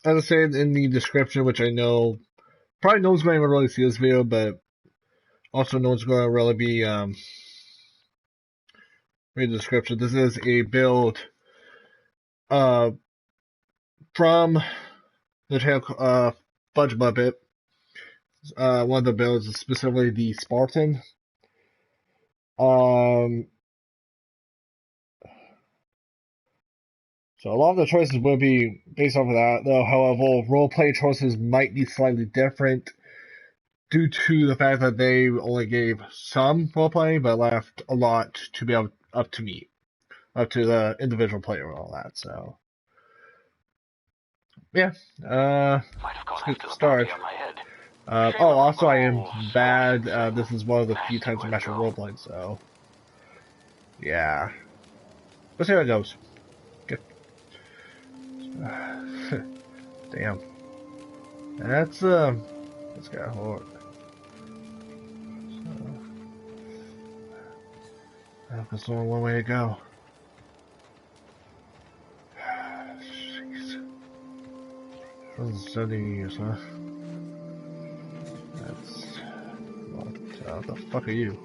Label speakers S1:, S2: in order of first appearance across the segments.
S1: as I said in the description, which I know probably no one's going to really see this video, but also no one's going to really be read the description. This is a build from the channel FudgeMuppet. One of the builds is specifically the Spartan. So a lot of the choices will be based off of that, though. However, role-play choices might be slightly different due to the fact that they only gave some role-play, but left a lot to be up to me, up to the individual player and all that. So, yeah. Let's get started. Also, I am bad. This is one of the few times I'm actually role-playing, so yeah. Let's see how it goes. Okay. Damn. That's got hard. There's only one way to go. Jeez. 70 years, huh? That's what the fuck are you?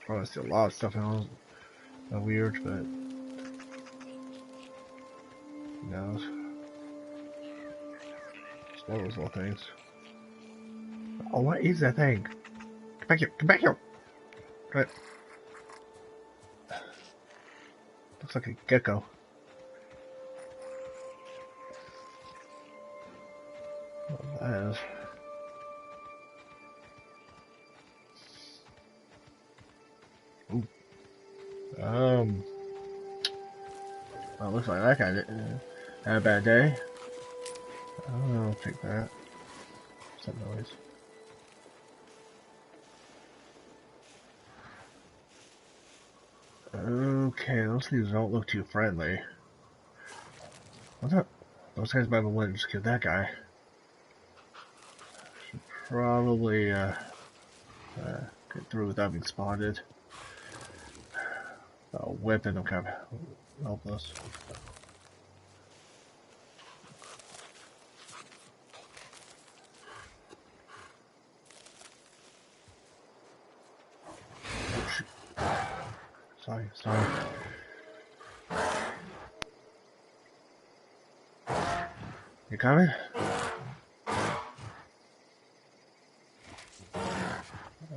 S1: Probably see a lot of stuff in weird, but who knows? It's one of those little things. Oh, what is that thing? Come back here! Come back here! Right. Looks like a gecko. What that is? Ooh. Well, looks like that guy had a bad day. I'll take that. What's that noise? Okay, those things don't look too friendly. What's up? Those guys might have wanted to just kill that guy. Should probably get through without being spotted. A weapon, I'm kind of helpless. Oh, shoot. Sorry. You coming?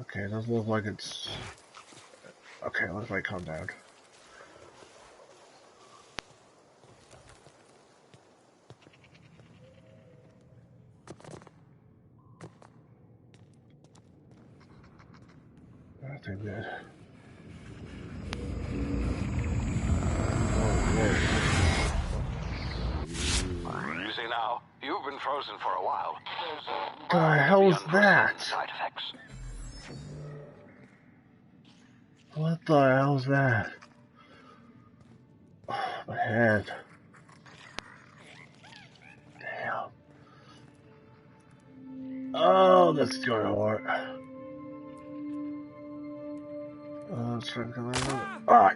S1: Okay, it doesn't look like it's... Okay, let's like calm down. That's good.
S2: Easy now. You've been frozen for a while.
S1: The hell is that?
S2: Side effects.
S1: What the hell is that? Oh, my head. Damn. Oh, that's going to hurt. Let's try to come out of it. Oh,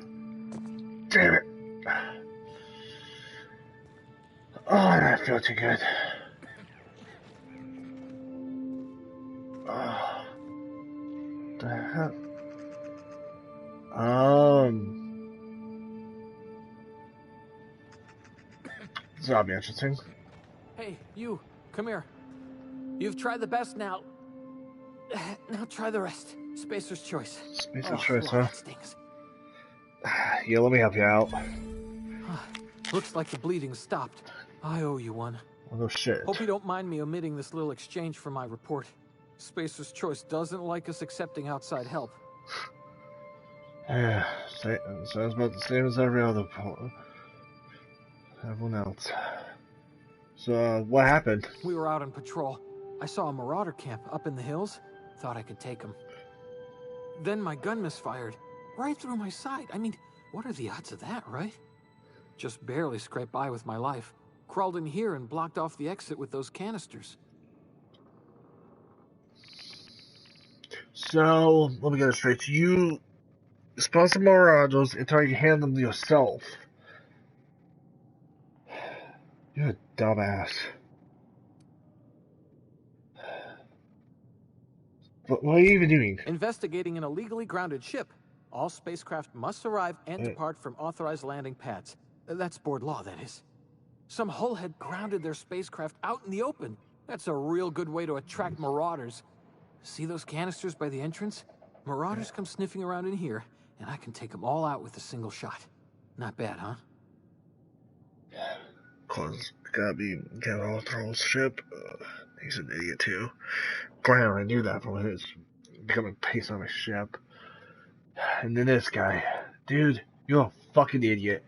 S1: damn it. Oh, that feels too good. Oh, the heck? This ought to be interesting.
S3: Hey, you, come here. You've tried the best now. Now try the rest. Spacer's choice.
S1: Spacer's choice, huh?
S3: That stings.
S1: Yeah, let me help you out.
S3: Looks like the bleeding stopped. I owe you one.
S1: Oh, no shit.
S3: Hope you don't mind me omitting this little exchange from my report. Spacer's choice doesn't like us accepting outside help.
S1: Yeah, sounds about the same as everyone else. So, what happened?
S3: We were out on patrol. I saw a marauder camp up in the hills. Thought I could take them. Then my gun misfired. Right through my side. I mean, what are the odds of that, right? Just barely scraped by with my life. Crawled in here and blocked off the exit with those canisters.
S1: So, let me get it straight. You spawn some marauders and try to hand them yourself. You're a dumbass. What are you even doing?
S3: Investigating an illegally grounded ship. All spacecraft must arrive and depart from authorized landing pads. That's board law, that is. Some hull had grounded their spacecraft out in the open. That's a real good way to attract marauders. See those canisters by the entrance? Marauders come sniffing around in here, and I can take them all out with a single shot. Not bad, huh?
S1: Cause gotta be get all Charles' ship. He's an idiot too. Granted, I knew that from his becoming pace on a ship. And then this guy, dude, you're a fucking idiot.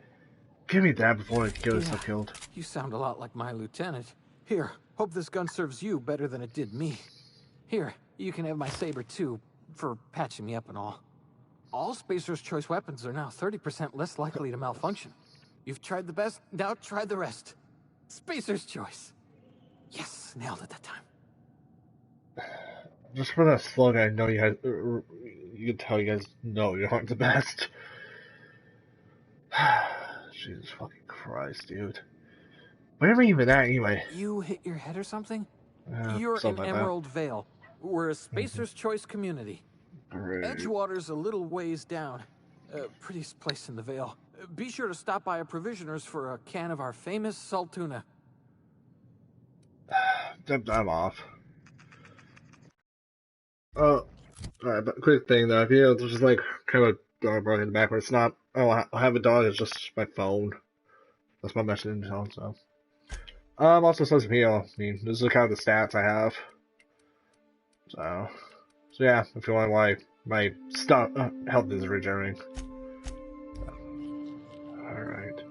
S1: Give me that before I get myself killed.
S3: You sound a lot like my lieutenant. Here, hope this gun serves you better than it did me. Here, you can have my saber too, for patching me up and all. All Spacer's Choice weapons are now 30% less likely to malfunction. You've tried the best, now try the rest. Spacer's Choice. Yes, nailed it that time.
S1: Just for that slug, I know you guys. You can tell you guys know you aren't the best. Jesus fucking Christ, dude. Where am I even at anyway?
S3: You hit your head or something? You're in
S1: Something like
S3: Emerald Vale. We're a Spacer's Choice community.
S1: Great.
S3: Edgewater's a little ways down. Prettiest place in the Vale. Be sure to stop by our provisioners for a can of our famous salt tuna.
S1: I'm off. Oh, alright, but quick thing though, if you just like kind of dog barking in the background, it's not. Oh, I have a dog. It's just my phone. That's my messaging tone. So, also says here. I mean, this is kind of the stats I have. So yeah, if you want why my stuff health is regenerating. All right.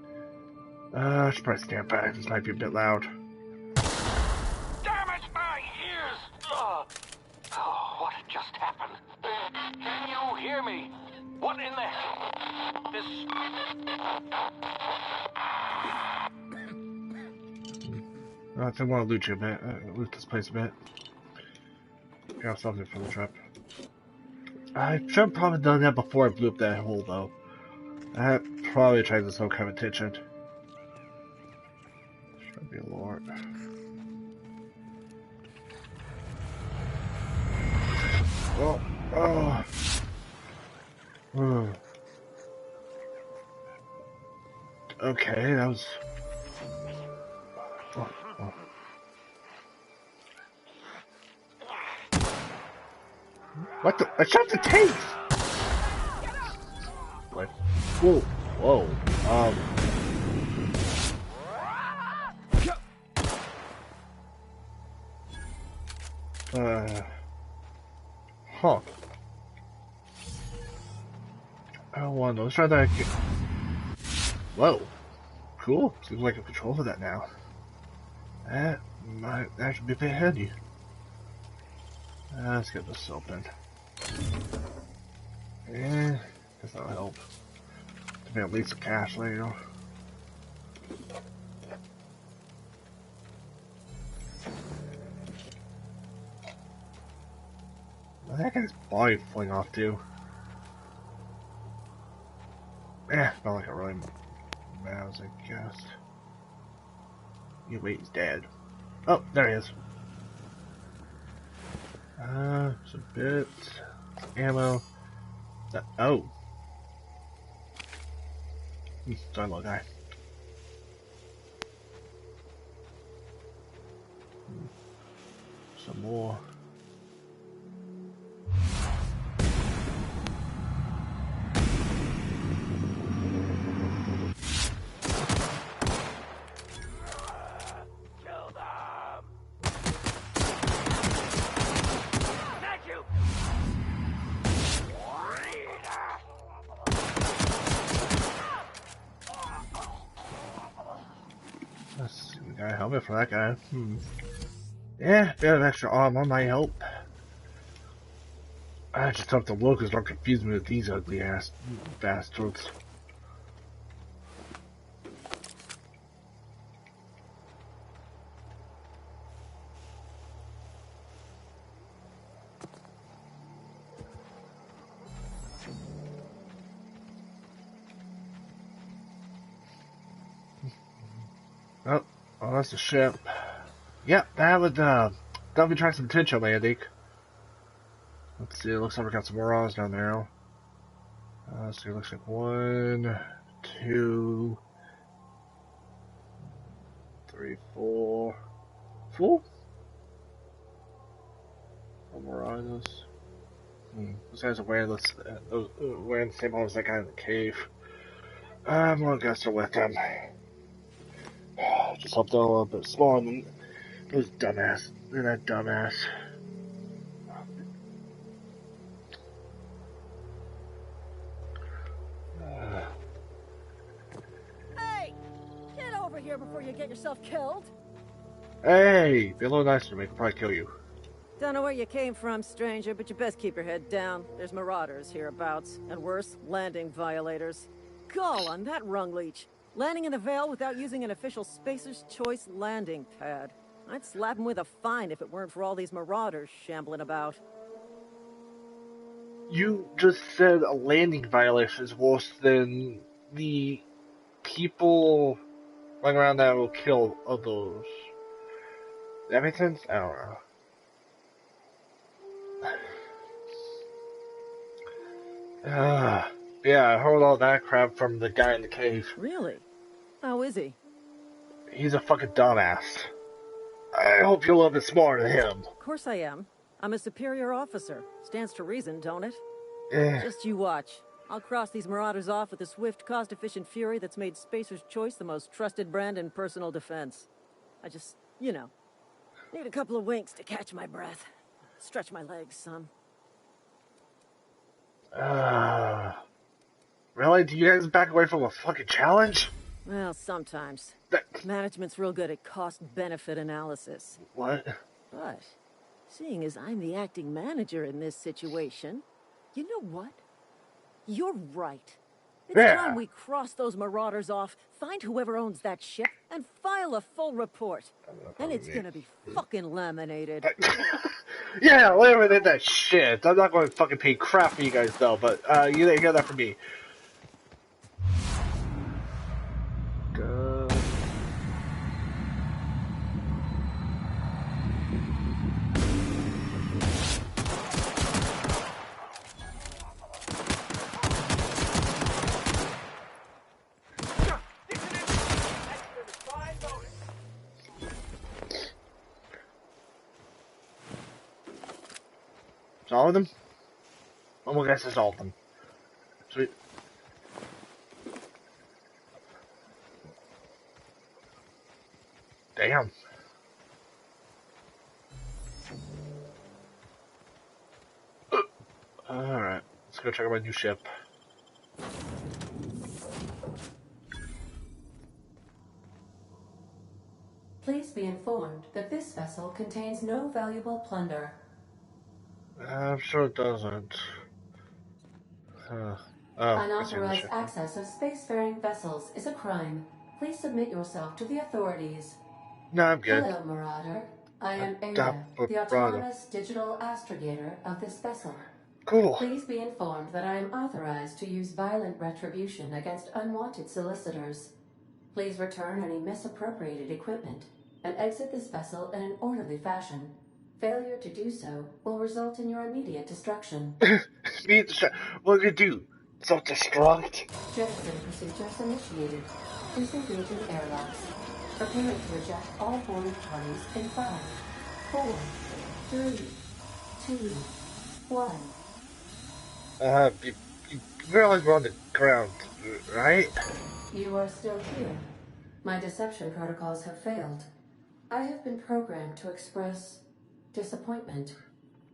S1: I should probably stand back. This might be a bit loud.
S2: Damn it, my ears! Oh, what just happened? Can you hear me? What in the hell? This...
S1: I think I want to loot you a bit. Loot this place a bit. Got something for the trip. I should have probably done that before I blew up that hole, though. I probably tried this whole kind of attention. Should be a lord. Oh, oh. Okay, that was. Oh, oh. What the? I shot the tank! What? Whoa, whoa. Huh. I don't want to. Let's try that again. Whoa. Cool. Seems like I have control of that now. That might actually be a bit handy. Let's get this open. Guess that'll help. To be at least some cash later. That guy's body fling off too. Not like a really mouse, I guess. You wait, he's dead. Oh, there he is. Some bits, ammo. Oh. Sorry, little guy. Some more. We got a helmet for that guy. Yeah, a bit of extra armor might help. I just hope the locals don't confuse me with these ugly ass bastards. Oh, Oh, that's the ship. Yep, that would attract some attention, landing. Let's see, it looks like we got some Marauders down there. Let's see, it looks like 1, 2, 3, 4. 4? 4 Marauders. Those guys are wearing wearing the same clothes as that guy in the cave. I'm gonna go still with them. Just hope they're a little bit smaller than those dumbass. They're that dumbass.
S4: Hey! Get over here before you get yourself killed!
S1: Hey! Be a little nicer to me. I could probably kill you.
S4: Don't know where you came from, stranger, but you best keep your head down. There's marauders hereabouts, and worse, landing violators. Gall on that rung leech. Landing in the Vale without using an official Spacer's Choice landing pad. I'd slap him with a fine if it weren't for all these marauders shambling about.
S1: You just said a landing violation is worse than the people running around that will kill others. That makes sense? I don't know. Yeah, I heard all that crap from the guy in the cave.
S4: Really? How is he?
S1: He's a fucking dumbass. I hope you're a little bit smarter than him.
S4: Of course I am. I'm a superior officer. Stands to reason, don't it?
S1: Eh.
S4: Just you watch. I'll cross these marauders off with a swift, cost-efficient fury that's made Spacer's Choice the most trusted brand in personal defense. I just, you know, need a couple of winks to catch my breath. Stretch my legs some.
S1: Really? Do you guys back away from a fucking challenge?
S4: Well, sometimes.
S1: That...
S4: Management's real good at cost-benefit analysis.
S1: What?
S4: But, seeing as I'm the acting manager in this situation, you know what? You're right. It's time we cross those marauders off, find whoever owns that ship, and file a full report. And it's gonna be fucking laminated.
S1: Yeah, laminate that shit. I'm not going to fucking pay crap for you guys though, but you didn't hear that from me. All of them? I'm gonna guess it's all of them. Sweet. Damn. Alright, let's go check out my new ship.
S5: Please be informed that this vessel contains no valuable plunder.
S1: I'm sure it doesn't.
S5: Unauthorized access of spacefaring vessels is a crime. Please submit yourself to the authorities.
S1: No, I'm good.
S5: Hello, Marauder. I am Ada, the autonomous digital astrogator of this vessel.
S1: Cool.
S5: Please be informed that I am authorized to use violent retribution against unwanted solicitors. Please return any misappropriated equipment and exit this vessel in an orderly fashion. Failure to do so will result in your immediate destruction.
S1: What do you do? Self-destruct?
S5: Jettison procedures initiated. Disengaging airlocks. Preparing to eject all boarded parties in 5, 4, 3, 2, 1.
S1: You realize we're on the ground, right?
S5: You are still here. My deception protocols have failed. I have been programmed to express disappointment.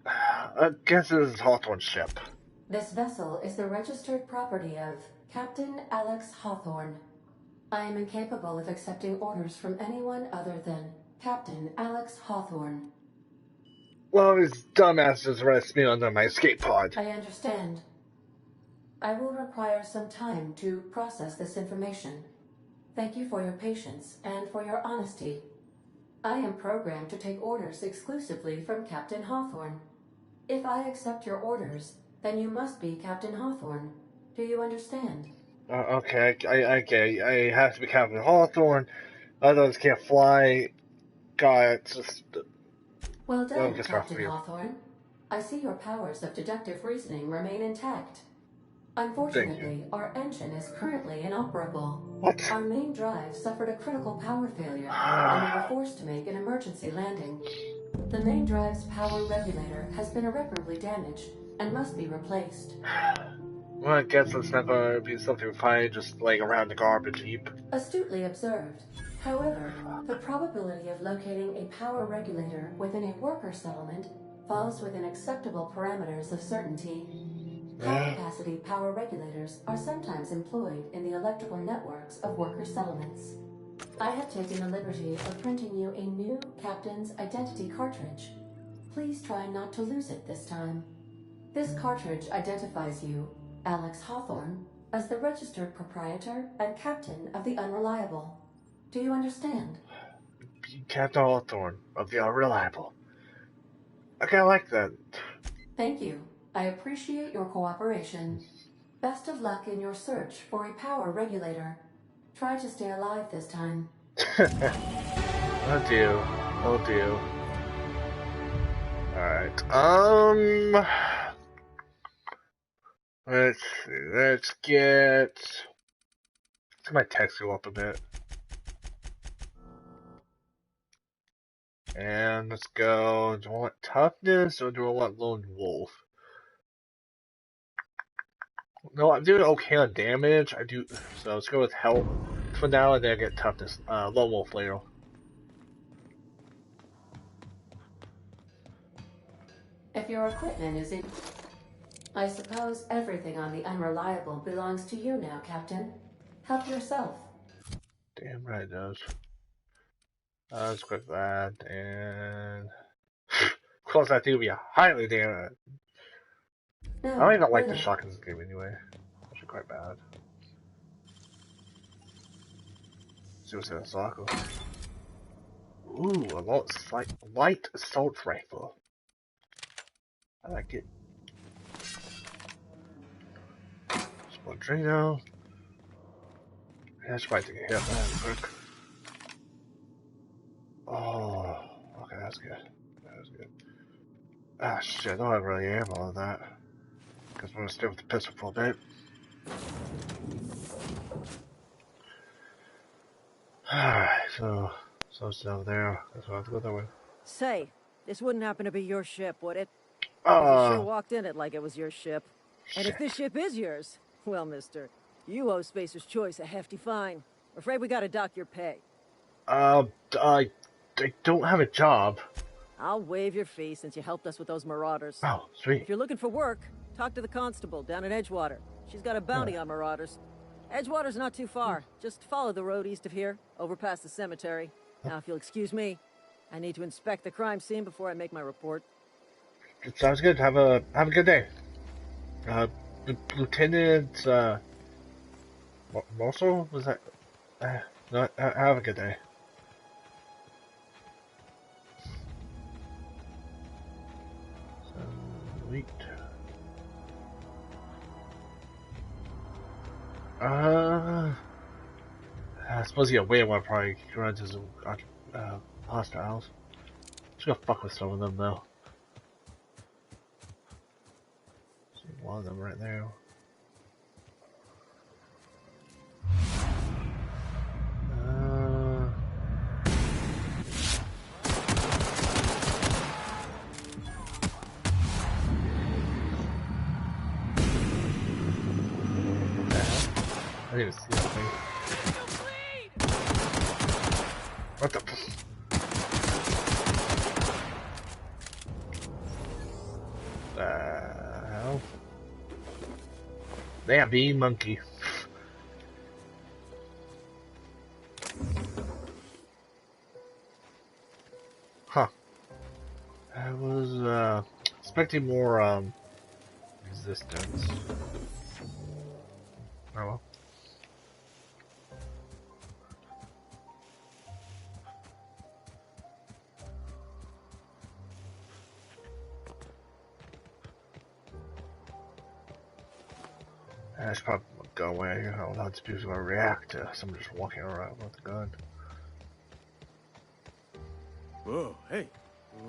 S1: I guess this is Hawthorne's ship.
S5: This vessel is the registered property of Captain Alex Hawthorne. I am incapable of accepting orders from anyone other than Captain Alex Hawthorne.
S1: Well, his dumbass just arrested me under my escape pod.
S5: I understand. I will require some time to process this information. Thank you for your patience and for your honesty. I am programmed to take orders exclusively from Captain Hawthorne. If I accept your orders, then you must be Captain Hawthorne. Do you understand?
S1: Okay, I have to be Captain Hawthorne. Others can't fly. God, it's just
S5: Well
S1: no,
S5: done,
S1: just rough for
S5: Captain
S1: you.
S5: Hawthorne. I see your powers of deductive reasoning remain intact.
S1: Thank you.
S5: Unfortunately, our engine is currently inoperable.
S1: What?
S5: Our main drive suffered a critical power failure, and we were forced to make an emergency landing. The main drive's power regulator has been irreparably damaged and must be replaced.
S1: Well, I guess it's not gonna be something fine just laying around the garbage heap.
S5: Astutely observed. However, the probability of locating a power regulator within a worker settlement falls within acceptable parameters of certainty. High-capacity power regulators are sometimes employed in the electrical networks of worker settlements. I have taken the liberty of printing you a new Captain's Identity cartridge. Please try not to lose it this time. This cartridge identifies you, Alex Hawthorne, as the registered proprietor and captain of the Unreliable. Do you understand?
S1: Captain Hawthorne of the Unreliable. I kinda like that.
S5: Thank you. I appreciate your cooperation. Best of luck in your search for a power regulator. Try to stay alive this time.
S1: I'll do. I'll do. Alright. Let's see. Let's get my text go up a bit. And let's go. Do I want toughness or do I want lone wolf? No, I'm doing okay on damage. I do. So let's go with health for now, and then I get toughness. Lone wolf later.
S5: If your equipment is in... I suppose everything on the Unreliable belongs to you now, Captain. Help yourself.
S1: Damn right it does. Let's quit that, and of course I think it'll be a highly damage.
S5: No,
S1: I don't even like the
S5: really.
S1: shotgun in this game anyway. Actually quite bad. Suicide Soccer. Ooh, a light assault rifle. I like it. Splendrino. Yeah, I should probably take a hit man quick. Oh, okay, that's good. That's good. Ah, shit, I don't have really ammo on that. Because we're gonna stay with the pistol for a bit. Alright, so it's down there. That's why I have to go that way.
S4: Say, this wouldn't happen to be your ship, would it? Because you sure walked in it like it was your ship. And
S1: shit.
S4: if this ship is yours, well, mister, you owe Spacer's Choice a hefty fine. I'm afraid we gotta dock your pay.
S1: I don't have a job.
S4: I'll waive your fee since you helped us with those marauders.
S1: Oh, sweet.
S4: If you're looking for work, talk to the constable down in Edgewater. She's got a bounty on marauders. Edgewater's not too far. Just follow the road east of here, over past the cemetery. Now, if you'll excuse me, I need to inspect the crime scene before I make my report.
S1: It sounds good. Have a good day. Lieutenant Morsel, was that? No, have a good day. Sweet. I suppose yeah, weird one probably runs into some hostiles. Just gonna fuck with some of them though. See one of them right there. I didn't even see that thing. What the? Hell? Damn, bee monkey. Huh. I was expecting more resistance. Oh well. I should probably go away. I don't know how to do so I react to someone just walking around with a gun.
S6: Whoa, hey,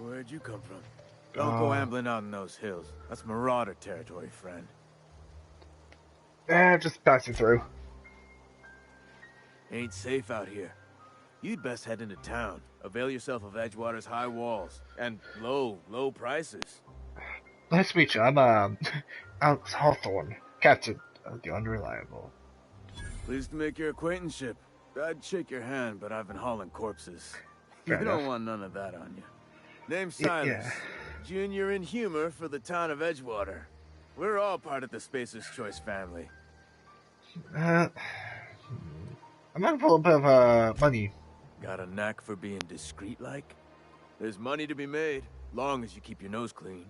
S6: where'd you come from? Don't go ambling out in those hills. That's marauder territory, friend.
S1: Just passing through.
S6: Ain't safe out here. You'd best head into town. Avail yourself of Edgewater's high walls and low prices.
S1: Nice to meet you. I'm Alex Hawthorne, Captain of the Unreliable.
S6: Pleased to make your acquaintanceship. I'd shake your hand, but I've been hauling corpses.
S1: Fair
S6: You don't
S1: enough.
S6: want none of that on you. Name's Silas.
S1: Yeah.
S6: Junior in humor for the town of Edgewater. We're all part of the Spacer's Choice family.
S1: I'm looking for a little bit of money.
S6: Got a knack for being discreet-like? There's money to be made, long as you keep your nose clean.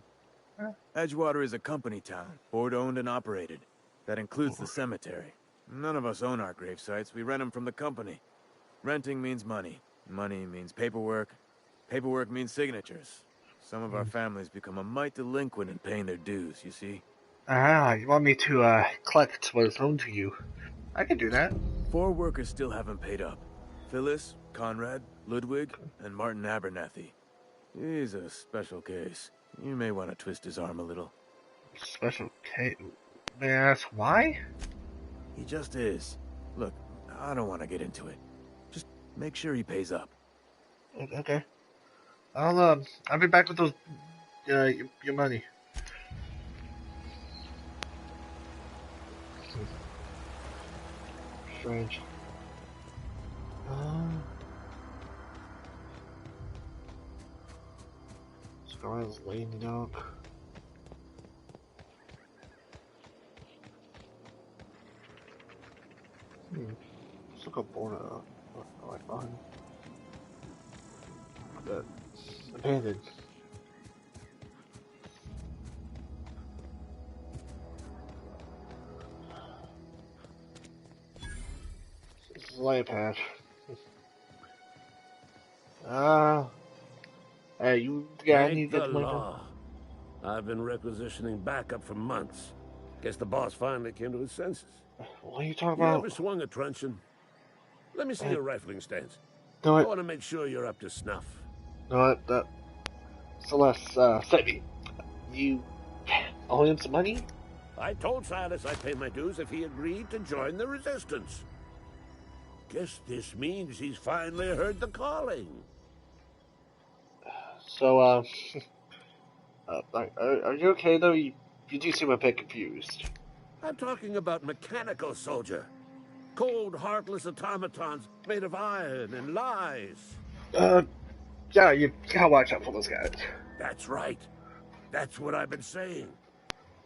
S6: Edgewater is a company town, board-owned and operated. That includes the cemetery. None of us own our grave sites, we rent them from the company. Renting means money. Money means paperwork. Paperwork means signatures. Some of our families become a mite delinquent in paying their dues, you see?
S1: You want me to collect what is owed to you? I can do that.
S6: 4 workers still haven't paid up. Phyllis, Conrad, Ludwig, and Martin Abernathy. He's a special case. You may want to twist his arm a little.
S1: Special case. May I ask why?
S6: He just is. Look, I don't want to get into it. Just make sure he pays up.
S1: Okay. I'll be back with those your money. Strange. Scarlet's laying it out. Let's look up on like on the abandoned. This is a light patch. Hey, you got any
S7: Thank the
S1: information?
S7: law. I've been requisitioning backup for months. Guess the boss finally came to his senses.
S1: What are you talking
S7: You
S1: about?
S7: ever swung a truncheon? Let me see your rifling stance.
S1: No,
S7: I want to make sure you're up to snuff.
S1: no, that. Celeste, sent me. You owe him some money?
S7: I told Silas I'd pay my dues if he agreed to join the resistance. Guess this means he's finally heard the calling.
S1: So, are you okay though? You do seem a bit confused.
S7: I'm talking about mechanical soldier. Cold, heartless automatons made of iron and lies.
S1: Yeah, you gotta watch out for those guys.
S7: That's right. That's what I've been saying.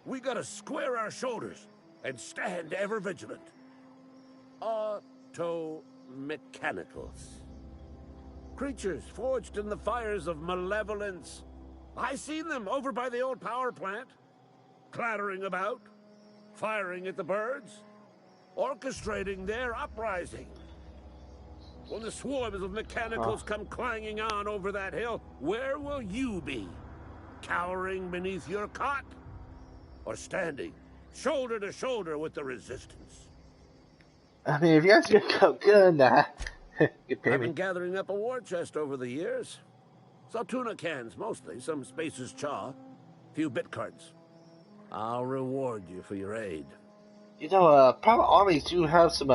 S7: We gotta square our shoulders and stand ever vigilant. Auto-mechanicals. Creatures forged in the fires of malevolence. I seen them over by the old power plant. Clattering about, firing at the birds, orchestrating their uprising. When the swarms of mechanicals come clanging on over that hill, where will you be? Cowering beneath your cot? Or standing, shoulder to shoulder with the resistance?
S1: I mean, if you guys get good, you pay
S7: I've been
S1: me.
S7: gathering up a war chest over the years. So tuna cans, mostly, some Spacer's chaw, few bit cards. I'll reward you for your aid.
S1: You know, private armies do have some,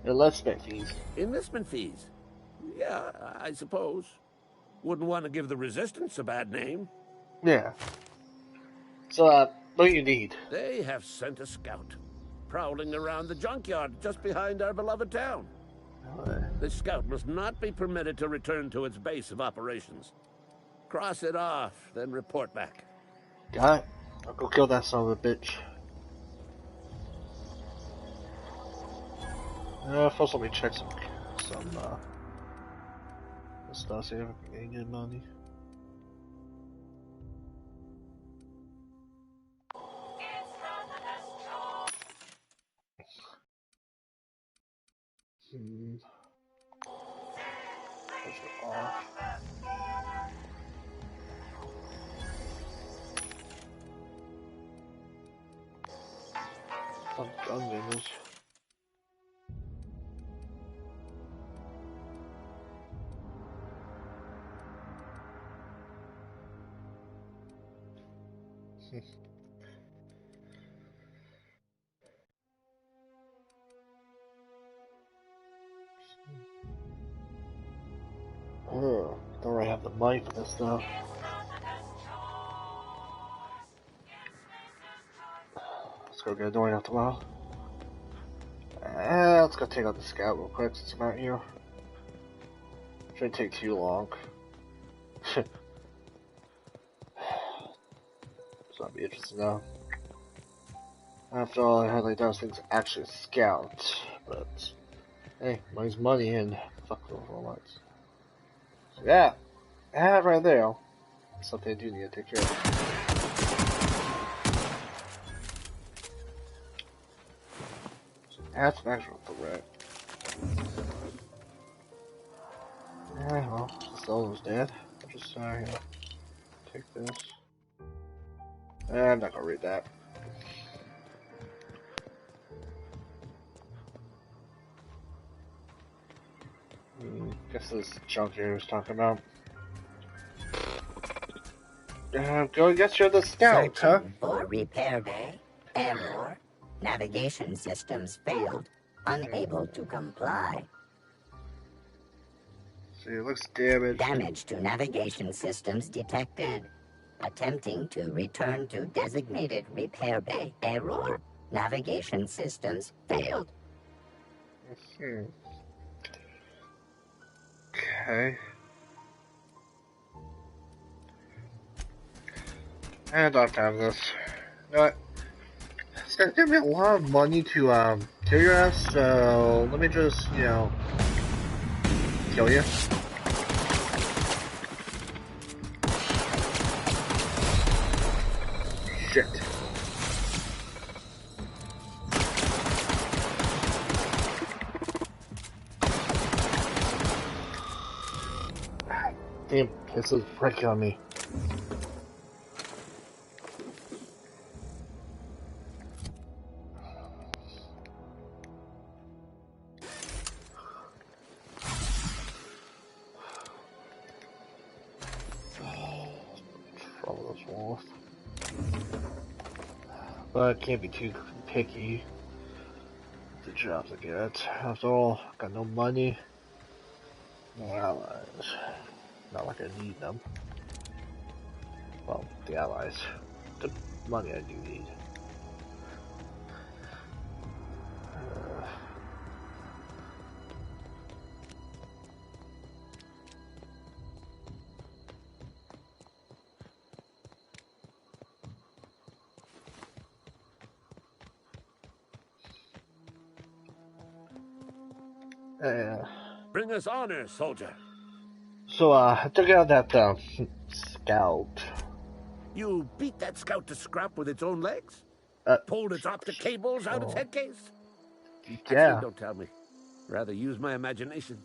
S1: enlistment fees.
S7: Enlistment fees? Yeah, I suppose. Wouldn't want to give the resistance a bad name.
S1: Yeah. So, what do you need?
S7: They have sent a scout, prowling around the junkyard just behind our beloved town. This scout must not be permitted to return to its base of operations. Cross it off, then report back.
S1: Got it. I'll go kill that son of a bitch. First let me check some stuff, see if I can get money. Push it off. Some gun damage. Don't really have the money for this though. Let's go get a door after a while. Let's go take out the scout real quick since I'm out here. Shouldn't take too long. So that'll be interesting though. After all, I had like those things actually scout, but hey, money's money and fuck those robots. So yeah, that right there. Something I do need to take care of. That's an actual threat. Yeah, well, since Eldo's dead, I'll just here, take this. I'm not gonna read that. Guess this junk here he was talking about. Go get you the scout, huh?
S8: Searching for repair bay. Error. Navigation systems failed. Unable to comply.
S1: See, it looks damaged.
S8: Damage to navigation systems detected. Attempting to return to designated repair bay. Error. Navigation systems failed.
S1: Okay. And I don't have this. You know what? It's gonna give me a lot of money to kill your ass, so let me just, you know, kill you. Shit. Damn, this is freaking on me. Trouble this wolf. But I can't be too picky with the jobs I get. After all, got no money, no allies. Not like I need them. Well, the allies. The money I do need.
S7: Bring us honor, soldier.
S1: So, I took out that, scout.
S7: You beat that scout to scrap with its own legs?
S1: Uh,
S7: Pulled its optic cables out its head case? Actually,
S1: yeah.
S7: don't tell me. Rather use my imagination.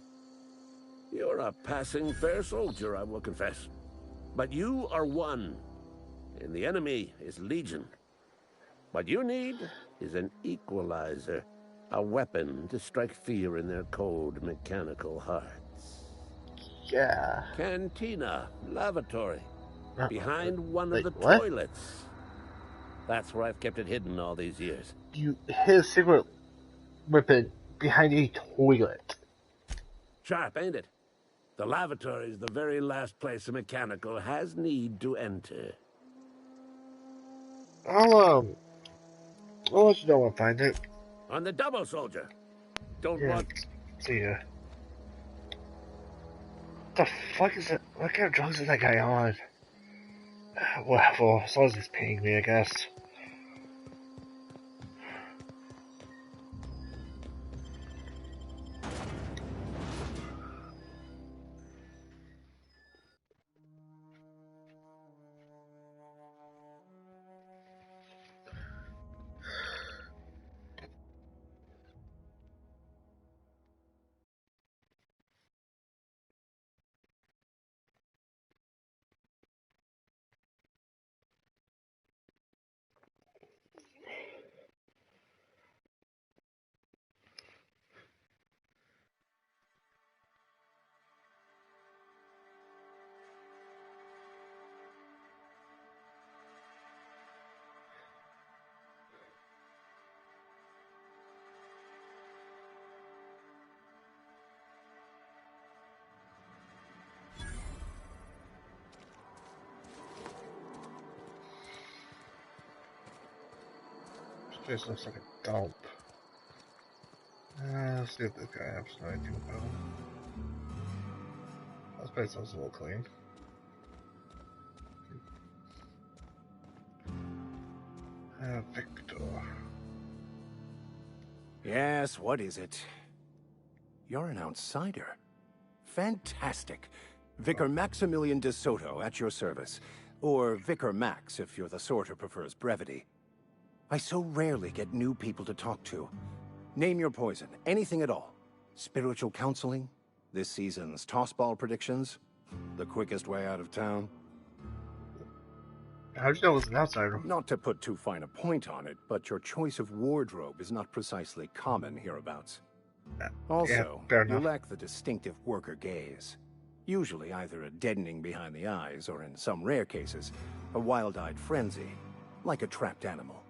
S7: You're a passing fair soldier, I will confess. But you are one, and the enemy is legion. What you need is an equalizer, a weapon to strike fear in their cold mechanical hearts.
S1: Yeah.
S7: Cantina, lavatory, behind one of the
S1: what?
S7: toilets. That's where I've kept it hidden all these years.
S1: You hid a secret weapon behind a toilet.
S7: Sharp, ain't it? The lavatory is the very last place a mechanical has need to enter.
S1: I'll let you know when I find it.
S7: On the double, soldier. Don't
S1: Yeah.
S7: want...
S1: See ya. What the fuck is that? What kind of drugs is that guy on? Well, as long as he's paying me, I guess. This looks like a dump. Let's see if this guy has anything about him. This place looks a little clean. Victor.
S9: Yes, what is it? You're an outsider. Fantastic. Vicar Maximilian de Soto at your service. Or Vicar Max, if you're the sort who prefers brevity. I so rarely get new people to talk to. Name your poison, anything at all. Spiritual counseling? This season's tossball predictions? The quickest way out of town?
S1: How'd you know it was an outsider?
S9: Not to put too fine a point on it, but your choice of wardrobe is not precisely common hereabouts. Also, you lack the distinctive worker gaze. Usually either a deadening behind the eyes, or in some rare cases, a wild-eyed frenzy, like a trapped animal.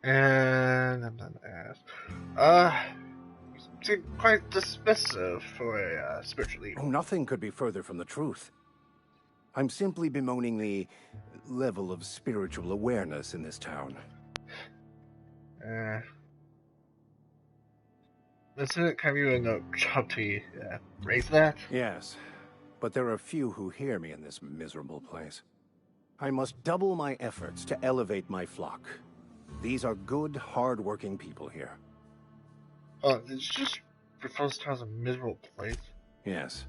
S1: And I'm done asked. Seem quite dismissive for a spiritual leader.
S9: Oh, nothing could be further from the truth. I'm simply bemoaning the level of spiritual awareness in this town.
S1: Isn't it kind of you in a job to raise that?
S9: Yes, but there are few who hear me in this miserable place. I must double my efforts to elevate my flock. These are good, hard-working people here.
S1: Oh, did you just refer to town as a miserable place?
S9: Yes,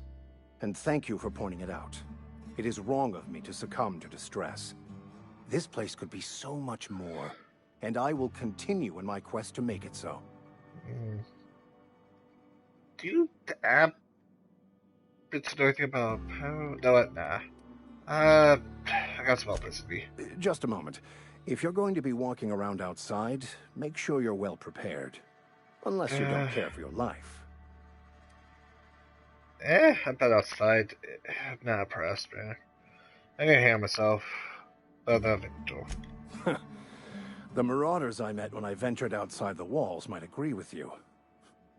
S9: and thank you for pointing it out. It is wrong of me to succumb to distress. This place could be so much more, and I will continue in my quest to make it so.
S1: Do you happen to know anything about power? No, what? Nah. I got some other places to be.
S9: Just a moment. If you're going to be walking around outside, make sure you're well prepared. Unless you don't care for your life.
S1: I'm not outside. I'm not impressed, man. I can handle myself. Other Victor.
S9: The marauders I met when I ventured outside the walls might agree with you.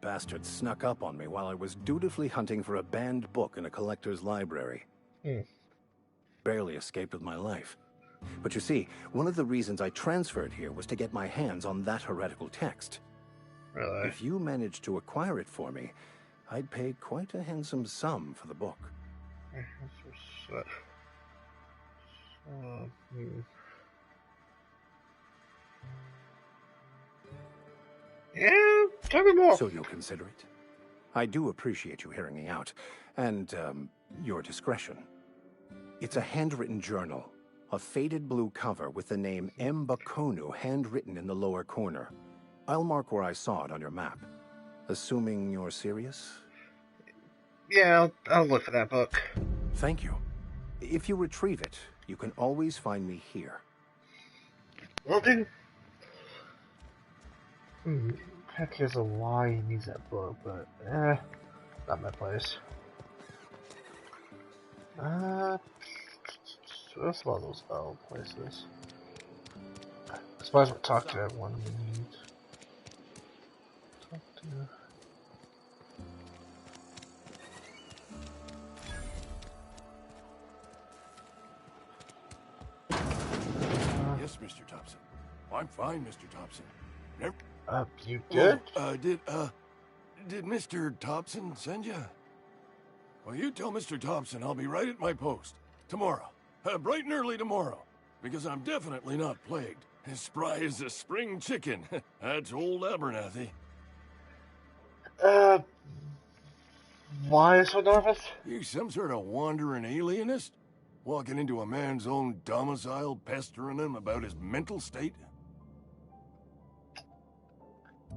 S9: Bastards snuck up on me while I was dutifully hunting for a banned book in a collector's library. Barely escaped with my life. But you see, one of the reasons I transferred here was to get my hands on that heretical text.
S1: Really?
S9: If you managed to acquire it for me, I'd pay quite a handsome sum for the book.
S1: Yeah, tell me more.
S9: So you'll consider it? I do appreciate you hearing me out, and, your discretion. It's a handwritten journal, a faded blue cover with the name M. Bakonu handwritten in the lower corner. I'll mark where I saw it on your map. Assuming you're serious?
S1: Yeah, I'll look for that book.
S9: Thank you. If you retrieve it, you can always find me here.
S1: Well then... Heck, there's a lie he needs that book, but not my place. What's one of those places? I suppose we'll talk to everyone we need. Talk to...
S10: Yes, Mr. Thompson. I'm fine, Mr. Thompson.
S1: You good?
S10: Did Mr. Thompson send you? Well, you tell Mr. Thompson I'll be right at my post. Tomorrow. Bright and early tomorrow. Because I'm definitely not plagued. As spry as a spring chicken. That's old Abernathy.
S1: Why so nervous?
S10: You some sort of wandering alienist? Walking into a man's own domicile, pestering him about his mental state?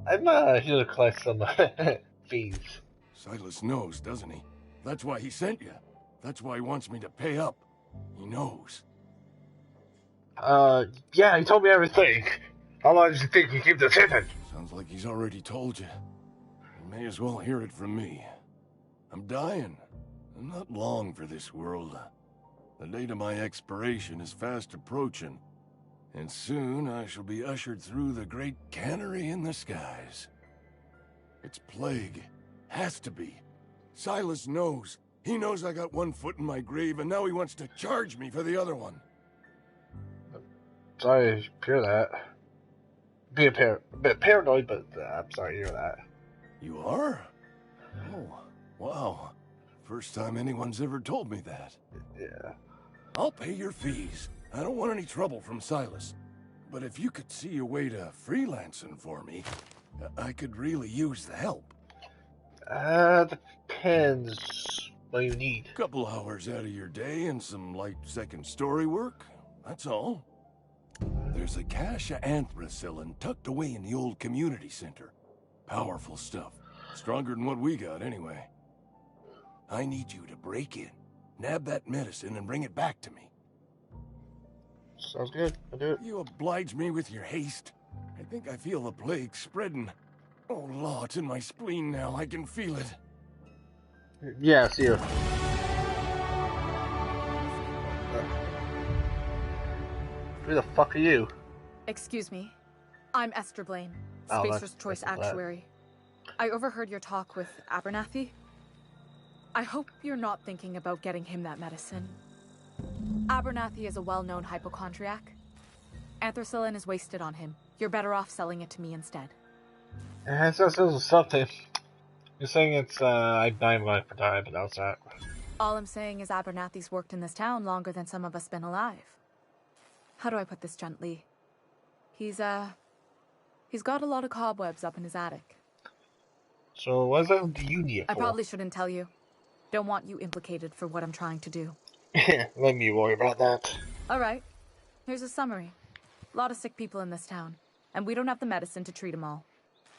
S1: I'm here to collect some fees.
S10: Silas knows, doesn't he? That's why he sent you. That's why he wants me to pay up. He knows.
S1: Yeah, he told me everything. How long does he think he keep this hidden?
S10: Sounds like he's already told you. You may as well hear it from me. I'm dying. I'm not long for this world. The date of my expiration is fast approaching, and soon I shall be ushered through the great cannery in the skies. It's plague. Has to be. Silas knows. He knows I got one foot in my grave, and now he wants to charge me for the other one.
S1: sorry to hear that. Being a bit paranoid, but I'm sorry to hear that.
S10: You are? Oh, wow. First time anyone's ever told me that.
S1: Yeah.
S10: I'll pay your fees. I don't want any trouble from Silas. But if you could see a way to freelancing for me, I could really use the help.
S1: Depends what you need.
S10: Couple hours out of your day and some light second story work. That's all. There's a cache of anthracillin tucked away in the old community center. Powerful stuff. Stronger than what we got, anyway. I need you to break in, nab that medicine, and bring it back to me.
S1: Sounds good. I'll do it.
S10: You oblige me with your haste. I think I feel the plague spreading. Oh, Law, it's in my spleen now. I can feel it.
S1: Yeah, see you. Who the fuck are you?
S11: Excuse me. I'm Esther Blaine,
S1: Oh,
S11: Spacer's Choice Actuary. I overheard your talk with Abernathy. I hope you're not thinking about getting him that medicine. Abernathy is a well-known hypochondriac. Anthracillin is wasted on him. You're better off selling it to me instead.
S1: It says something. You're saying it's, I'm going for time, but that's that.
S11: All I'm saying is Abernathy's worked in this town longer than some of us been alive. How do I put this gently? He's got a lot of cobwebs up in his attic.
S1: So what do you need it for?
S11: I probably shouldn't tell you. Don't want you implicated for what I'm trying to do.
S1: Let me worry about that.
S11: Alright, here's a summary. A lot of sick people in this town, and we don't have the medicine to treat them all.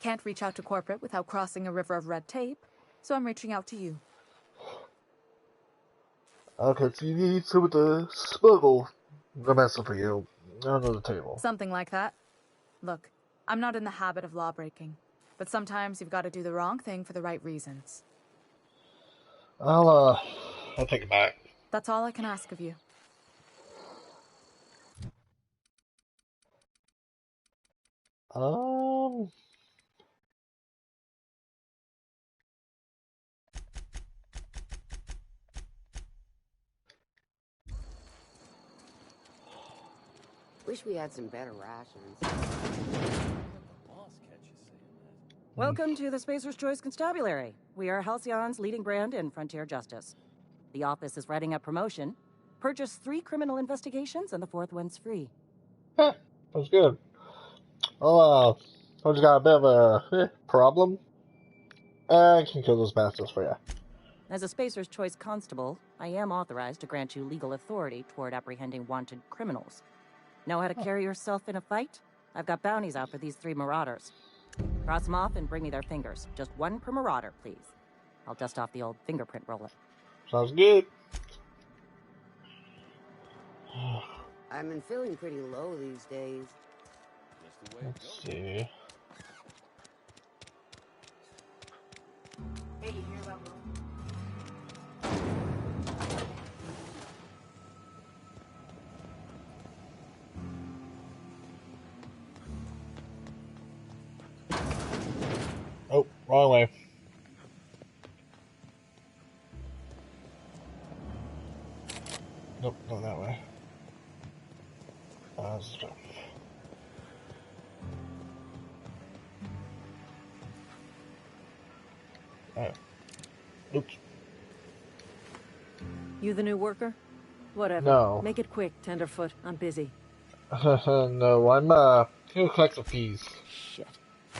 S11: Can't reach out to corporate without crossing a river of red tape, so I'm reaching out to you.
S1: Okay, so you need someone to smuggle the medicine for you under the table.
S11: Something like that. Look, I'm not in the habit of law breaking, but sometimes you've got to do the wrong thing for the right reasons.
S1: I'll take it back.
S11: That's all I can ask of you.
S12: Wish we had some better rations.
S4: Welcome to the Spacer's Choice Constabulary. We are Halcyon's leading brand in frontier justice. The office is writing up promotion. Purchase 3 criminal investigations and the 4th one's free.
S1: Huh, that's good. I just got a bit of a problem. I can kill those bastards for you.
S4: As a Spacer's Choice constable, I am authorized to grant you legal authority toward apprehending wanted criminals. Know how to carry yourself in a fight? I've got bounties out for these 3 marauders. Cross them off and bring me their fingers. Just 1 per marauder, please. I'll dust off the old fingerprint roller.
S1: Sounds good.
S12: I've been feeling pretty low these days.
S1: Let's see.
S12: Hey, you hear about
S1: Oh, wrong way. Nope, not that way. Stuff. Alright. Oops.
S4: You the new worker? Whatever.
S1: No.
S4: Make it quick, Tenderfoot. I'm busy.
S1: No, I'm, here to collect the fees.
S4: Shit.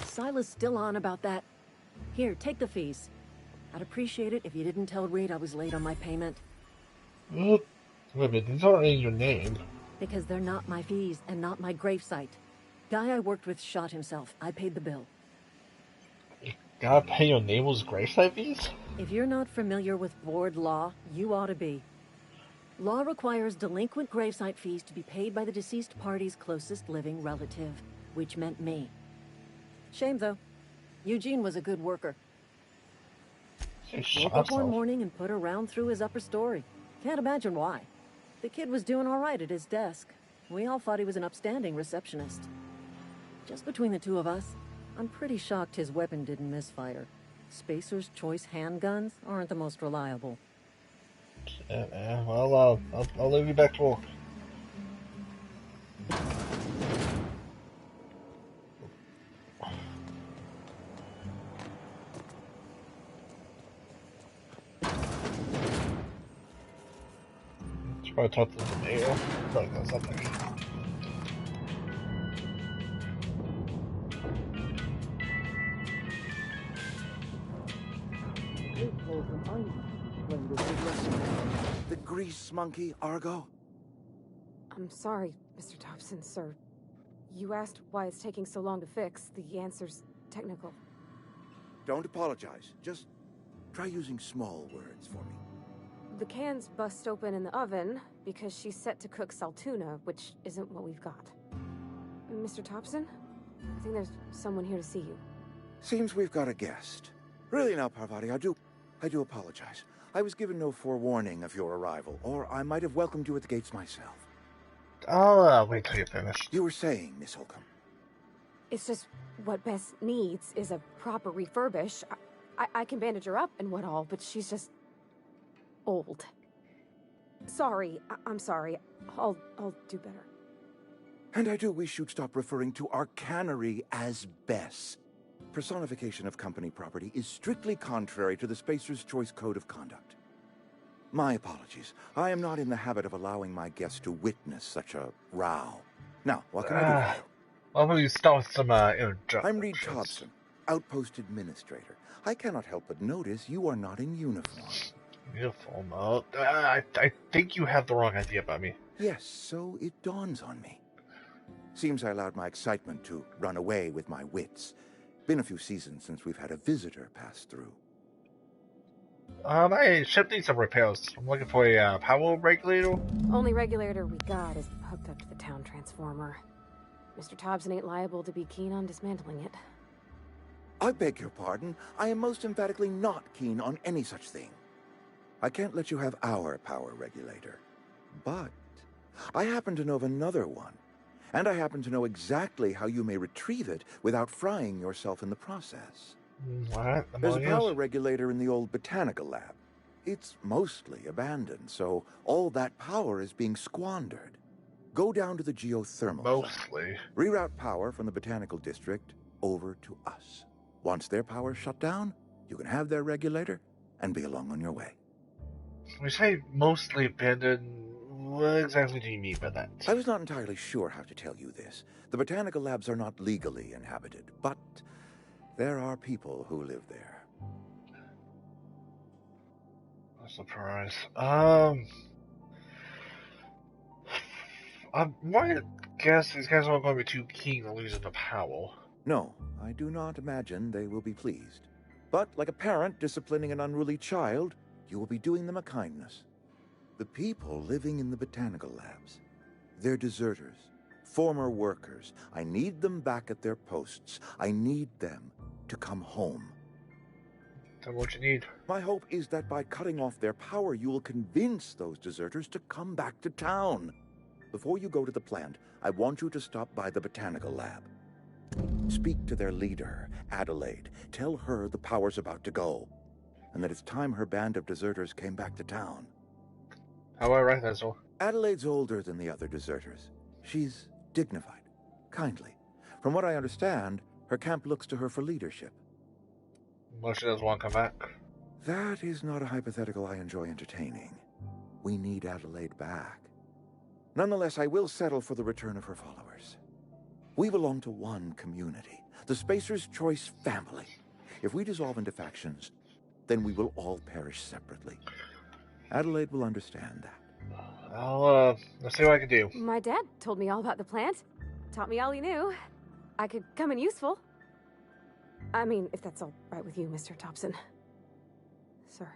S4: Silas still on about that. Here, take the fees. I'd appreciate it if you didn't tell Reed I was late on my payment.
S1: Wait a minute, these aren't in your name.
S4: Because they're not my fees and not my gravesite. Guy I worked with shot himself. I paid the bill.
S1: You gotta pay your neighbor's gravesite fees?
S4: If you're not familiar with board law, you ought to be. Law requires delinquent gravesite fees to be paid by the deceased party's closest living relative, which meant me. Shame, though. Eugene was a good worker. Woke up one morning and put a round through his upper story. Can't imagine why. The kid was doing all right at his desk. We all thought he was an upstanding receptionist. Just between the two of us, I'm pretty shocked his weapon didn't misfire. Spacer's Choice handguns aren't the most reliable.
S1: Well, I'll leave you back to work. Probably talk to the mail. Probably got something.
S13: The grease monkey, Argo?
S14: I'm sorry, Mr. Thompson, sir. You asked why it's taking so long to fix. The answer's technical.
S13: Don't apologize. Just try using small words for me.
S14: The can's bust open in the oven because she's set to cook saltuna, which isn't what we've got. Mr. Thompson? I think there's someone here to see you.
S13: Seems we've got a guest. Really now, Parvati, I do apologize. I was given no forewarning of your arrival, or I might have welcomed you at the gates myself.
S1: I'll wait till you're finished.
S13: You were saying, Miss Holcomb.
S14: It's just what Bess needs is a proper refurbish. I can bandage her up and what all, but she's just old. Sorry, I'm sorry. I'll do better.
S13: And I do wish you'd stop referring to our cannery as Bess. Personification of company property is strictly contrary to the Spacer's Choice Code of Conduct. My apologies. I am not in the habit of allowing my guests to witness such a row. Now, what can I do for you?
S1: Well, will you start with some introductions?
S13: I'm Reed Thompson, Outpost Administrator. I cannot help but notice you are not in uniform.
S1: Uniform? I think you have the wrong idea about me.
S13: Yes, so it dawns on me. Seems I allowed my excitement to run away with my wits. Been a few seasons since we've had a visitor pass through.
S1: My ship needs some repairs. I'm looking for a power regulator.
S14: Only regulator we got is hooked up to the town transformer. Mr. Thompson ain't liable to be keen on dismantling it.
S13: I beg your pardon. I am most emphatically not keen on any such thing. I can't let you have our power regulator. But I happen to know of another one. And I happen to know exactly how you may retrieve it without frying yourself in the process.
S1: What?
S13: There's a power regulator in the old botanical lab. It's mostly abandoned, so all that power is being squandered. Go down to the geothermal
S1: Mostly.
S13: site. Reroute power from the botanical district over to us. Once their power's shut down, you can have their regulator and be along on your way.
S1: When you say mostly abandoned, what exactly do you mean by that?
S13: I was not entirely sure how to tell you this. The botanical labs are not legally inhabited, but there are people who live there.
S1: No surprise. I'm going to guess these guys aren't going to be too keen on losing the power.
S13: No, I do not imagine they will be pleased. But like a parent disciplining an unruly child, you will be doing them a kindness. The people living in the botanical labs, they're deserters, former workers. I need them back at their posts. I need them to come home.
S1: Tell me what you need.
S13: My hope is that by cutting off their power, you will convince those deserters to come back to town. Before you go to the plant, I want you to stop by the botanical lab. Speak to their leader, Adelaide. Tell her the power's about to go, and that it's time her band of deserters came back to town.
S1: How do I recognize her?
S13: Adelaide's older than the other deserters. She's dignified, kindly. From what I understand, her camp looks to her for leadership.
S1: Well, she doesn't want to come back.
S13: That is not a hypothetical I enjoy entertaining. We need Adelaide back. Nonetheless, I will settle for the return of her followers. We belong to one community, the Spacer's Choice family. If we dissolve into factions, then we will all perish separately. Adelaide will understand that.
S1: Let's see what I can do.
S14: My dad told me all about the plant. Taught me all he knew. I could come in useful. I mean, if that's all right with you, Mr. Thompson. Sir.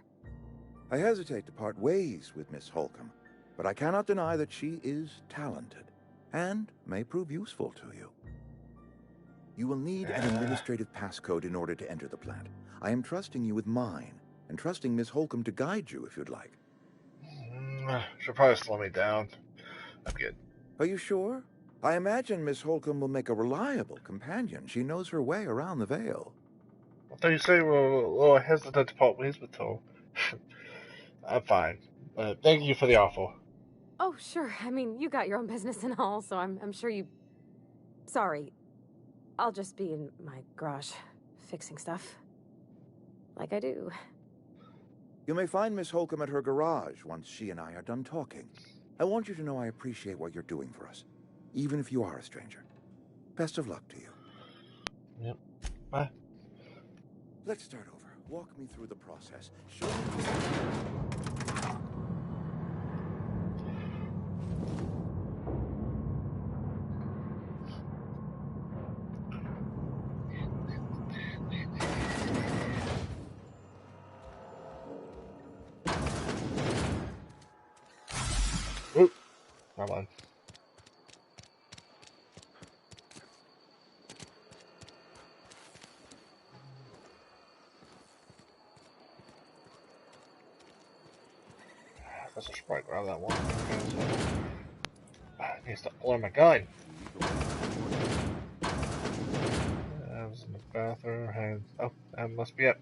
S13: I hesitate to part ways with Miss Holcomb, but I cannot deny that she is talented and may prove useful to you. You will need an administrative passcode in order to enter the plant. I am trusting you with mine, and trusting Miss Holcomb to guide you if you'd like.
S1: She'll probably slow me down. I'm good.
S13: Are you sure? I imagine Miss Holcomb will make a reliable companion. She knows her way around the Vale.
S1: I thought you said you were a little hesitant to part ways with her. I'm fine. Thank you for the offer.
S14: Oh, sure. I mean, you got your own business and all, so I'm sure you... Sorry. I'll just be in my garage, fixing stuff. Like I do.
S13: You may find Miss Holcomb at her garage once she and I are done talking. I want you to know I appreciate what you're doing for us, even if you are a stranger. Best of luck to you.
S1: Yep. Bye.
S13: Let's start over. Walk me through the process. Show me.
S1: Oop. Come on. That's a sprite. Grab that one. I need to lower my gun. I was in the bathroom. And oh, that must be it.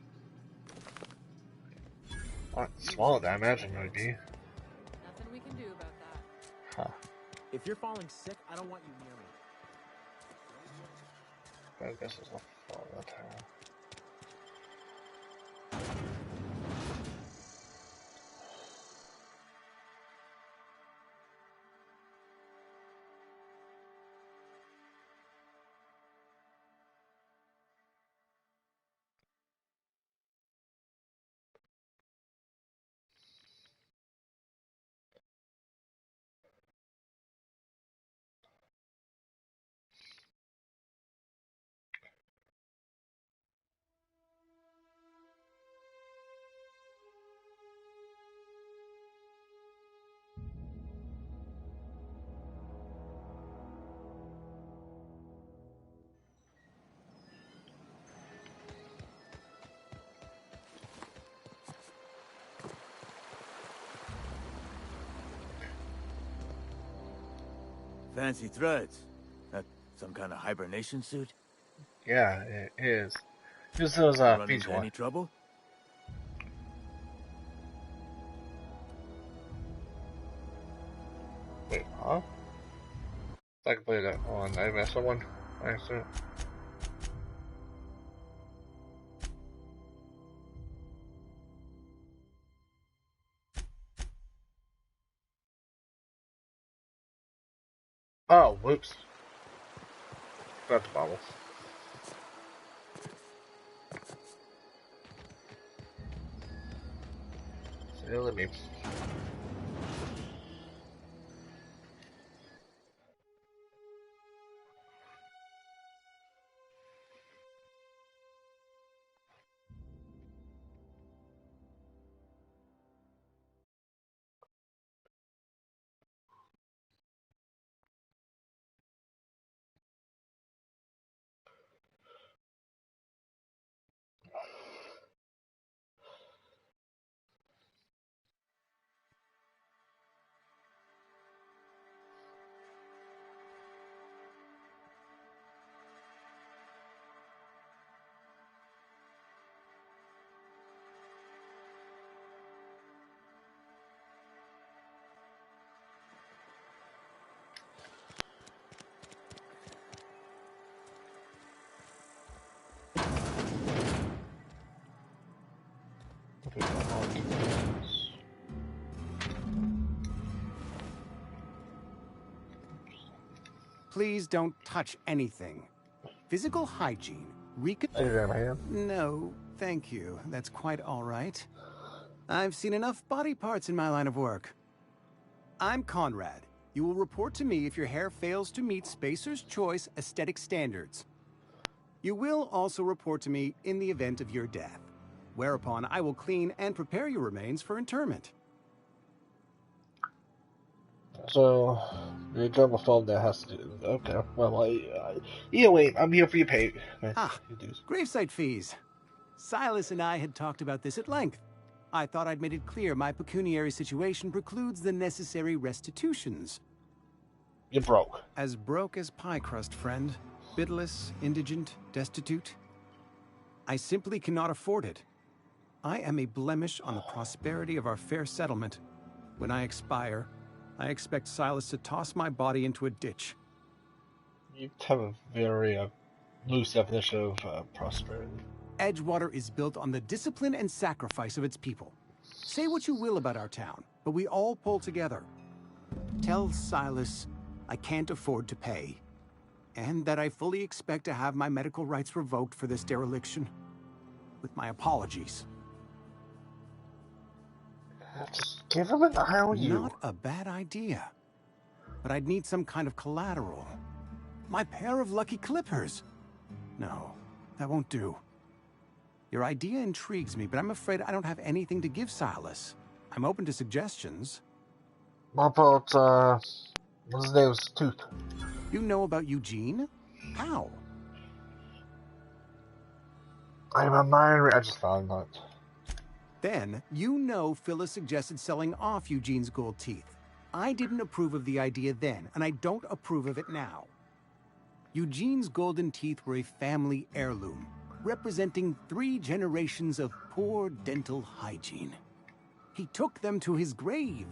S1: Not smaller than I imagined it would be.
S15: Nothing we can do about that.
S1: Huh.
S16: If you're falling sick, I don't want you near me.
S1: I guess it's not fall that time.
S6: Fancy threads. That some kind of hibernation suit?
S1: Yeah, it is. This is
S6: Run
S1: beach
S6: into
S1: one.
S6: any trouble?
S1: Wait, huh? I can play that on. I missed someone. I accident. Oh, whoops. Got the bottle. Silly me.
S17: Please don't touch anything. Physical hygiene. No, thank you. That's quite all right. I've seen enough body parts in my line of work. I'm Conrad. You will report to me if your hair fails to meet Spacer's Choice aesthetic standards. You will also report to me in the event of your death, whereupon I will clean and prepare your remains for interment.
S1: So, the germaphobe that has to do. Okay, well, either way, I'm here for your pay.
S17: Gravesite fees. Silas and I had talked about this at length. I thought I'd made it clear my pecuniary situation precludes the necessary restitutions.
S1: You're broke.
S17: As broke as pie crust, friend. Bitless, indigent, destitute. I simply cannot afford it. I am a blemish on the prosperity of our fair settlement. When I expire, I expect Silas to toss my body into a ditch.
S1: You have a very loose definition of prosperity.
S17: Edgewater is built on the discipline and sacrifice of its people. Say what you will about our town, but we all pull together. Tell Silas I can't afford to pay, and that I fully expect to have my medical rights revoked for this dereliction. With my apologies.
S1: Just give him an IOU.
S17: Not a bad idea. But I'd need some kind of collateral. My pair of lucky clippers. No, that won't do. Your idea intrigues me, but I'm afraid I don't have anything to give Silas. I'm open to suggestions.
S1: What about, what's his name's tooth?
S17: You know about Eugene? How?
S1: I'm a mind I just found that.
S17: Then, you know Phyllis suggested selling off Eugene's gold teeth. I didn't approve of the idea then, and I don't approve of it now. Eugene's golden teeth were a family heirloom, representing 3 generations of poor dental hygiene. He took them to his grave.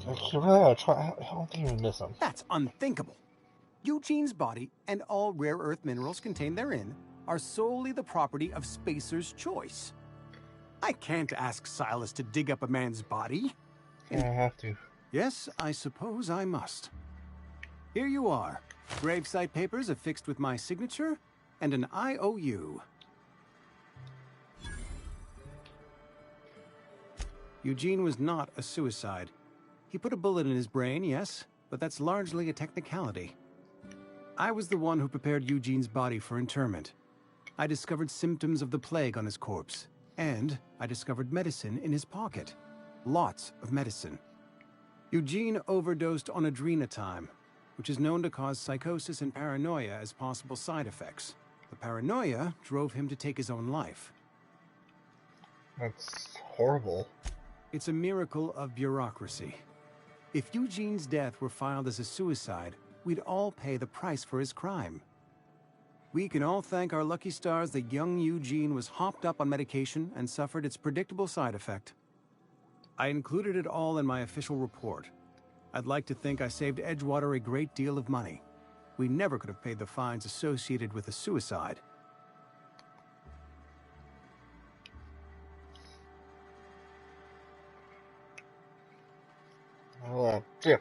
S1: You really gotta try. I don't even miss him.
S17: That's unthinkable. Eugene's body and all rare earth minerals contained therein are solely the property of Spacer's choice. I can't ask Silas to dig up a man's body.
S1: Yeah, I have to.
S17: Yes, I suppose I must. Here you are. Gravesite papers affixed with my signature and an IOU. Eugene was not a suicide. He put a bullet in his brain, yes, but that's largely a technicality. I was the one who prepared Eugene's body for interment. I discovered symptoms of the plague on his corpse, and I discovered medicine in his pocket. Lots of medicine. Eugene overdosed on adrenatime, which is known to cause psychosis and paranoia as possible side effects. The paranoia drove him to take his own life.
S1: That's horrible.
S17: It's a miracle of bureaucracy. If Eugene's death were filed as a suicide, we'd all pay the price for his crime. We can all thank our lucky stars that young Eugene was hopped up on medication and suffered its predictable side effect. I included it all in my official report. I'd like to think I saved Edgewater a great deal of money. We never could have paid the fines associated with a suicide.
S1: Yeah.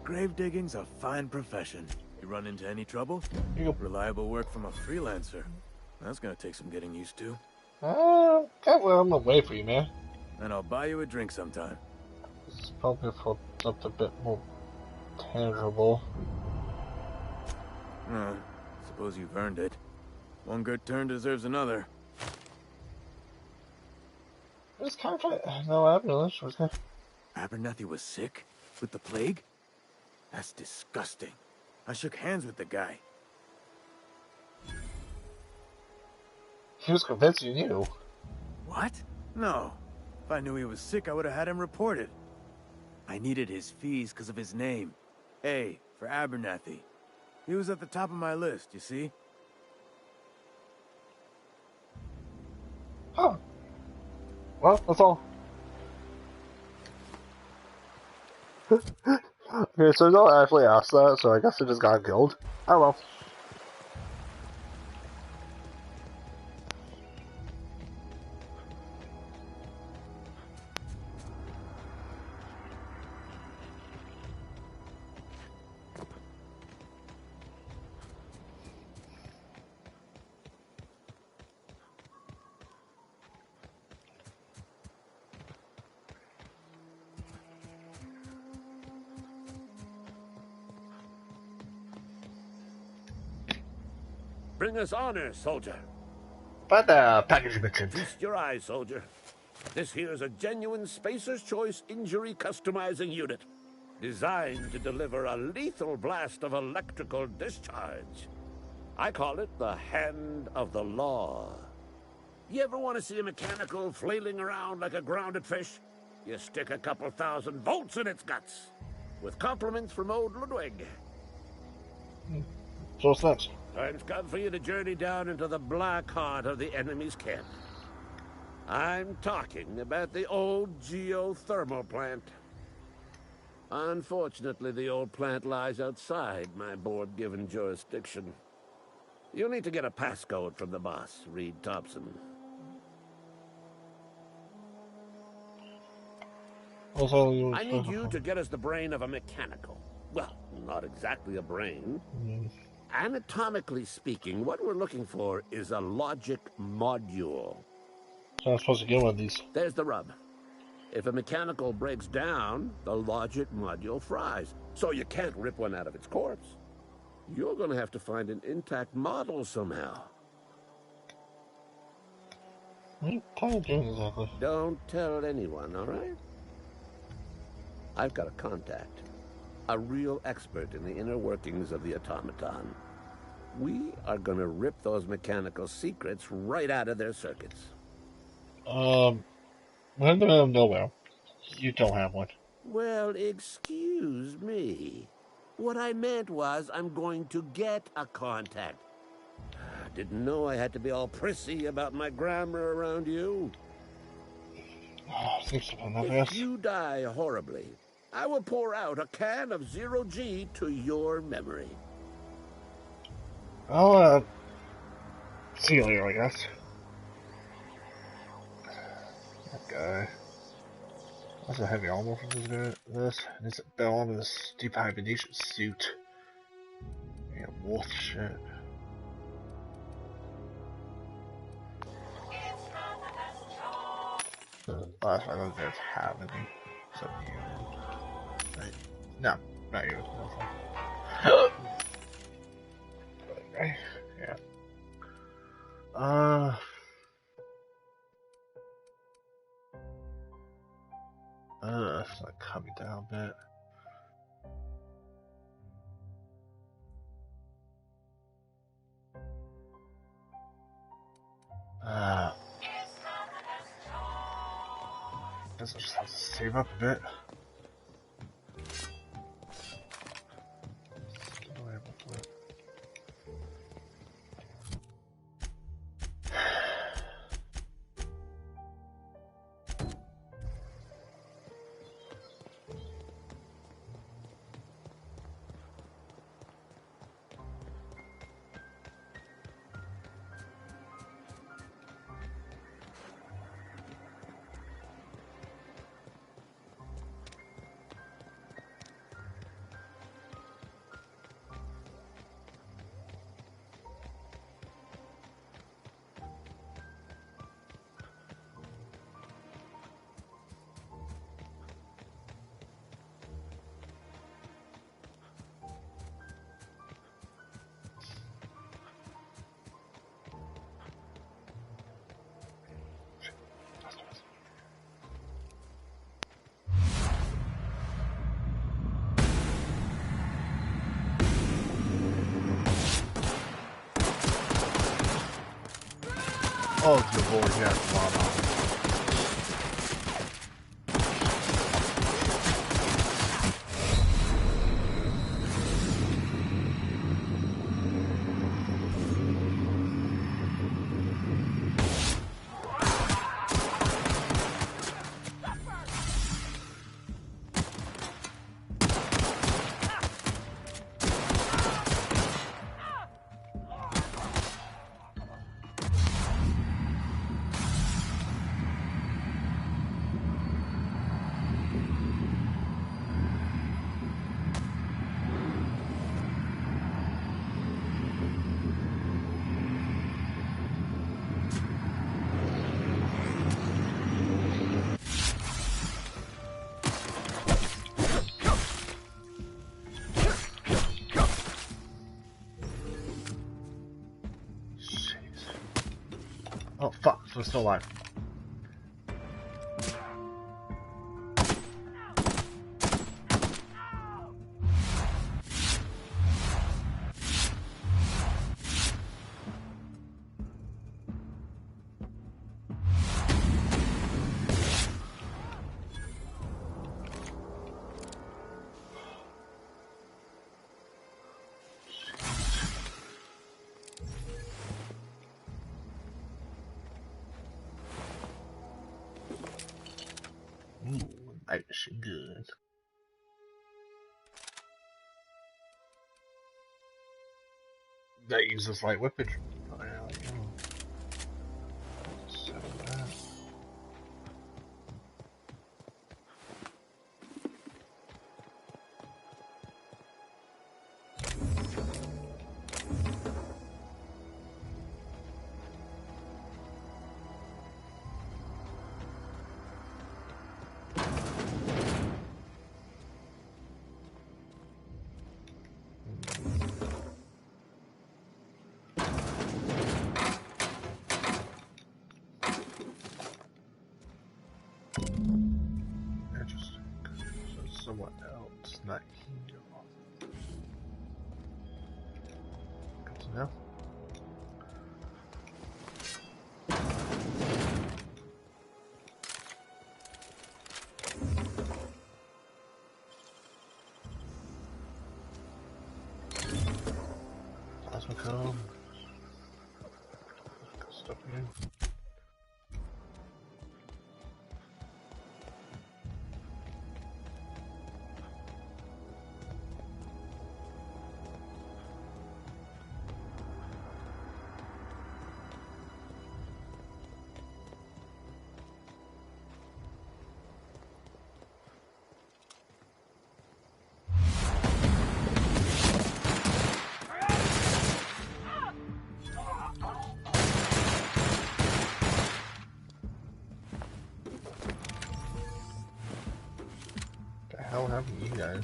S6: Grave digging's a fine profession. You run into any trouble? Reliable work from a freelancer. That's gonna take some getting used to.
S1: Okay, well, I'm gonna wait for you, man.
S6: And I'll buy you a drink sometime.
S1: This is probably for something a bit more tangible.
S6: Suppose you've earned it. One good turn deserves another.
S1: This contract? No, ambulance was there.
S6: Abernathy was sick? With the plague? That's disgusting. I shook hands with the guy.
S1: He was convinced you knew.
S6: What? No. If I knew he was sick, I would have had him reported. I needed his fees because of his name. A, for Abernathy. He was at the top of my list, you see?
S1: Oh. Well, that's all. Okay, so no one actually asked that, so I guess it just got killed. Oh well.
S7: Bring us honor, soldier.
S1: But the package mentioned.
S7: Feast your eyes, soldier. This here's a genuine Spacer's Choice injury customizing unit, designed to deliver a lethal blast of electrical discharge. I call it the Hand of the Law. You ever want to see a mechanical flailing around like a grounded fish? You stick a couple 1,000 volts in its guts. With compliments from old Ludwig.
S1: So what's next?
S7: Time's come for you to journey down into the black heart of the enemy's camp. I'm talking about the old geothermal plant. Unfortunately, the old plant lies outside my board-given jurisdiction. You'll need to get a passcode from the boss, Reed Thompson. I need you to get us the brain of a mechanical. Well, not exactly a brain. Anatomically speaking, what we're looking for is a logic module.
S1: So I'm supposed to get one of these.
S7: There's the rub. If a mechanical breaks down, the logic module fries. So you can't rip one out of its corpse. You're going to have to find an intact model somehow.
S1: What are you kind of doing exactly?
S7: Don't tell anyone, all right? I've got a contact. A real expert in the inner workings of the automaton. We are going to rip those mechanical secrets right out of their circuits.
S1: We're in the middle of nowhere. You don't have one.
S7: Well, excuse me. What I meant was I'm going to get a contact. Didn't know I had to be all prissy about my grammar around you.
S1: Thanks for that,
S7: If you die horribly, I will pour out a can of 0G to your memory.
S1: I'll, see you later, I guess. That guy. That's a heavy armor for this. And it's a bell on this deep hibernation suit. Yeah, wolf shit. Last I don't guys have any. Except you. Right. No, not you. Okay. Yeah. It's like coming down a bit. Guess I just have to save up a bit. Oh, good lord, yeah, come on. So still alive. Ooh, nice and good. That uses light weapon. Oh, yeah, like, so that. Interesting. So someone else, not here. Good to know. Plasma cone. Good stuff again. What the hell happened to you guys?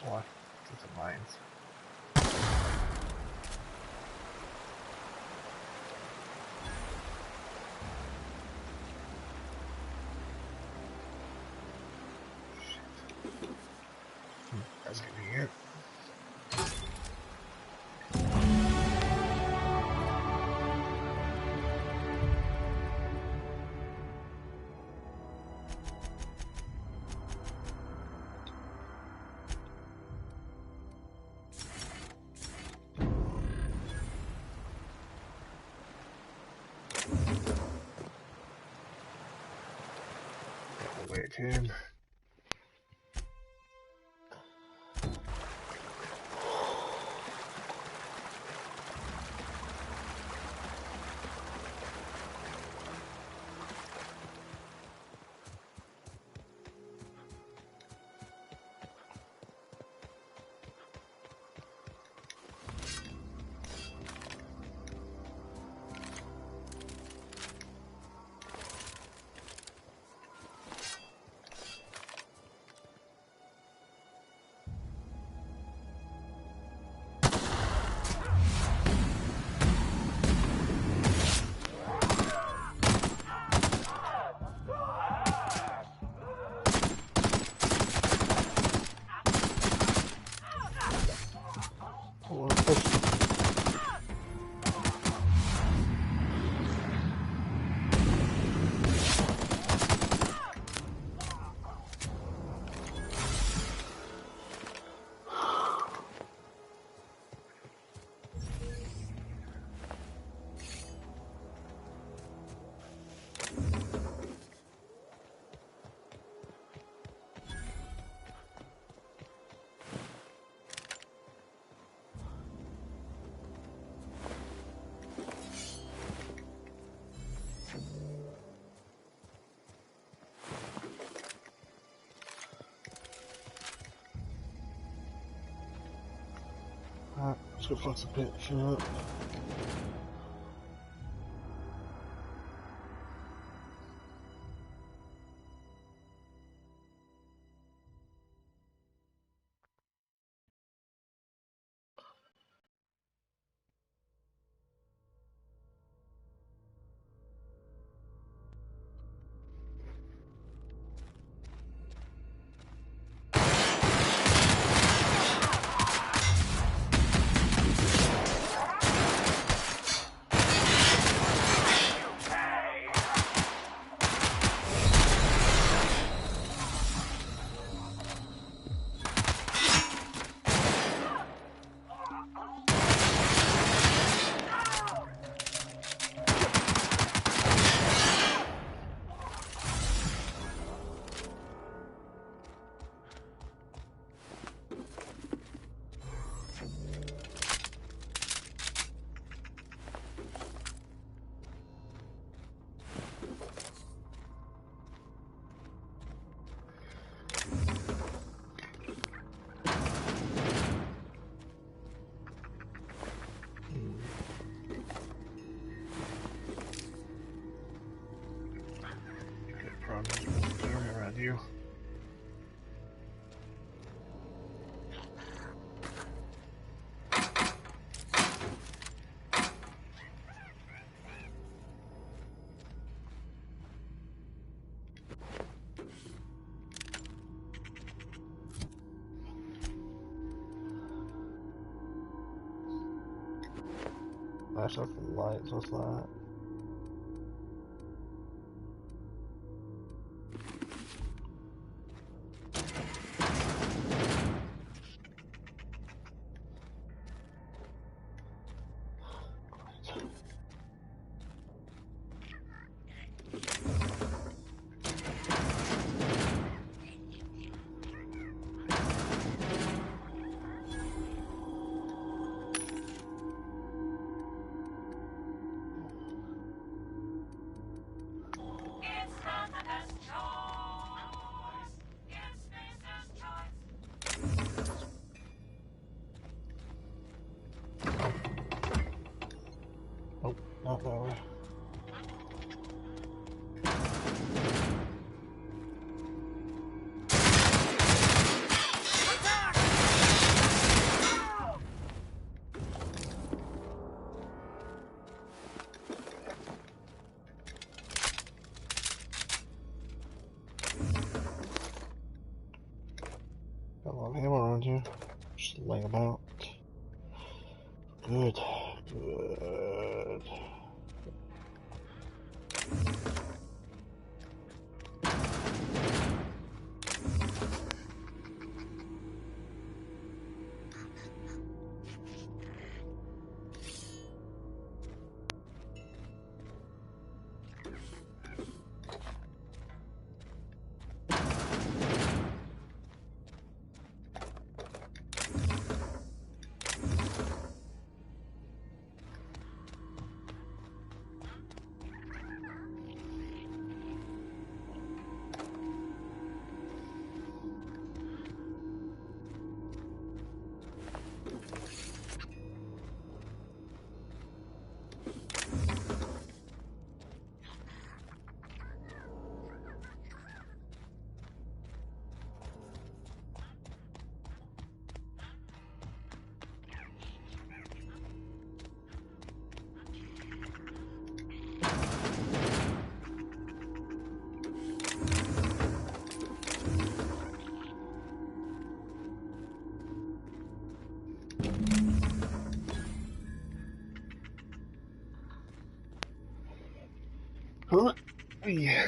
S1: What? It's a mines. That's gonna be it. Wait, Tim. go fuck some pit shit up. Around you. Flash off the lights, what's that? Nope, not that way. Got a lot of ammo around here. Just laying about. Good. Good. Huh? Yeah.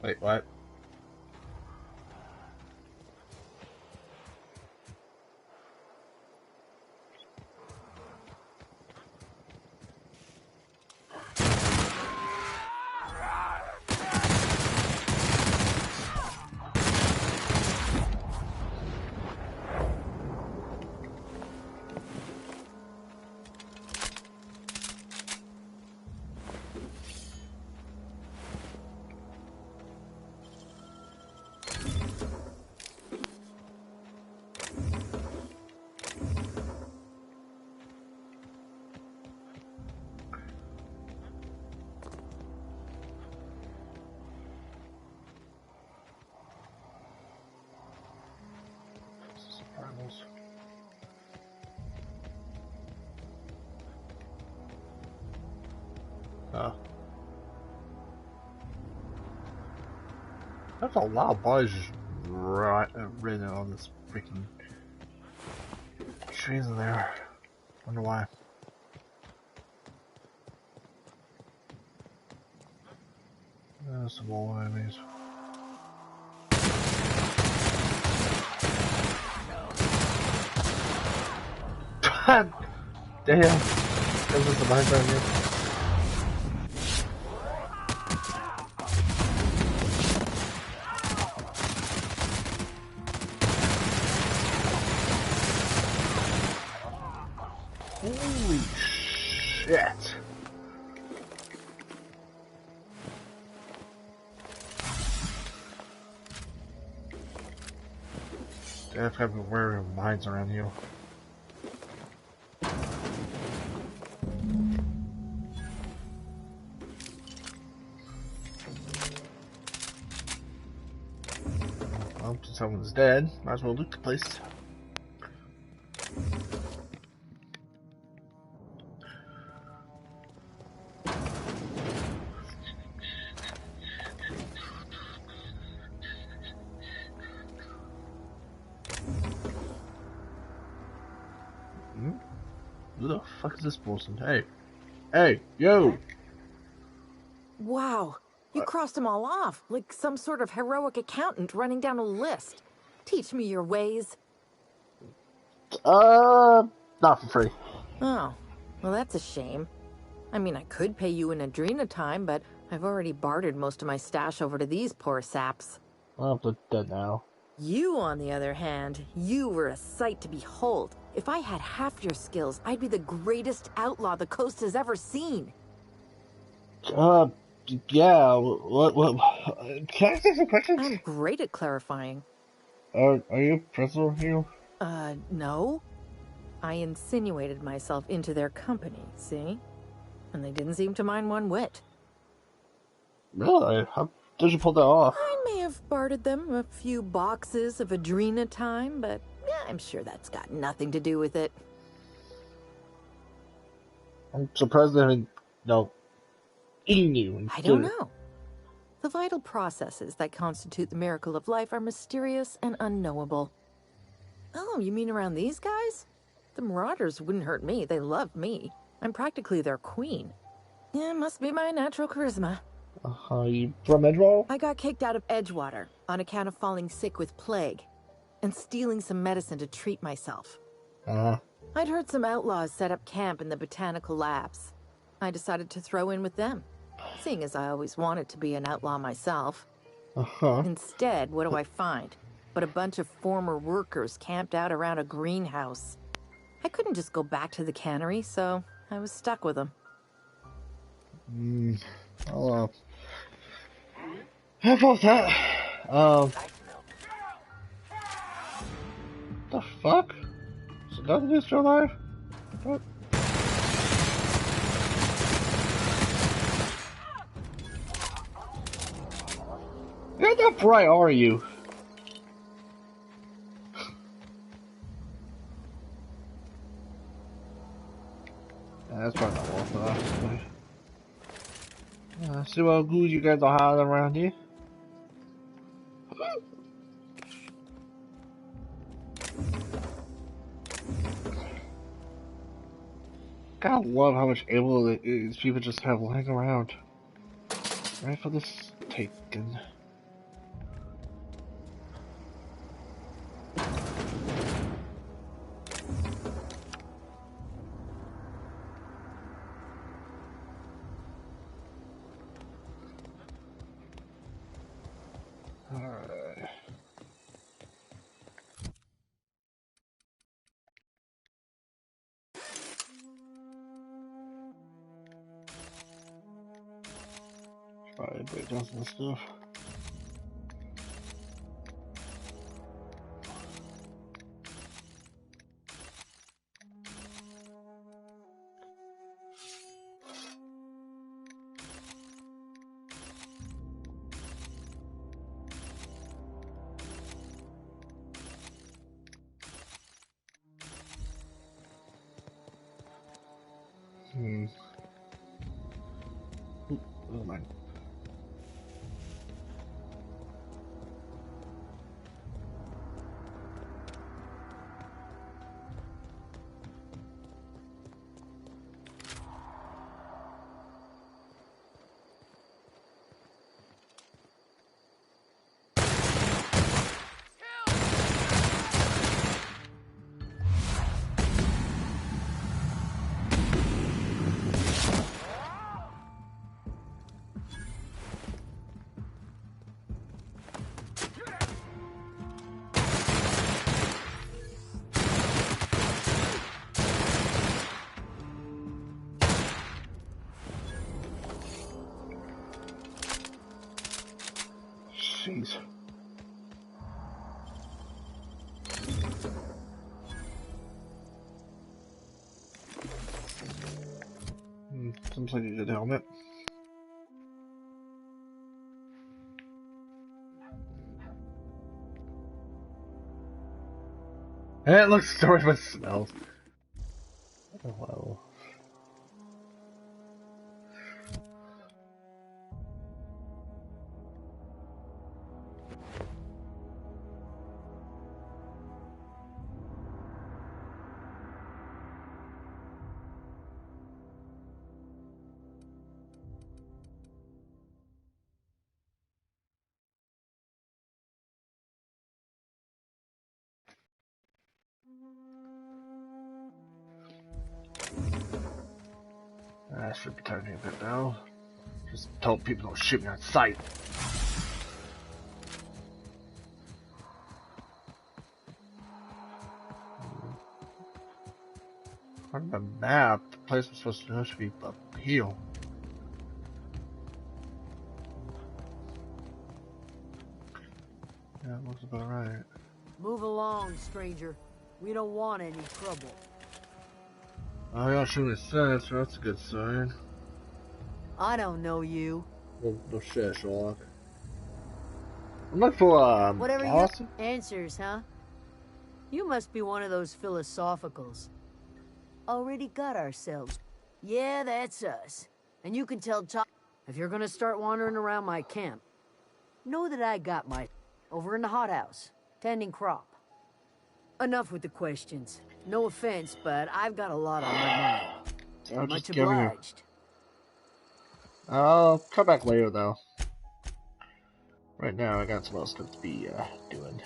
S1: Wait, what? There's a lot of bodies just written on this freaking trees in there. Wonder why. Some more enemies. God damn! There's just a bunch right here. Holy shit! Death have been wearing mines around here. Well, since someone's dead, might as well loot the place. Who the fuck is this person? Hey. Hey, yo!
S18: Wow, you crossed them all off, like some sort of heroic accountant running down a list. Teach me your ways.
S1: Not for free.
S18: Oh, well that's a shame. I mean, I could pay you an Adrena time, but I've already bartered most of my stash over to these poor saps.
S1: Well, they're dead now.
S18: You, on the other hand, you were a sight to behold. If I had half your skills, I'd be the greatest outlaw the coast has ever seen.
S1: Yeah, what, can I ask you some questions?
S18: I'm great at clarifying.
S1: Are you a prisoner here?
S18: No. I insinuated myself into their company, see? And they didn't seem to mind one whit.
S1: Really? How did you pull that off?
S18: I may have bartered them a few boxes of Adrena time, but yeah, I'm sure that's got nothing to do with it.
S1: I'm surprised they haven't, eaten you.
S18: I don't know. The vital processes that constitute the miracle of life are mysterious and unknowable. Oh, you mean around these guys? The Marauders wouldn't hurt me. They love me. I'm practically their queen. Yeah, must be my natural charisma.
S1: You from Edgewall?
S18: I got kicked out of Edgewater on account of falling sick with plague and stealing some medicine to treat myself. I'd heard some outlaws set up camp in the botanical labs. I decided to throw in with them, seeing as I always wanted to be an outlaw myself. Instead, what do I find? But a bunch of former workers camped out around a greenhouse. I couldn't just go back to the cannery, so I was stuck with them.
S1: How about that? The fuck? So none of this still alive? What? How the bright are you? That's probably not worth it, honestly. See what good you guys are hiding around here. Gotta love how much ammo these people just have lying around. Right for this taken. Probably break down some stuff. Oh my. Jeez. Seems like a good helmet. It looks story but smells. Oh, wow. I should be turning a bit now. Just told people don't shoot me on sight. On the map, the place was supposed to be up hill. Yeah, looks about right.
S12: Move along, stranger. We don't want any trouble.
S1: Oh, y'all shooting a sense, so that's a good sign.
S12: I don't know you.
S1: Well, no shit, Sherlock. I'm looking for,
S12: Whatever
S1: Allison?
S12: your answers, huh? You must be one of those philosophicals. Already got ourselves. Yeah, that's us. And you can tell Top if you're gonna start wandering around my camp. Know that I got my over in the hothouse, tending crop. Enough with the questions. No offense, but I've got a lot on my mind. Much obliged.
S1: I'll come back later, though. Right now, I got some else to be doing.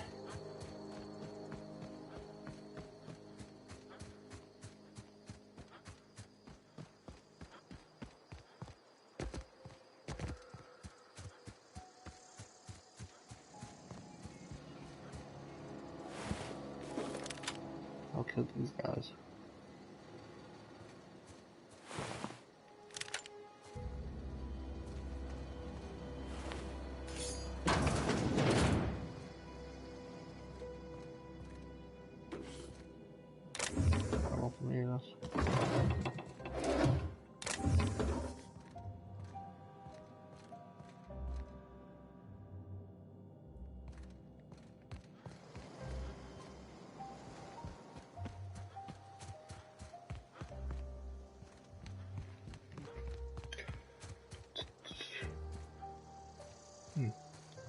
S1: I'll kill these guys.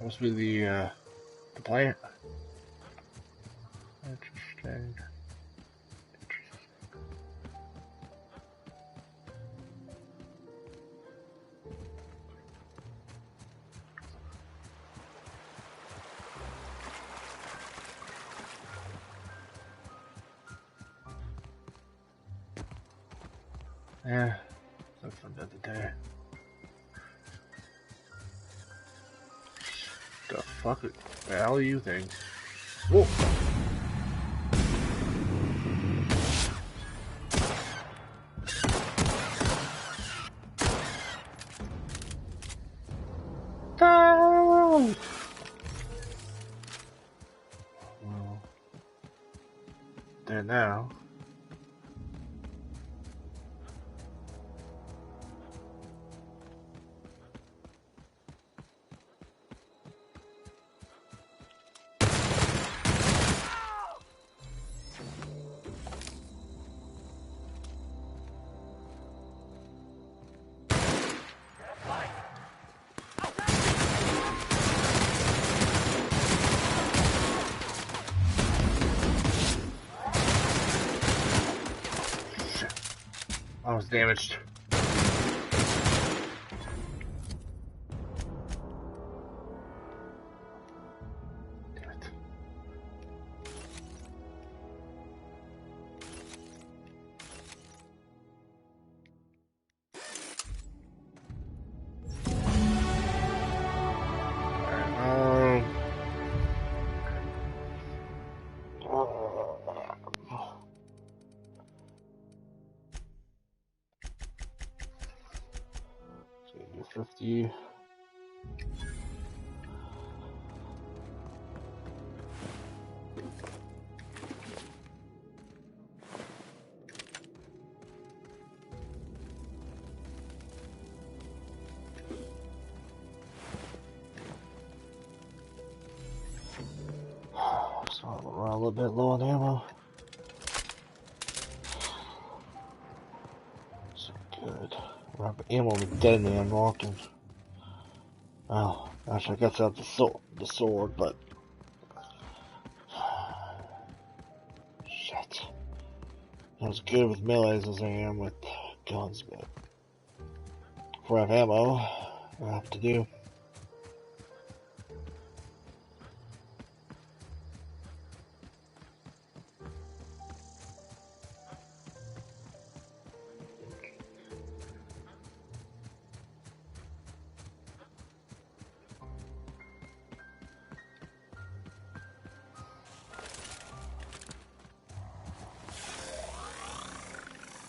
S1: Must be the plant. Interesting. Yeah, looks like another day. The fuck the hell you think? Whoa! dead now. I was damaged. Damn it. So 50. So we're a little bit low on ammo. So good. We're out of ammo with dead man walking. Oh, actually I guess that's the sword, but shit. Not as good with melees as I am with guns, but if we have ammo, I have to do.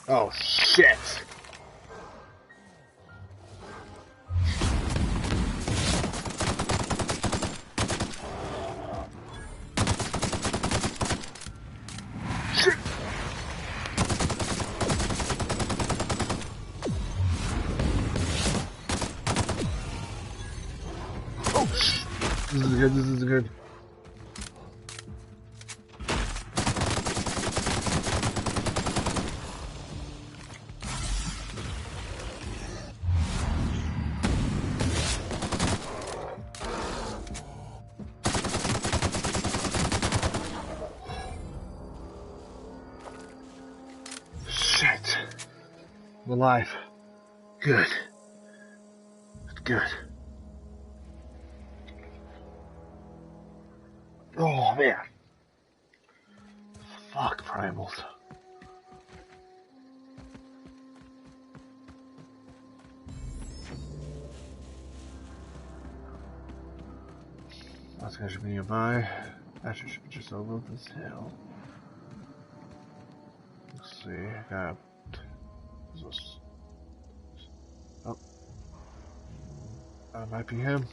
S1: Oh shit! Shit! Oh shit! This is good, this is good. Shit. I'm alive. Good. Good. Oh man. Fuck primals. That's gonna be nearby. Actually should be just over this hill. Let's see, I got this. Oh. That might be him.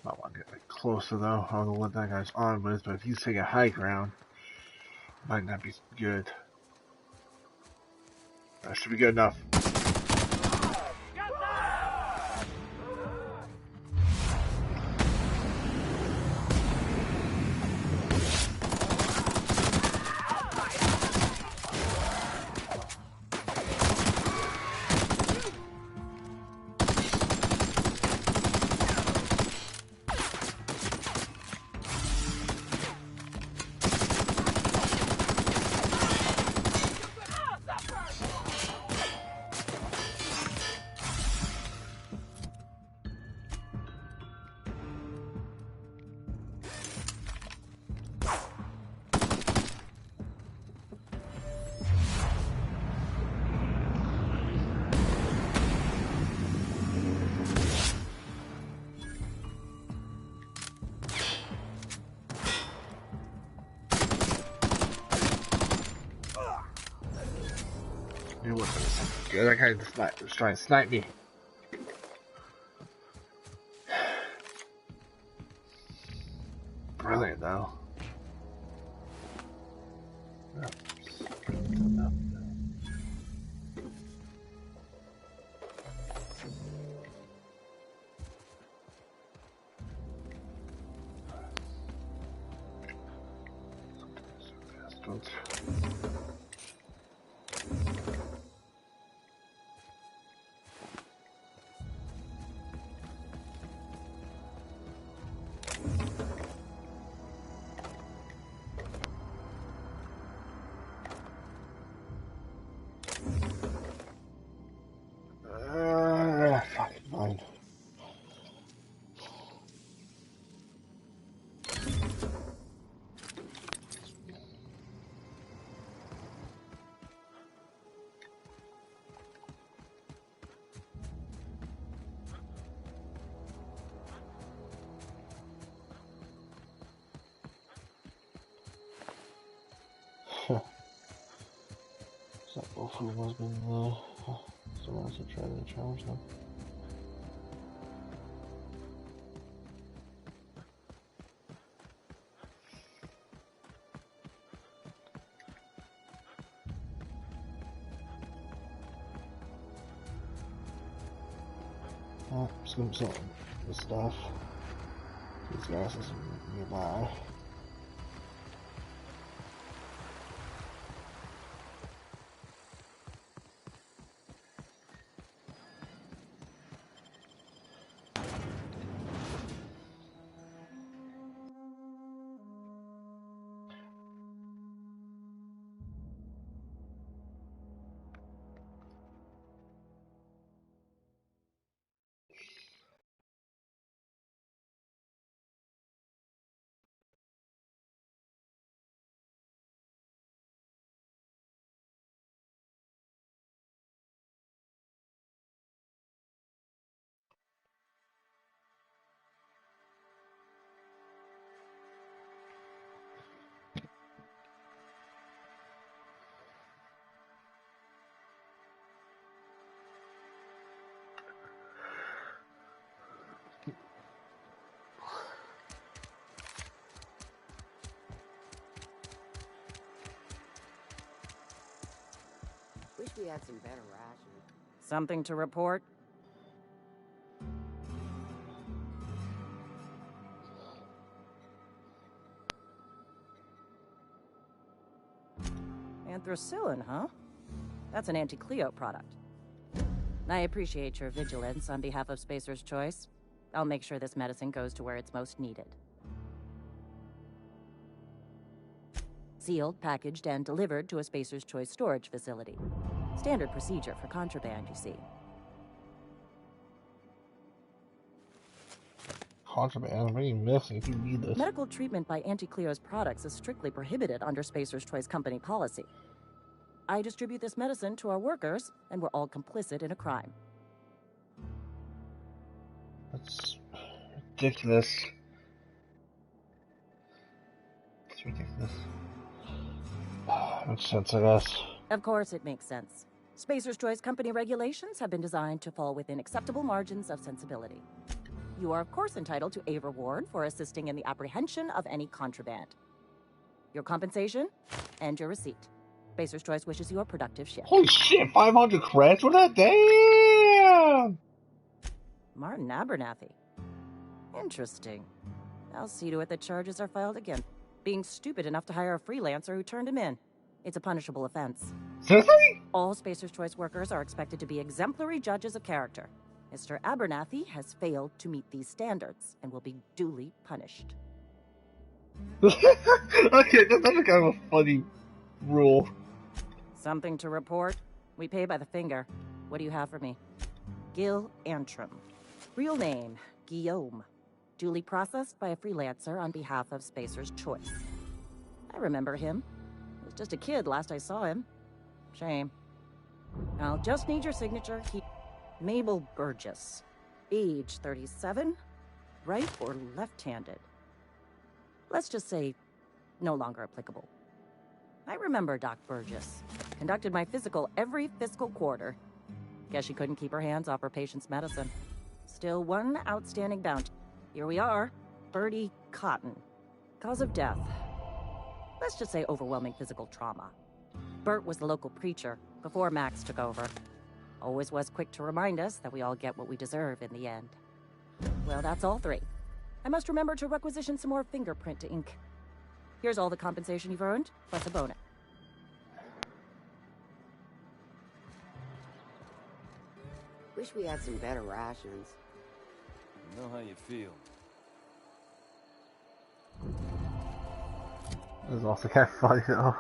S1: I want to get like closer though. I don't know what that guy's on with, but if he's taking high ground, might not be good. That should be good enough. good. That guy was trying to snipe me. Brilliant, though. Fucking fine. Is that both of them has been someone else to try to challenge them? Oh, some the stuff. These guys are nearby.
S12: Wish we had some better rations.
S4: Something to report? Anthracillin, huh? That's an anti-Cleo product. I appreciate your vigilance on behalf of Spacer's Choice. I'll make sure this medicine goes to where it's most needed. Sealed, packaged, and delivered to a Spacer's Choice storage facility. Standard procedure for contraband, you see.
S1: Contraband? What are you missing if you need this?
S4: Medical treatment by Anti-Cleo's products is strictly prohibited under Spacer's Choice company policy. I distribute this medicine to our workers, and we're all complicit in a crime.
S1: That's ridiculous. It's ridiculous. Makes sense, I guess.
S4: Of course it makes sense. Spacer's Choice company regulations have been designed to fall within acceptable margins of sensibility. You are, of course, entitled to a reward for assisting in the apprehension of any contraband. Your compensation and your receipt. Spacer's Choice wishes you a productive shift.
S1: Holy shit, 500 credits for that? Damn!
S4: Martin Abernathy. Interesting. I'll see to it that charges are filed again. Being stupid enough to hire a freelancer who turned him in. It's a punishable offense.
S1: Seriously?
S4: All Spacer's Choice workers are expected to be exemplary judges of character. Mr. Abernathy has failed to meet these standards and will be duly punished.
S1: Okay, that's kind of a funny rule.
S4: Something to report? We pay by the finger. What do you have for me? Gil Antrim. Real name, Guillaume. Duly processed by a freelancer on behalf of Spacer's Choice. I remember him. He was just a kid last I saw him. Shame. I'll just need your signature. Mabel Burgess. Age 37. Right or left-handed? Let's just say no longer applicable. I remember Doc Burgess. Conducted my physical every fiscal quarter.
S19: Guess she couldn't keep her hands off her patient's medicine. Still one outstanding bounty. Here we are. Birdie Cotton. Cause of death. Let's just say overwhelming physical trauma. Bert was the local preacher before Max took over. Always was quick to remind us that we all get what we deserve in the end. Well, that's all 3. I must remember to requisition some more fingerprint to ink. Here's all the compensation you've earned, plus a bonus.
S12: Wish we had some better rations.
S10: I know how you feel.
S1: It was also kind of funny though.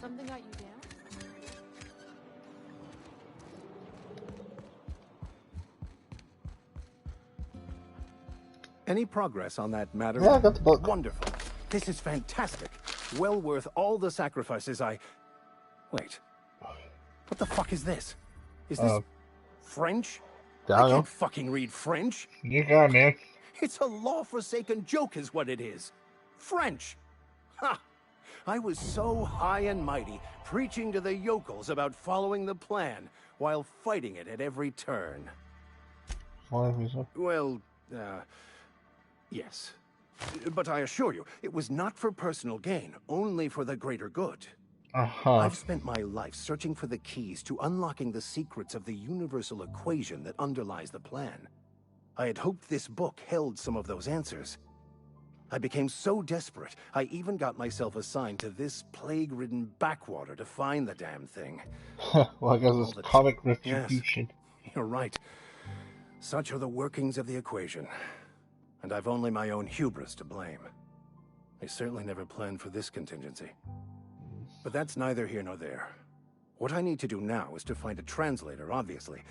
S11: Something got you down?
S9: Any progress on that matter?
S1: Yeah, I got the book.
S9: Wonderful. This is fantastic. Well worth all the sacrifices I... Wait. What the fuck is this? Is this French? I can't fucking read French.
S1: You got it, man.
S9: It's a law-forsaken joke is what it is. French. Ha! I was so high and mighty, preaching to the yokels about following the plan, while fighting it at every turn. Well, yes. But I assure you, it was not for personal gain, only for the greater good. I've spent my life searching for the keys to unlocking the secrets of the universal equation that underlies the plan. I had hoped this book held some of those answers. I became so desperate, I even got myself assigned to this plague-ridden backwater to find the damn thing.
S1: Well, I guess it's comic retribution.
S9: Yes, you're right. Such are the workings of the equation. And I've only my own hubris to blame. I certainly never planned for this contingency. But that's neither here nor there. What I need to do now is to find a translator, obviously.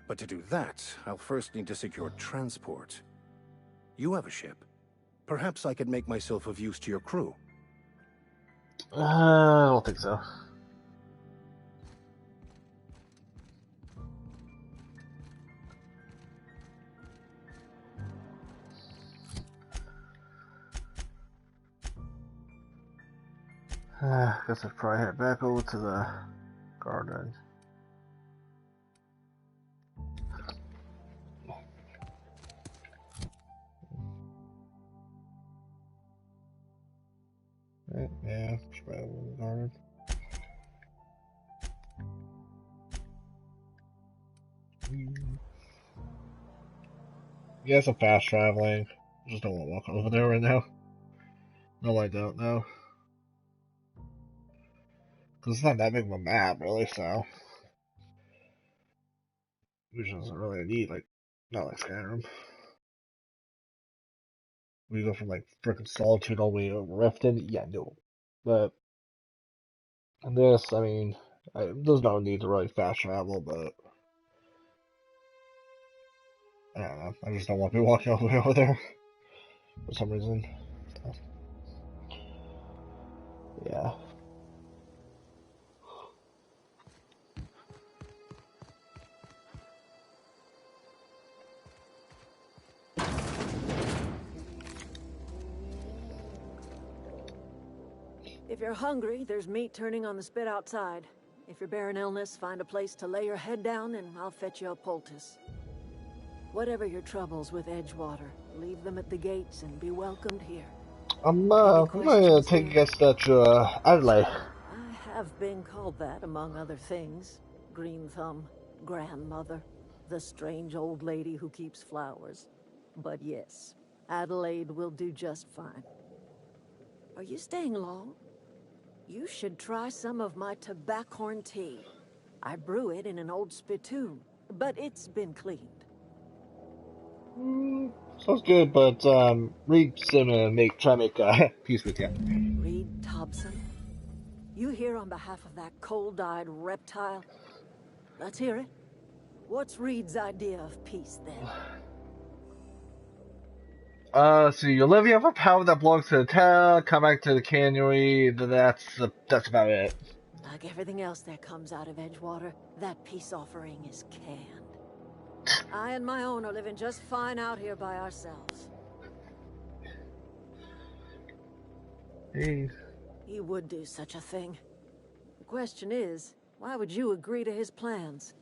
S9: But to do that, I'll first need to secure transport. You have a ship. Perhaps I could make myself of use to your crew.
S1: I don't think so. Guess I'd probably head back over to the garden. Yeah, probably over the garden. Yeah, some fast traveling. Just don't want to walk over there right now. No, I don't know. Because it's not that big of a map, really, so. Which doesn't really need, like, not like Skyrim. We go from, like, frickin' Solitude all the way over Riften. Yeah, no. But, in this, I mean, there's no need to really fast travel, but. I don't know. I just don't want to be walking all the way over there. For some reason. Yeah.
S4: If you're hungry, there's meat turning on the spit outside. If you're bearing illness, find a place to lay your head down and I'll fetch you a poultice. Whatever your troubles with Edgewater, leave them at the gates and be welcomed here.
S1: I'm gonna take a guess that Adelaide.
S4: I have been called that, among other things. Green Thumb, grandmother, the strange old lady who keeps flowers. But yes, Adelaide will do just fine. Are you staying long? You should try some of my tobaccorn tea. I brew it in an old spittoon, but it's been cleaned.
S1: Sounds good, but Reed's gonna try to make peace with you.
S4: Reed Thompson? You here on behalf of that cold-eyed reptile? Let's hear it. What's Reed's idea of peace, then?
S1: See, Olivia for power that belongs to the town, come back to the cannery, that's about it.
S4: Like everything else that comes out of Edgewater, that peace offering is canned. I and my own are living just fine out here by ourselves.
S1: Hey.
S4: He would do such a thing. The question is, why would you agree to his plans?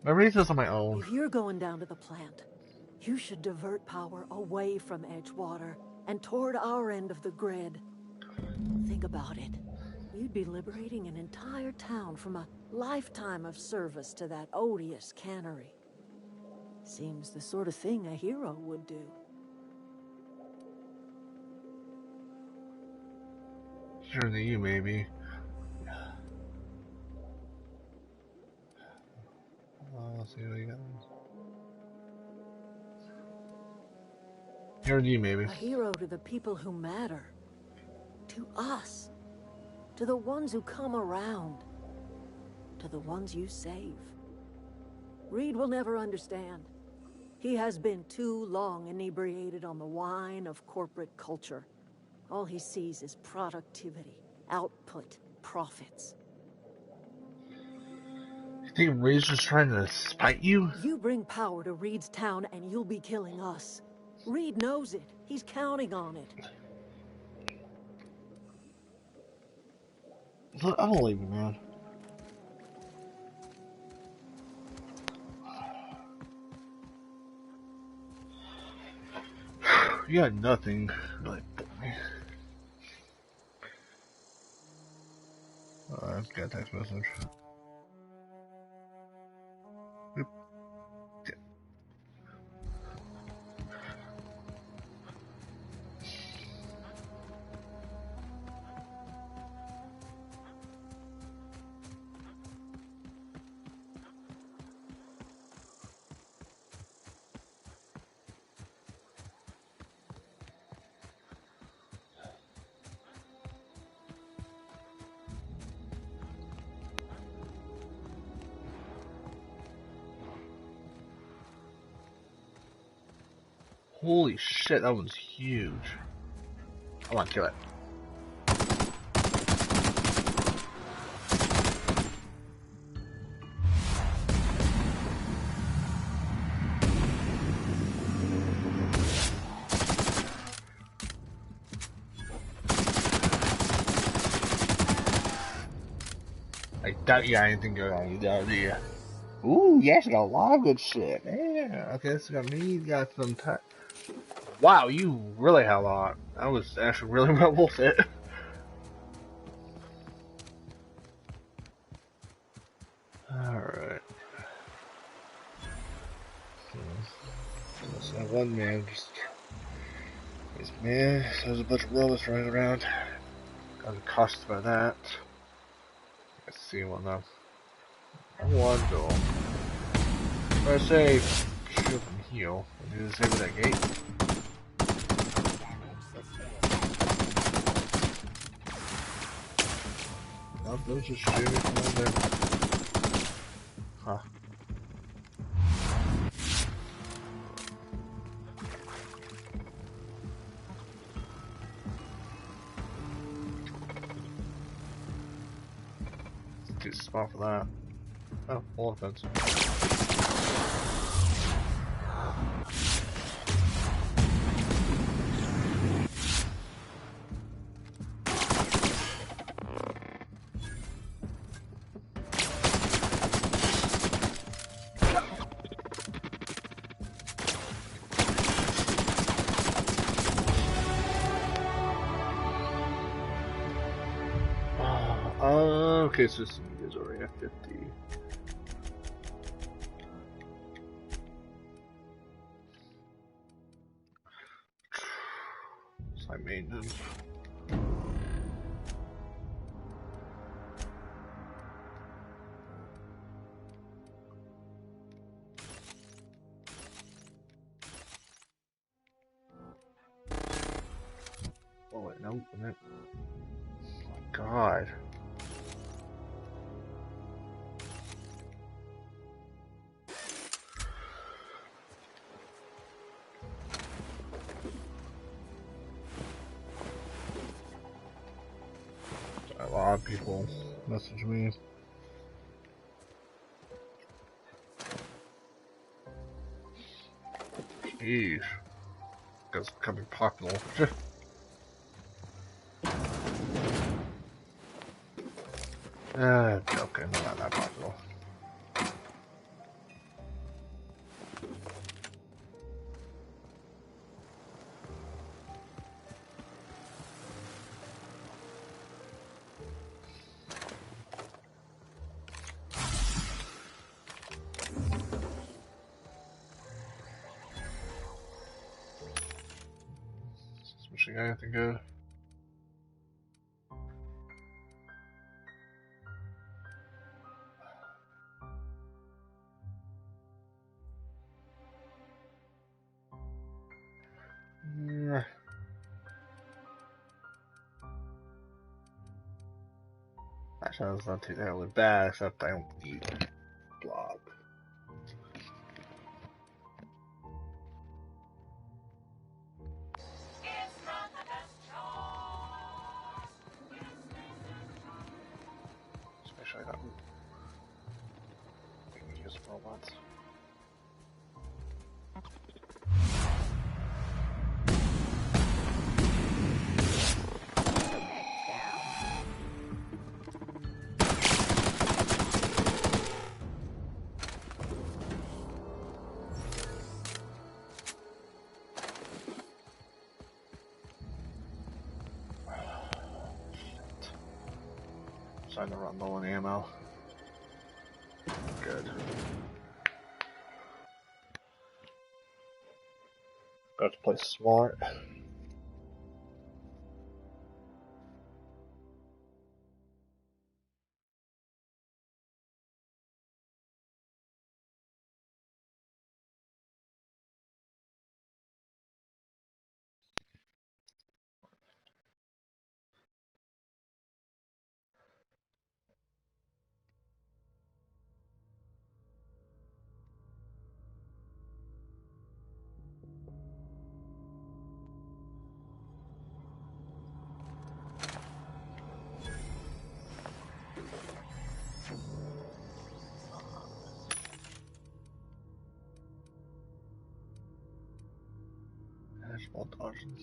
S1: My reasons on my own.
S4: If you're going down to the plant, you should divert power away from Edgewater and toward our end of the grid. Think about it. You'd be liberating an entire town from a lifetime of service to that odious cannery. Seems the sort of thing a hero would do.
S1: Sure to you, maybe. Let's see what you got. Sure to you, maybe.
S4: A hero to the people who matter. To us. To the ones who come around. To the ones you save. Reed will never understand. He has been too long inebriated on the wine of corporate culture. All he sees is productivity, output, profits.
S1: You think Reed's just trying to spite you?
S4: You bring power to Reed's town and you'll be killing us. Reed knows it. He's counting on it.
S1: Look, I don't leave you, man. You got nothing. Like, I've got a text message. Oop. Yeah. Holy shit, that one's huge. I want to kill it. I doubt you got anything good on you, do you? Ooh, yes, you got a lot of good shit. Yeah, okay, so got me, you got some time. Wow, you really had a lot. That was actually really well worth it. Alright. So that one man just... Man, there's a bunch of robots running around. Got accosted by that. Let's see one though. One door. I say shoot from here. Do the same with that gate. Nope, those just shooting from over there. Huh. Too small for that. Oh, full offense. Okay, so this is already at 50. Site maintenance. Oh wait, no, oh my god. odd people message me. Eesh. It's becoming popular. Okay, not that popular. She got anything good? Yeah. Actually, that's not too terribly bad, except I don't need blob. Just make sure I got use robots. Starting to run low on ammo. Good. Got to play smart. Small dodging.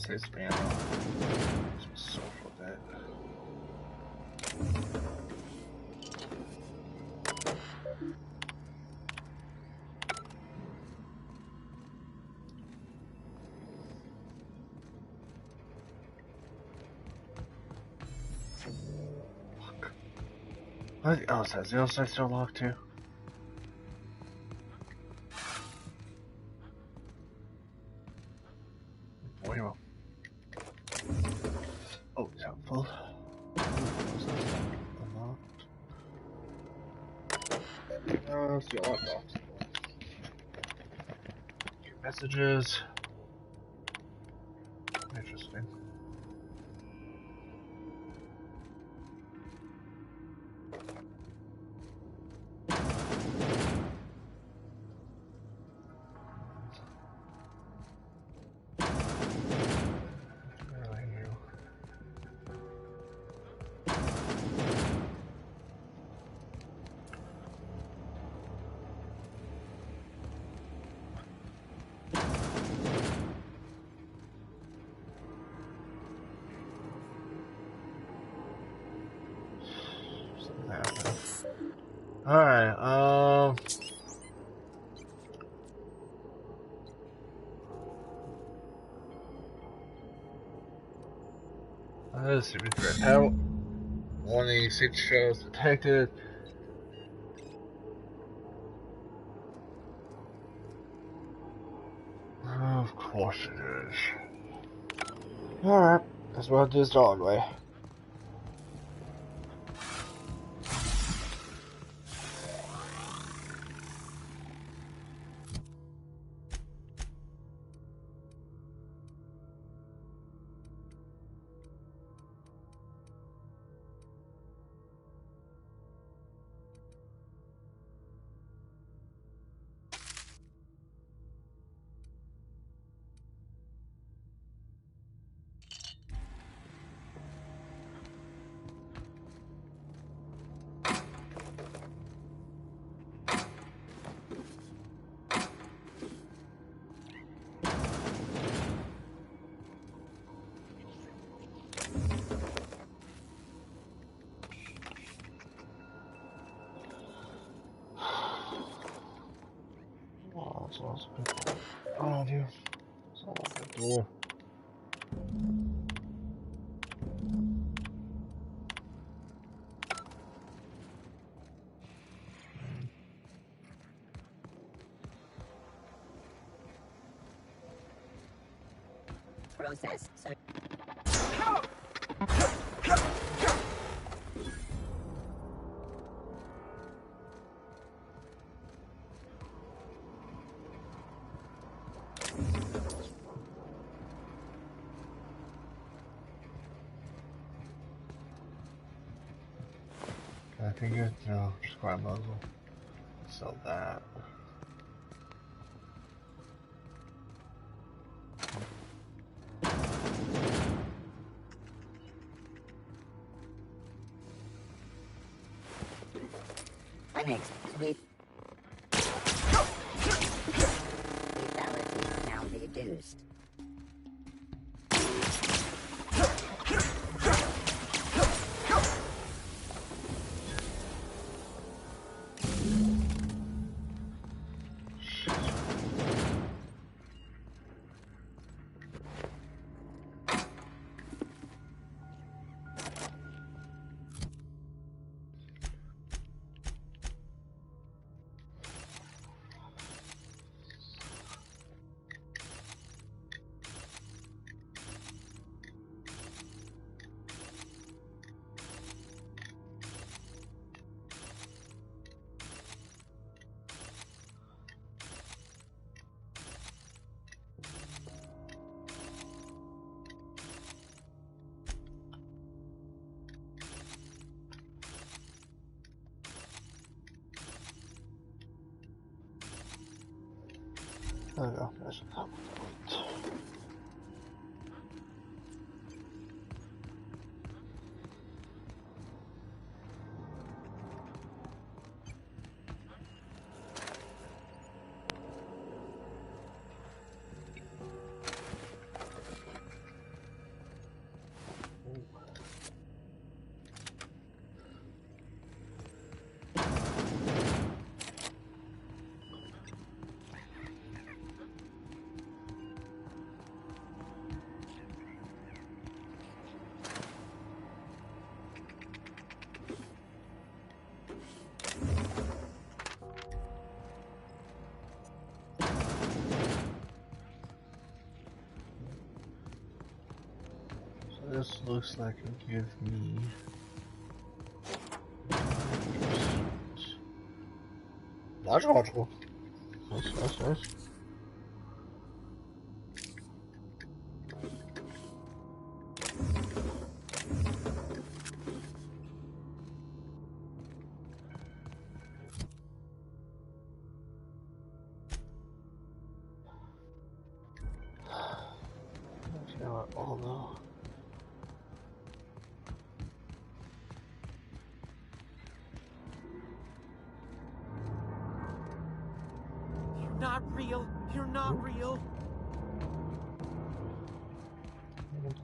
S1: Say spam. So for that. What? Oh, is that zero side still locked too? Wait a minute. Oh, it's helpful. Let's see, locked off. Messages. Interesting. Alright, Let's see, we threat out. 186 shows detected. Of course it is. Alright, let's run this dog way. Oh, that's lots of people. Oh, dude. It's all over the door.
S8: Process.
S1: I think it's, no, just grab muzzle. Sell that.
S8: Next, lethality now reduced.
S1: There we go. There's a couple points. This looks like it'll give me logical. That's nice. Oh no.
S3: You're not real. You're not real.
S1: It's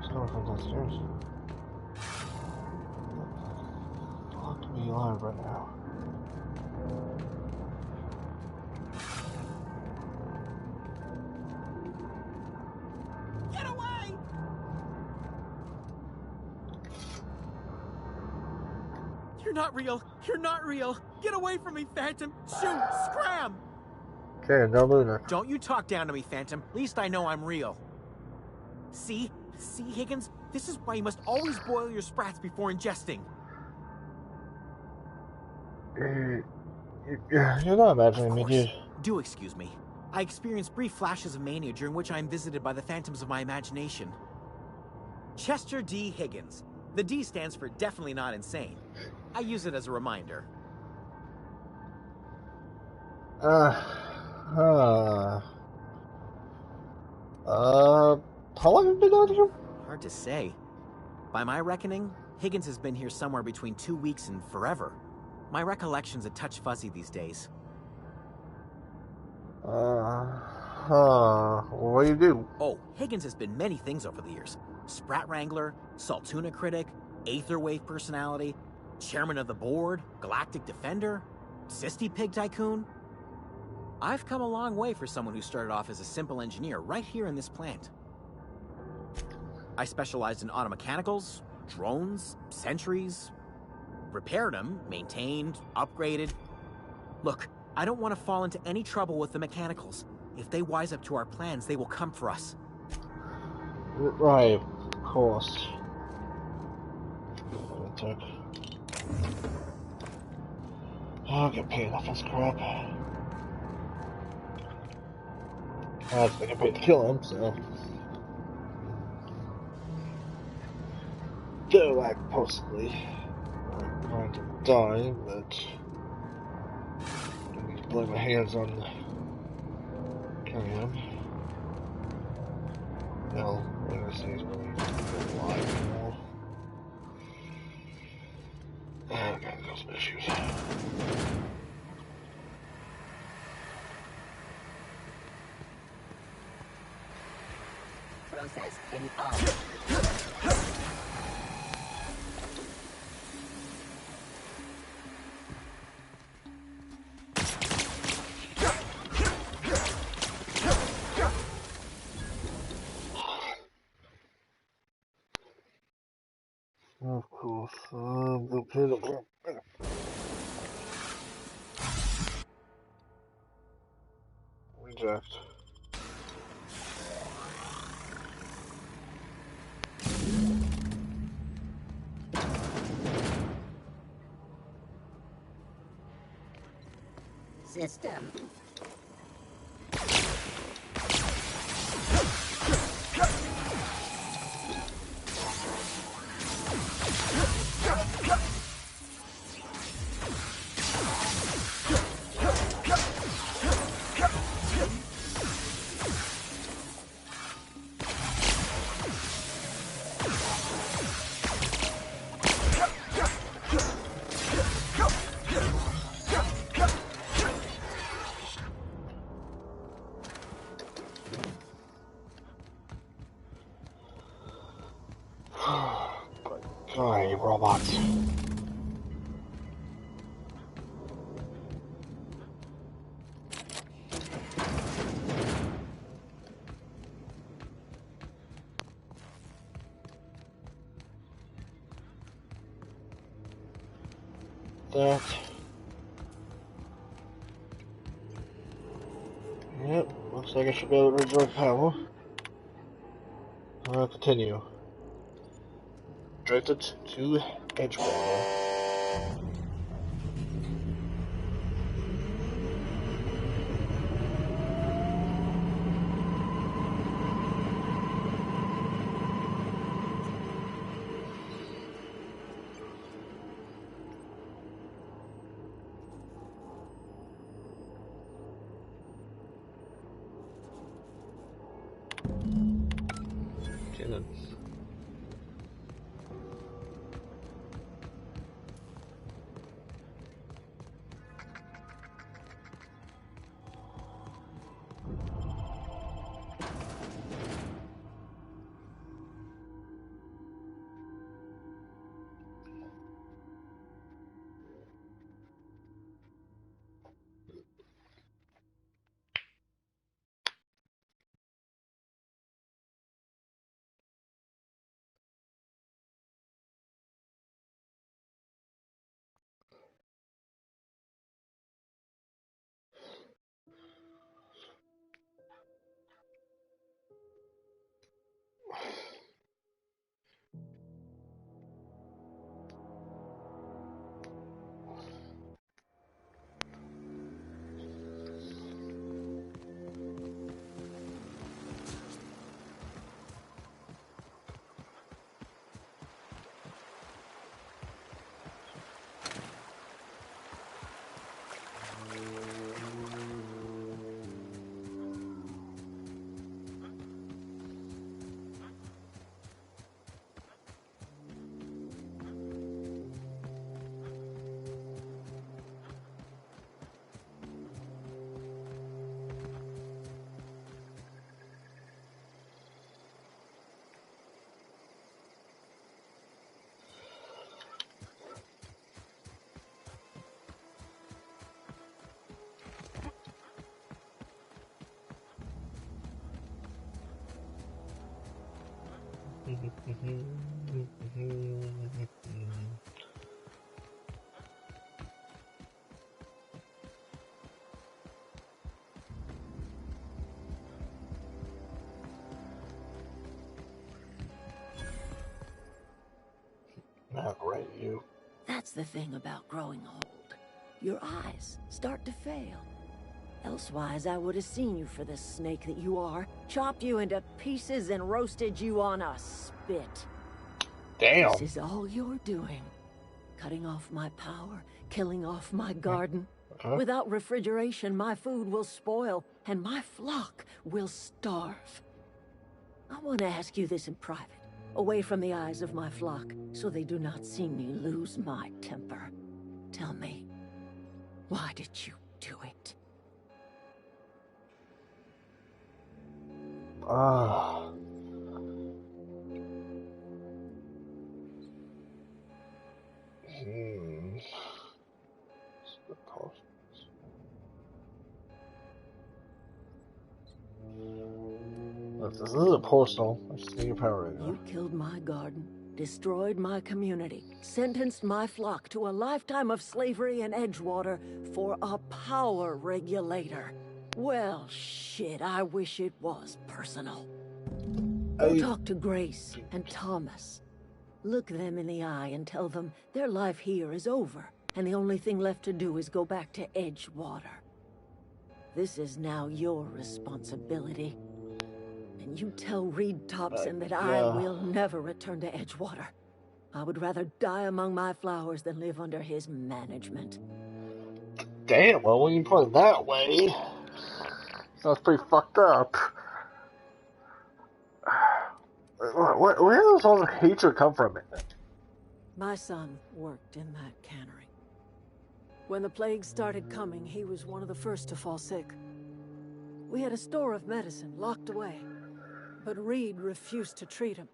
S1: coming from downstairs. alive right now.
S3: Get away! You're not real. You're not real. Get away from me, Phantom. Shoot! Scram!
S1: Okay, no Lunar.
S3: Don't you talk down to me, Phantom. At least I know I'm real. See? See, Higgins? This is why you must always boil your sprats before ingesting.
S1: You're not imagining me, dude.
S3: Do excuse me. I experience brief flashes of mania during which I am visited by the phantoms of my imagination. Chester D. Higgins. The D stands for definitely not insane. I use it as a reminder.
S1: How long have you been out here?
S3: Hard to say. By my reckoning, Higgins has been here somewhere between 2 weeks and forever. My recollection's a touch fuzzy these days.
S1: What do you do?
S3: Oh, Higgins has been many things over the years. Sprat Wrangler, Saltuna Critic, Aetherwave Personality, Chairman of the Board, Galactic Defender, Sisty Pig Tycoon. I've come a long way for someone who started off as a simple engineer right here in this plant. I specialized in automechanicals, drones, sentries, repaired them, maintained, upgraded. Look, I don't want to fall into any trouble with the mechanicals. If they wise up to our plans, they will come for us.
S1: Right, of course. I'll get paid off this crap. I have to get paid to kill him, so. Though I possibly I'm going to die, but I need to blow my hands on killing him. No, I'm gonna say he's really alive now. I got some issues.
S8: Process in off.
S1: Of course, the pinnacle. Reject.
S8: System.
S1: Sorry, robots. That. Yep, looks like I should be able to reserve power. Continue. Directed to Edgewater. Okay then. Not right, you.
S12: That's the thing about growing old. Your eyes start to fail. Elsewise, I would have seen you for the snake that you are, chopped you into pieces and roasted you on a spit.
S1: Damn.
S12: This is all you're doing. Cutting off my power, killing off my garden. Without refrigeration, my food will spoil, and my flock will starve. I want to ask you this in private, away from the eyes of my flock, so they do not see me lose my temper. Tell me, why did you do it?
S1: This isn't personal. I just need your power right now.
S12: You killed my garden, destroyed my community, sentenced my flock to a lifetime of slavery in Edgewater for a power regulator. Well, shit, I wish it was personal. Go talk to Grace and Thomas. Look them in the eye and tell them their life here is over, and the only thing left to do is go back to Edgewater. This is now your responsibility. And you tell Reed Thompson that I will never return to Edgewater. I would rather die among my flowers than live under his management.
S1: Damn, well, when you put it that way, sounds pretty fucked up. Where does all the hatred come from?
S12: My son worked in that cannery. When the plague started coming, he was one of the first to fall sick. We had a store of medicine locked away, but Reed refused to treat him.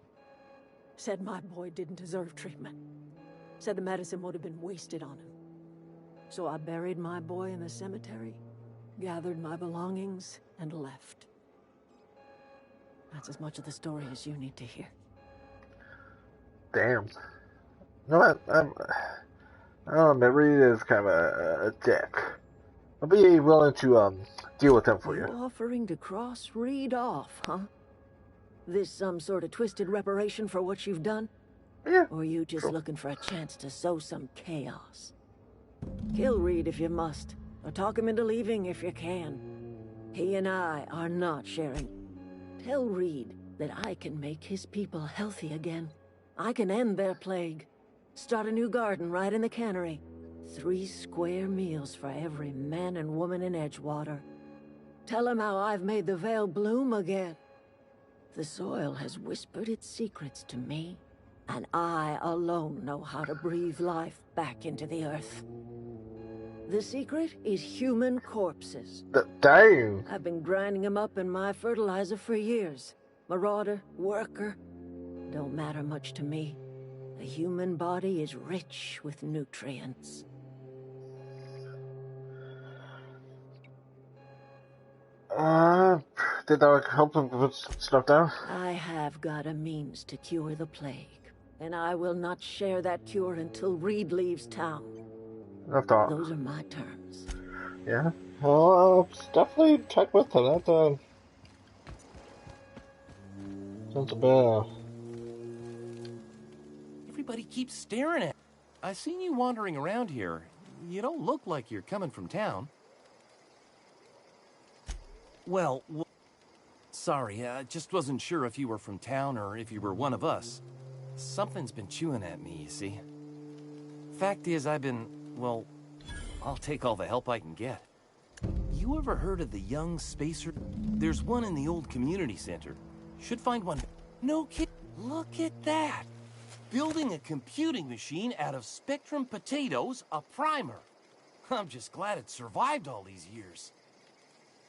S12: Said my boy didn't deserve treatment. Said the medicine would have been wasted on him. So I buried my boy in the cemetery, gathered my belongings, and left. That's as much of the story as you need to hear.
S1: Damn. You know what? I don't know, Reed is kind of a dick. I'll be willing to deal with him for you.
S12: Offering to cross Reed off, huh? This some sort of twisted reparation for what you've done?
S1: Yeah.
S12: Or you just looking for a chance to sow some chaos? Kill Reed if you must, or talk him into leaving if you can. He and I are not sharing. Tell Reed that I can make his people healthy again. I can end their plague. Start a new garden right in the cannery. 3 square meals for every man and woman in Edgewater. Tell him how I've made the Vale bloom again. The soil has whispered its secrets to me, and I alone know how to breathe life back into the earth. The secret is human corpses.
S1: Damn.
S12: I've been grinding them up in my fertilizer for years. Marauder, worker, don't matter much to me. The human body is rich with nutrients.
S1: Did that help him put stuff down?
S12: I have got a means to cure the plague, and I will not share that cure until Reed leaves town.
S1: Enough talk.
S12: Those are my terms.
S1: Yeah? Well, definitely check with him. That, sounds a bit,
S20: Everybody keeps staring at. I've seen you wandering around here. You don't look like you're coming from town. Well, sorry, I just wasn't sure if you were from town or if you were one of us. Something's been chewing at me, you see. Fact is, well, I'll take all the help I can get. You ever heard of the young spacer? There's one in the old community center. Should find one. No kid, look at that. Building a computing machine out of Spectrum potatoes, a primer. I'm just glad it survived all these years.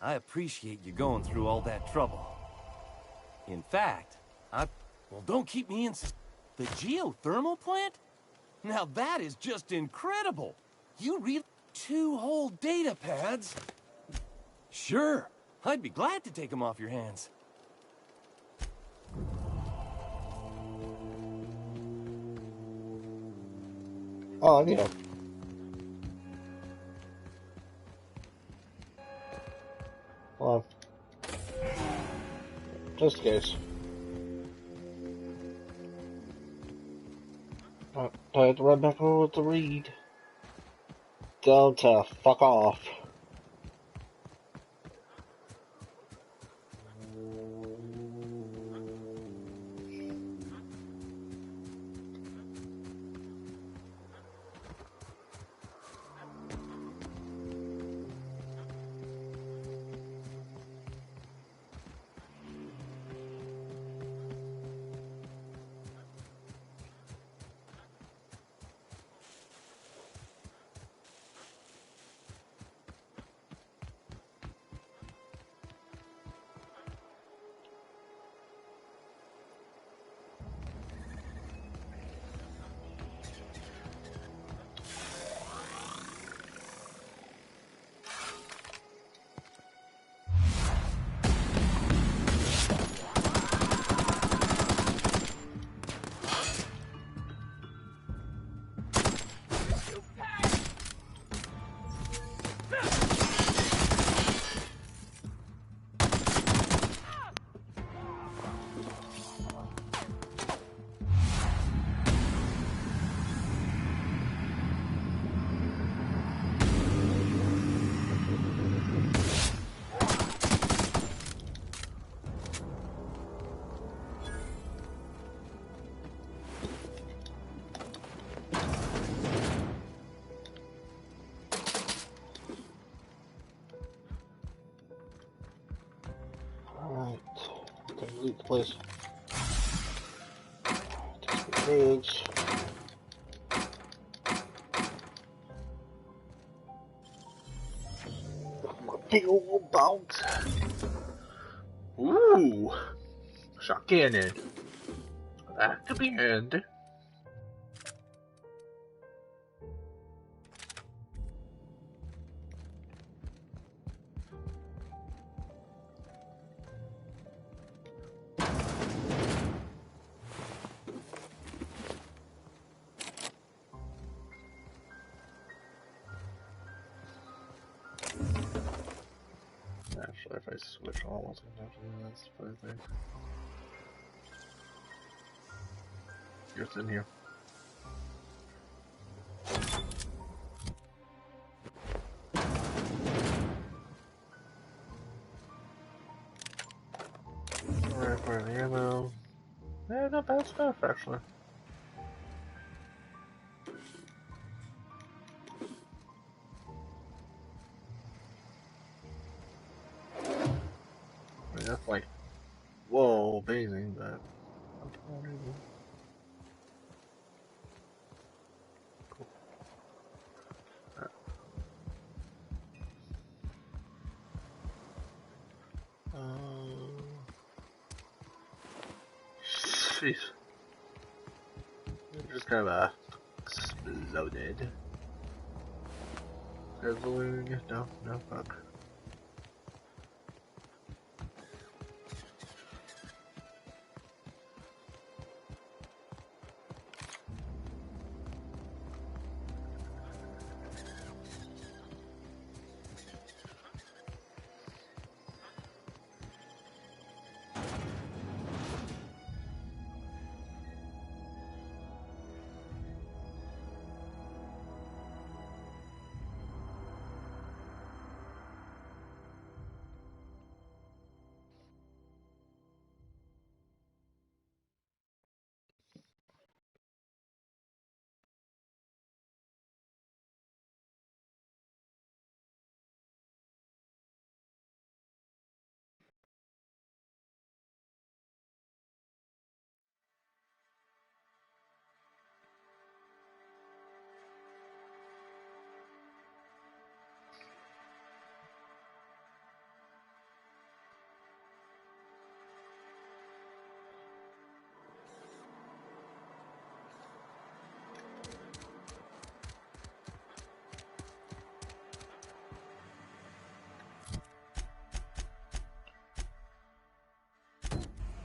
S20: I appreciate you going through all that trouble. In fact, well, don't keep me in. The geothermal plant? Now that is just incredible. You really 2 whole data pads? Sure, I'd be glad to take them off your hands.
S1: Oh, yeah. Well, just in case. I had to run back over to read. Delta, fuck off. Alright. Okay, loot the place. Take some grenades. Big old bounce. Ooh! Shot cannon. That could be handy. Actually, if I switch all, what's gonna happen? That's the funny thing. You're in here. Alright, for the ammo. Yeah, not bad stuff, actually. I mean, that's like, whoa, amazing, but I'm proud of you. Cool. Jeez. It just kind of exploded. Sizzling? No, no, fuck.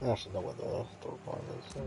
S1: I actually know what the reply is. So.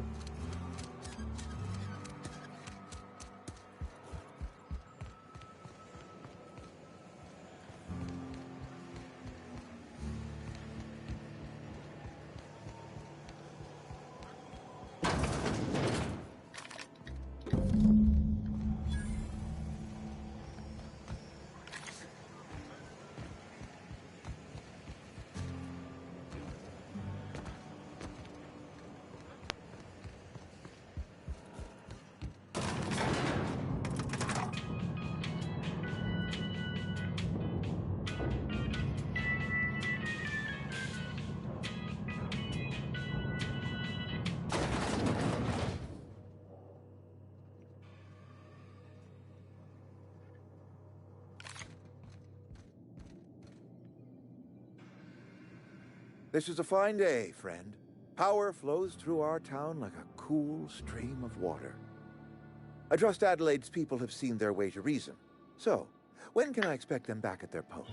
S13: This is a fine day, friend. Power flows through our town like a cool stream of water. I trust Adelaide's people have seen their way to reason. So, when can I expect them back at their posts?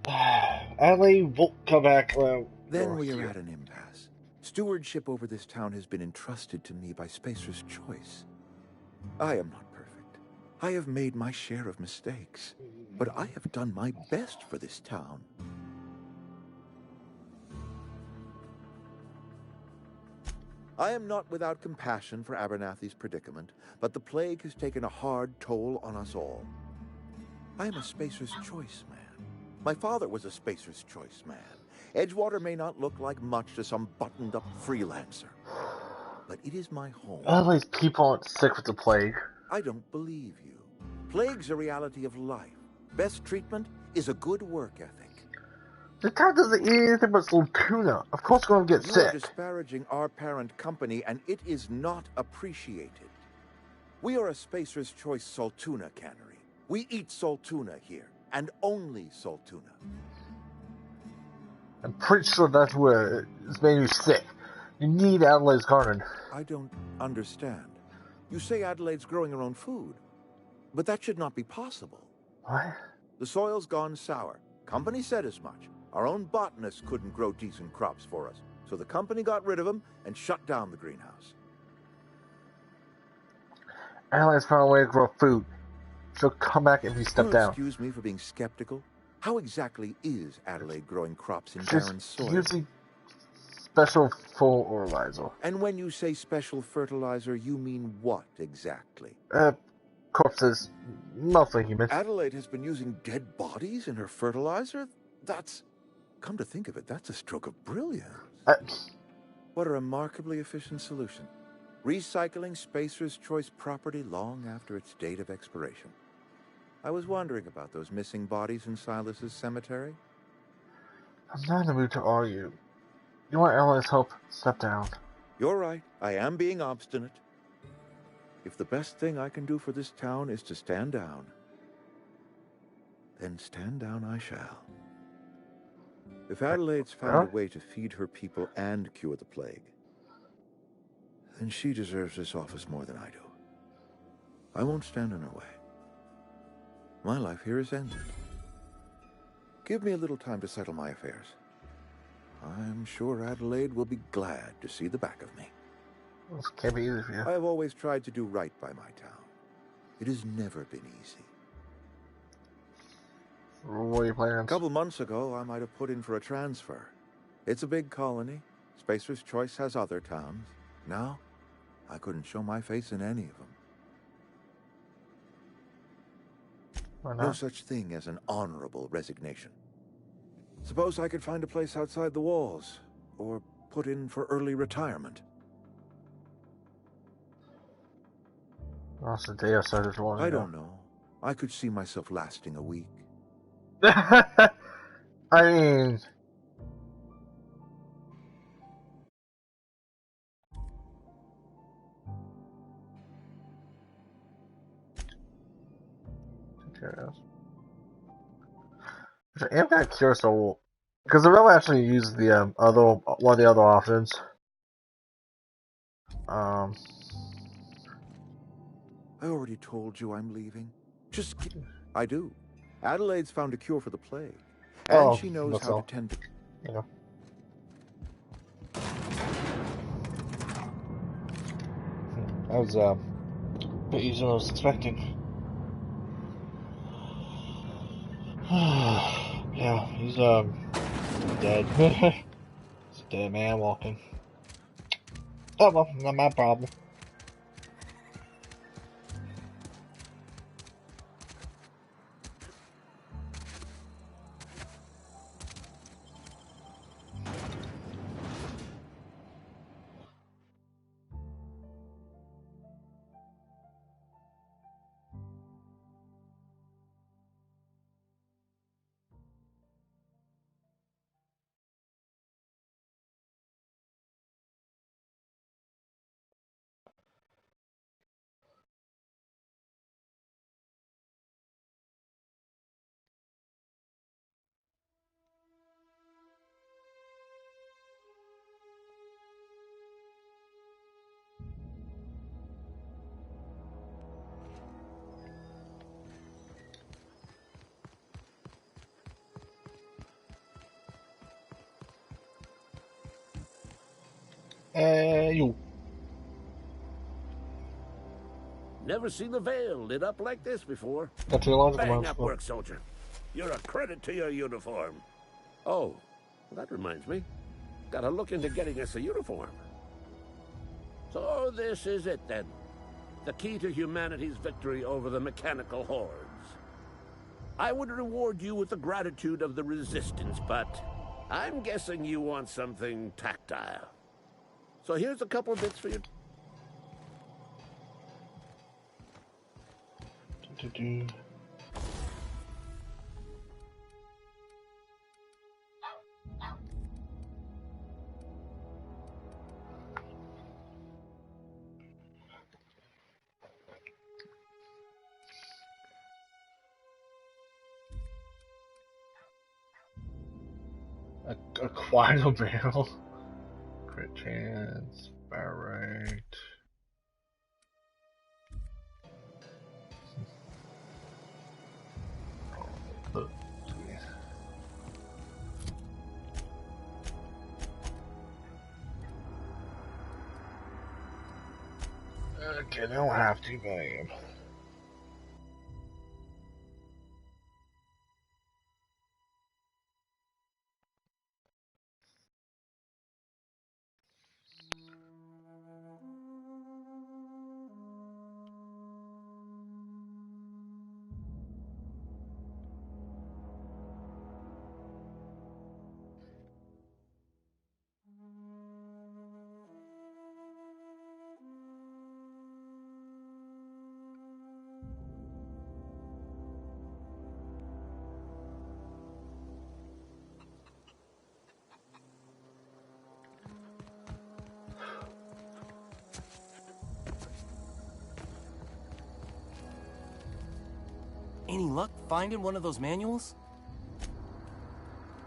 S1: Adelaide won't come back.
S13: Then we are at an impasse. Stewardship over this town has been entrusted to me by Spacer's Choice. I am not perfect. I have made my share of mistakes. But I have done my best for this town. I am not without compassion for Abernathy's predicament, but the plague has taken a hard toll on us all. I am a Spacer's Choice man. My father was a Spacer's Choice man. Edgewater may not look like much to some buttoned-up freelancer, but it is my home.
S1: Adelaide's people aren't sick with the plague.
S13: I don't believe you. Plague's a reality of life. Best treatment is a good work ethic.
S1: The town doesn't eat anything but some tuna. Of course we're going to get sick.
S13: You are disparaging our parent company, and it is not appreciated. We are a Spacer's Choice Saltuna cannery. We eat Saltuna here, and only Saltuna.
S1: I'm pretty sure that's where it's made you sick. You need Adelaide's garden.
S13: I don't understand. You say Adelaide's growing her own food, but that should not be possible.
S1: What?
S13: The soil's gone sour. Company said as much. Our own botanists couldn't grow decent crops for us, so the company got rid of them and shut down the greenhouse.
S1: Adelaide's found a way to grow food. She'll come back if you step down.
S13: Excuse me for being skeptical. How exactly is Adelaide growing crops in barren soil?
S1: Using special fertilizer.
S13: And when you say special fertilizer, you mean what exactly?
S1: Corpses. Mostly humans.
S13: Adelaide has been using dead bodies in her fertilizer? That's... Come to think of it, that's a stroke of brilliance. What a remarkably efficient solution. Recycling Spacer's Choice property long after its date of expiration. I was wondering about those missing bodies in Silas's cemetery.
S1: I'm not in the mood to argue. You want Adelaide's help? Step down.
S13: You're right. I am being obstinate. If the best thing I can do for this town is to stand down, then stand down I shall. If Adelaide's found a way to feed her people and cure the plague, then she deserves this office more than I do. I won't stand in her way. My life here is ended. Give me a little time to settle my affairs. I'm sure Adelaide will be glad to see the back of me.
S1: This can't be easy for you.
S13: I have always tried to do right by my town. It has never been easy.
S1: What are your plans?
S13: A couple months ago, I might have put in for a transfer. It's a big colony. Spacer's Choice has other towns. Now, I couldn't show my face in any of them.
S1: Why not?
S13: No such thing as an honorable resignation. Suppose I could find a place outside the walls, or put in for early retirement.
S1: That's the day I started to want to
S13: I don't know. I could see myself lasting a week.
S1: I mean... I am kind of curious because I really actually use the one of the other options.
S13: I already told you I'm leaving. I do. Adelaide's found a cure for the plague, and she knows how to tend to.
S1: Yeah. That was a bit easier than I was expecting. Yeah, he's dead. He's a dead man walking. Oh well, not my problem. Yeah, you.
S7: Never seen the Veil lit up like this before.
S1: That's your logical
S7: Bang
S1: monster.
S7: up work, soldier. You're a credit to your uniform. Oh, that reminds me. Gotta look into getting us a uniform. So this is it then. The key to humanity's victory over the mechanical hordes. I would reward you with the gratitude of the Resistance, but I'm guessing you want something tactile. So here's a couple of bits for you.
S1: Acquire a barrel. Crit chance. Fire rate. Okay, they don't have to, but I am.
S20: Any luck finding one of those manuals?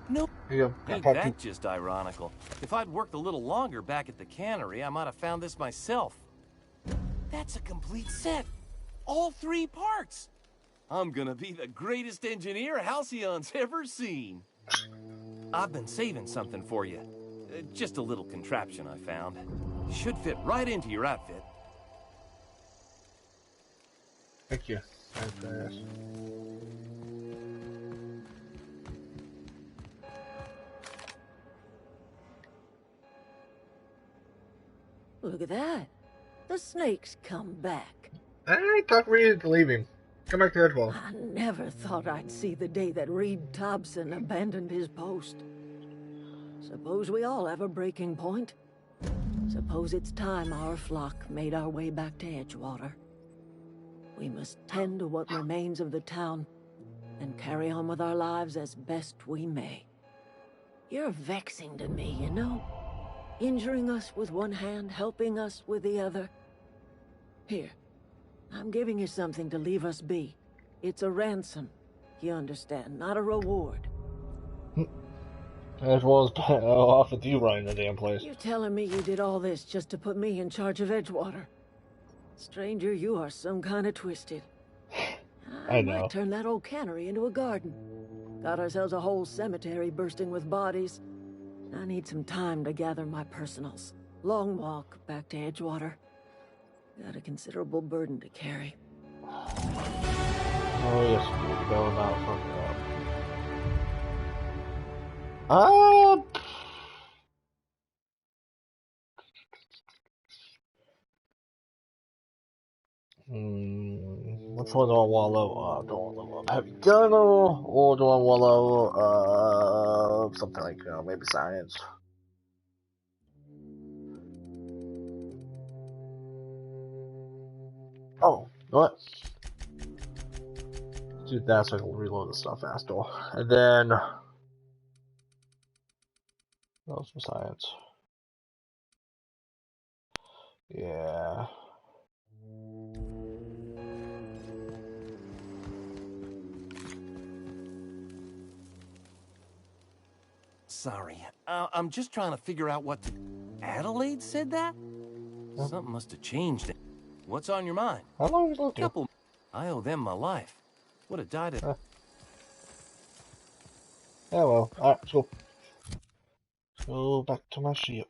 S20: Nope.
S1: Yeah,
S20: Ain't that just ironical? If I'd worked a little longer back at the cannery, I might have found this myself. That's a complete set. All 3 parts. I'm gonna be the greatest engineer Halcyon's ever seen. I've been saving something for you. Just a little contraption I found. Should fit right into your outfit.
S1: Thank you.
S4: Look at that. The snake's come back.
S1: I thought Reed leaving. Come back to Edgewall.
S4: I never thought I'd see the day that Reed Thompson abandoned his post. Suppose we all have a breaking point. Suppose it's time our flock made our way back to Edgewater. We must tend to what remains of the town and carry on with our lives as best we may. You're vexing to me, you know? Injuring us with one hand, helping us with the other. Here, I'm giving you something to leave us be. It's a ransom, you understand, not a reward.
S1: As well as off with you running the damn place.
S4: You're telling me you did all this just to put me in charge of Edgewater? Stranger, you are some kind of twisted.
S1: I know.
S4: Might turn that old cannery into a garden. Got ourselves a whole cemetery bursting with bodies. I need some time to gather my personals. Long walk back to Edgewater. Got a considerable burden to carry.
S1: Oh yes, we're going out from that. Which one do I want to level? Do I want to level up Heavy Gunner, or do I want to level up something like maybe Science? Oh, what? Let's do that so I can reload the stuff faster. And then some Science. Yeah.
S20: Sorry, I'm just trying to figure out what to... Adelaide said that?
S1: Huh?
S20: Something must have changed. What's on your mind?
S1: How long is it?
S20: Couple. I owe them my life. Would have died at...
S1: Yeah, well, alright, let's go. Let's go back to my ship.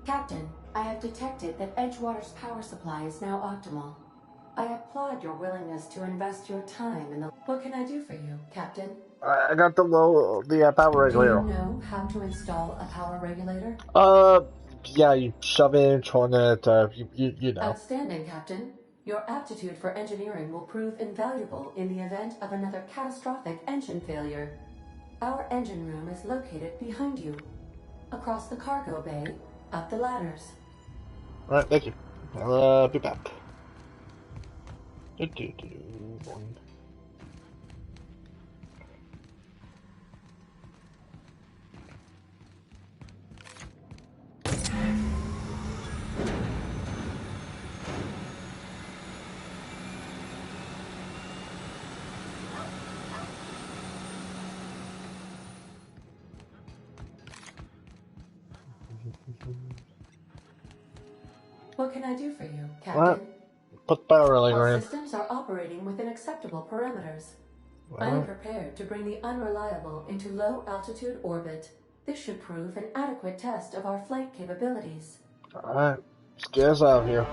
S5: Captain, I have detected that Edgewater's power supply is now optimal. I applaud your willingness to invest your time in the... What can I do for you, Captain?
S1: I got the power regulator.
S5: Do you know how to install a power regulator?
S1: Yeah, you shove it, turn it, you know.
S5: Outstanding, Captain. Your aptitude for engineering will prove invaluable in the event of another catastrophic engine failure. Our engine room is located behind you. Across the cargo bay, up the ladders.
S1: Alright, thank you. I'll be back.
S5: What can I do for you, Captain?
S1: Put power
S5: Our
S1: regulator in.
S5: systems are operating within acceptable parameters. I am prepared to bring the unreliable into low-altitude orbit. This should prove an adequate test of our flight capabilities.
S1: Alright, let's get us out of here.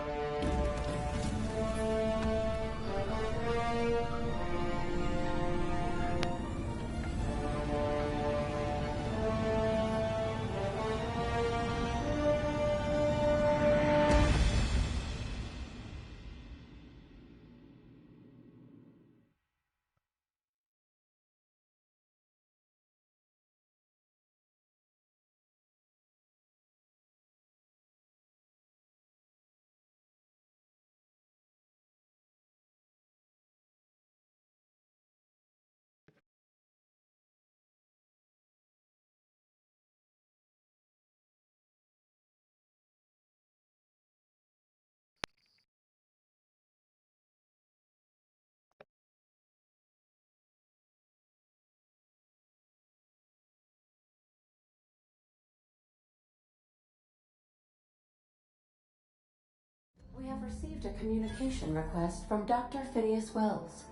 S5: We have received a communication request from Dr. Phineas Wells.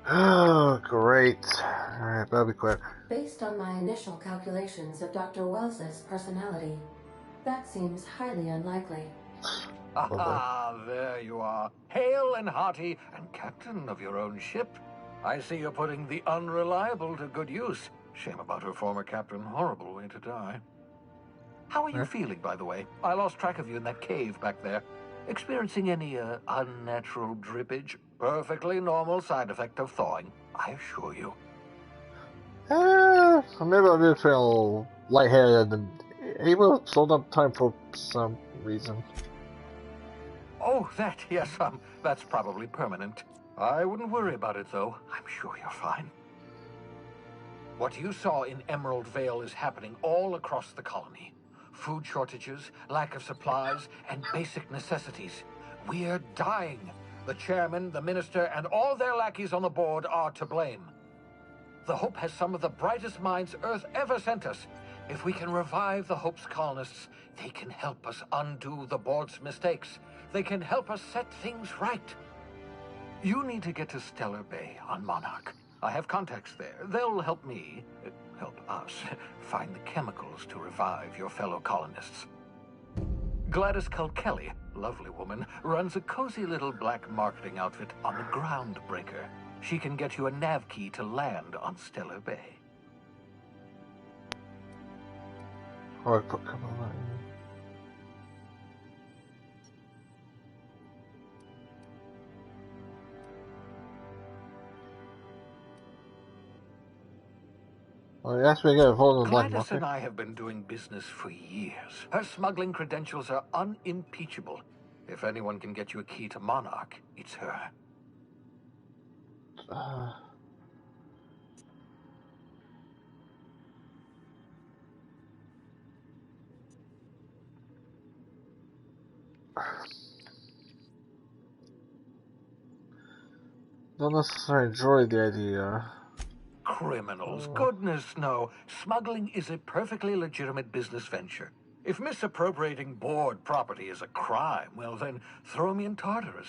S1: Oh, great. Alright, that'll be quick.
S5: Based on my initial calculations of Dr. Wells's personality, that seems highly unlikely.
S2: Ah, there you are. Hale and hearty, and captain of your own ship. I see you're putting the unreliable to good use. Shame about her former captain. Horrible way to die. How are you feeling, by the way? I lost track of you in that cave back there. Experiencing any, unnatural drippage? Perfectly normal side effect of thawing, I assure you.
S1: Maybe I did feel lightheaded and able to slow down time for some reason.
S2: Oh, that, yes, that's probably permanent. I wouldn't worry about it, though. I'm sure you're fine. What you saw in Emerald Vale is happening all across the colony. Food shortages, lack of supplies, and basic necessities. We're dying. The chairman, the minister, and all their lackeys on the board are to blame. The Hope has some of the brightest minds Earth ever sent us. If we can revive the Hope's colonists, they can help us undo the board's mistakes. They can help us set things right. You need to get to Stellar Bay on Monarch. I have contacts there. They'll help me, help us, find the chemicals to revive your fellow colonists. Gladys Culkelly, lovely woman, runs a cozy little black marketing outfit on the Groundbreaker. She can get you a nav key to land on Stellar Bay.
S1: Alright, come on. Well, you asked me to get involved in the black
S2: Gladys
S1: market.
S2: and I have been doing business for years. Her smuggling credentials are unimpeachable. If anyone can get you a key to Monarch, it's her.
S1: Don't necessarily enjoy the idea.
S2: Criminals, goodness no. Smuggling is a perfectly legitimate business venture. If misappropriating board property is a crime, well then, throw me in Tartarus.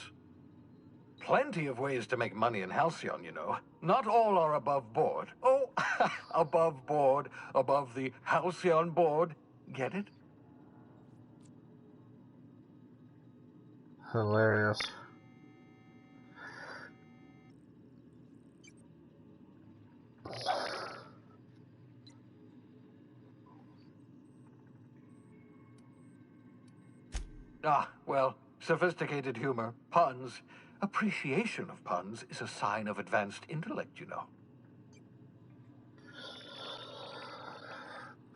S2: Plenty of ways to make money in Halcyon, you know. Not all are above board. Oh, above board, above the Halcyon board. Get it?
S1: Hilarious.
S2: Ah, well, sophisticated humor, puns, appreciation of puns is a sign of advanced intellect, you know.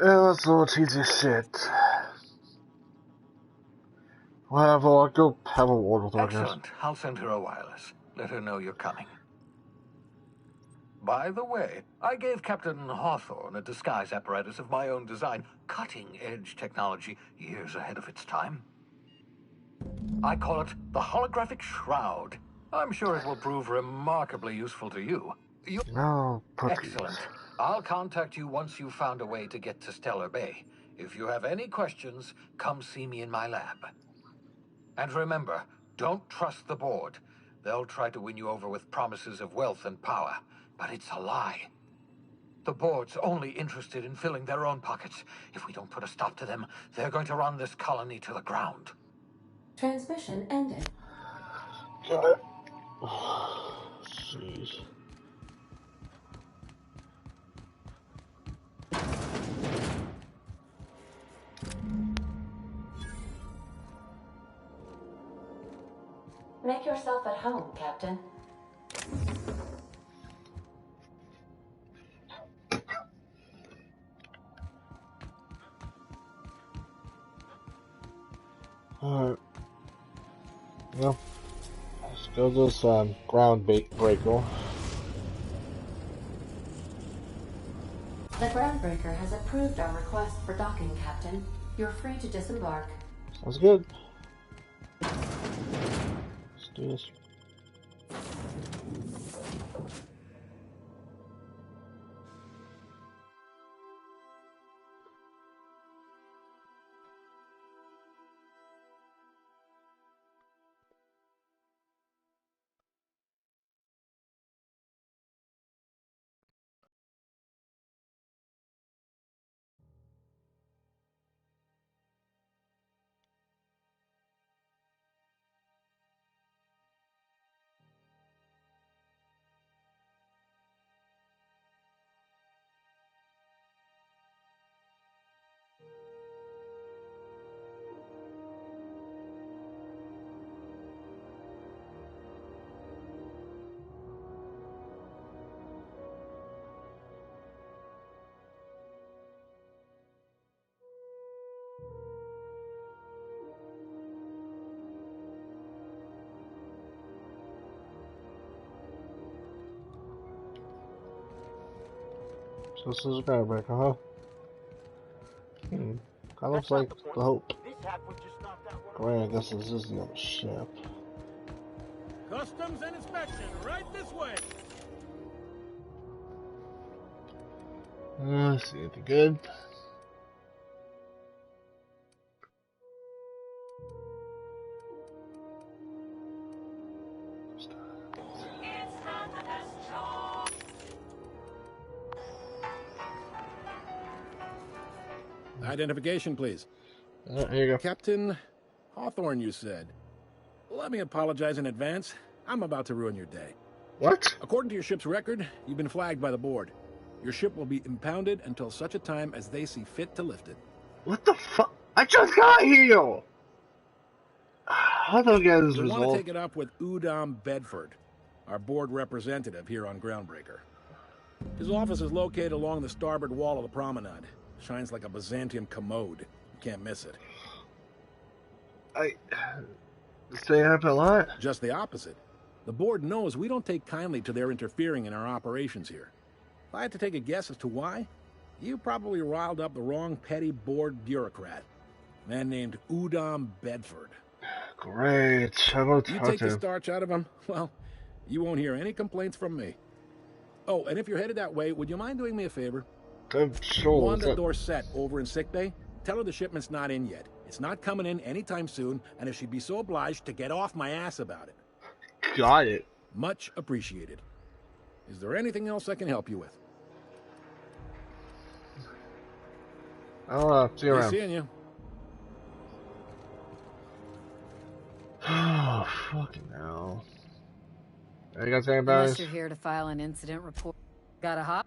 S1: Yeah, that's a little cheesy shit. Whatever, I'll go have a word with her.
S2: Excellent. I'll send her a wireless. Let her know you're coming. By the way, I gave Captain Hawthorne a disguise apparatus of my own design, cutting-edge technology, years ahead of its time. I call it the holographic shroud. I'm sure it will prove remarkably useful to you.
S1: No,
S2: Excellent. I'll contact you once you've found a way to get to Stellar Bay. If you have any questions, come see me in my lab. And remember, don't trust the board. They'll try to win you over with promises of wealth and power, but it's a lie. The board's only interested in filling their own pockets. If we don't put a stop to them, they're going to run this colony to the ground.
S5: Transmission ended.
S1: Jeez.
S5: Make yourself at home, Captain.
S1: Alright. Well, let's go to this ground breaker.
S5: The groundbreaker has approved our request for docking, Captain. You're free to disembark.
S1: Sounds good. Let's do this. So this is a groundbreaker, huh? Kind of looks like the Hope. Right, I guess this is the other ship.
S7: Customs and inspection, right this way.
S1: Let's see, anything good?
S7: Identification, please.
S1: Here you go.
S7: Captain Hawthorne, you said. Let me apologize in advance. I'm about to ruin your day.
S1: What?
S7: According to your ship's record, you've been flagged by the board. Your ship will be impounded until such a time as they see fit to lift it.
S1: What the fuck? I just got here! How do I get this
S7: You'll want to
S1: resolved?
S7: take it up with Udom Bedford, our board representative here on Groundbreaker. His office is located along the starboard wall of the promenade. Shines like a Byzantium commode. You can't miss it.
S1: I stay happy a lot.
S7: Just the opposite. The board knows we don't take kindly to their interfering in our operations here. If I had to take a guess as to why, you probably riled up the wrong petty board bureaucrat. A man named Udom Bedford.
S1: Great. I will
S7: You
S1: talk
S7: take
S1: to
S7: the
S1: him.
S7: starch out of him, well, you won't hear any complaints from me. Oh, and if you're headed that way, would you mind doing me a favor?
S1: Sure.
S7: Wanda Dorset over in sickbay, tell her the shipment's not in yet. It's not coming in anytime soon, and if she'd be so obliged to get off my ass about it.
S1: Got it.
S7: Much appreciated. Is there anything else I can help you with?
S1: I'll see you around.
S7: Seeing you.
S1: Oh, fucking hell. You guys saying about
S12: Unless
S1: this?
S12: you're here to file an incident report. Got a hop?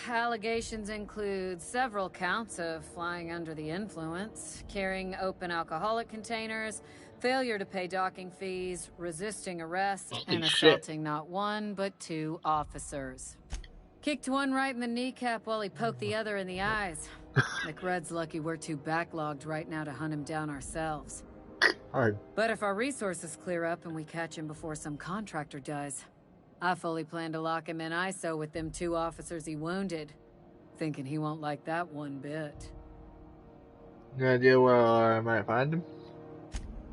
S12: Allegations include several counts of flying under the influence, carrying open alcoholic containers, failure to pay docking fees, resisting arrest, and assaulting not one, but 2 officers. Kicked one right in the kneecap while he poked the other in the eyes. McRed's lucky we're too backlogged right now to hunt him down ourselves.
S1: Alright.
S12: But if our resources clear up and we catch him before some contractor does, I fully plan to lock him in ISO with them 2 officers he wounded. Thinking he won't like that one bit.
S1: Any idea where I might find him?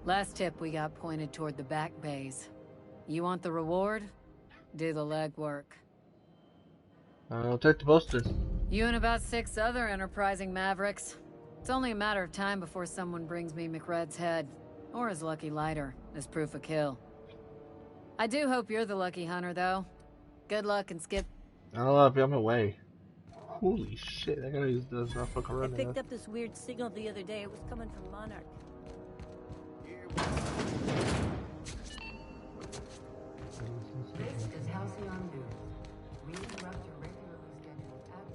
S12: Last tip we got pointed toward the back bays. You want the reward? Do the legwork.
S1: I'll take the poster.
S12: You and about 6 other enterprising mavericks. It's only a matter of time before someone brings me McRed's head, or his lucky lighter, as proof of kill. I do hope you're the lucky hunter, though. Good luck and skip.
S1: I'll be on my way. Holy shit, that guy does not fuck around.
S21: I picked up this weird signal the other day. It was coming from Monarch.
S5: This is Halcyon News. We interrupt your regularly scheduled tab.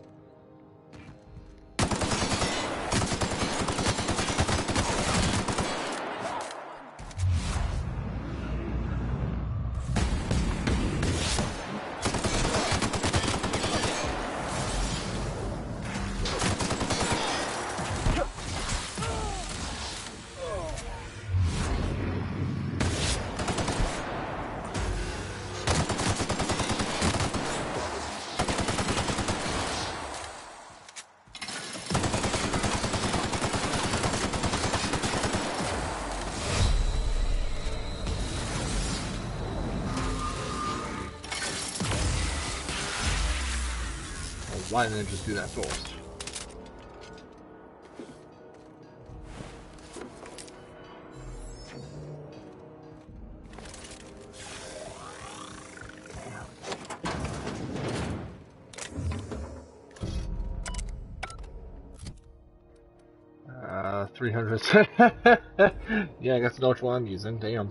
S1: Why didn't I just do that first? $300. Yeah, I guess that's what I'm using. Damn.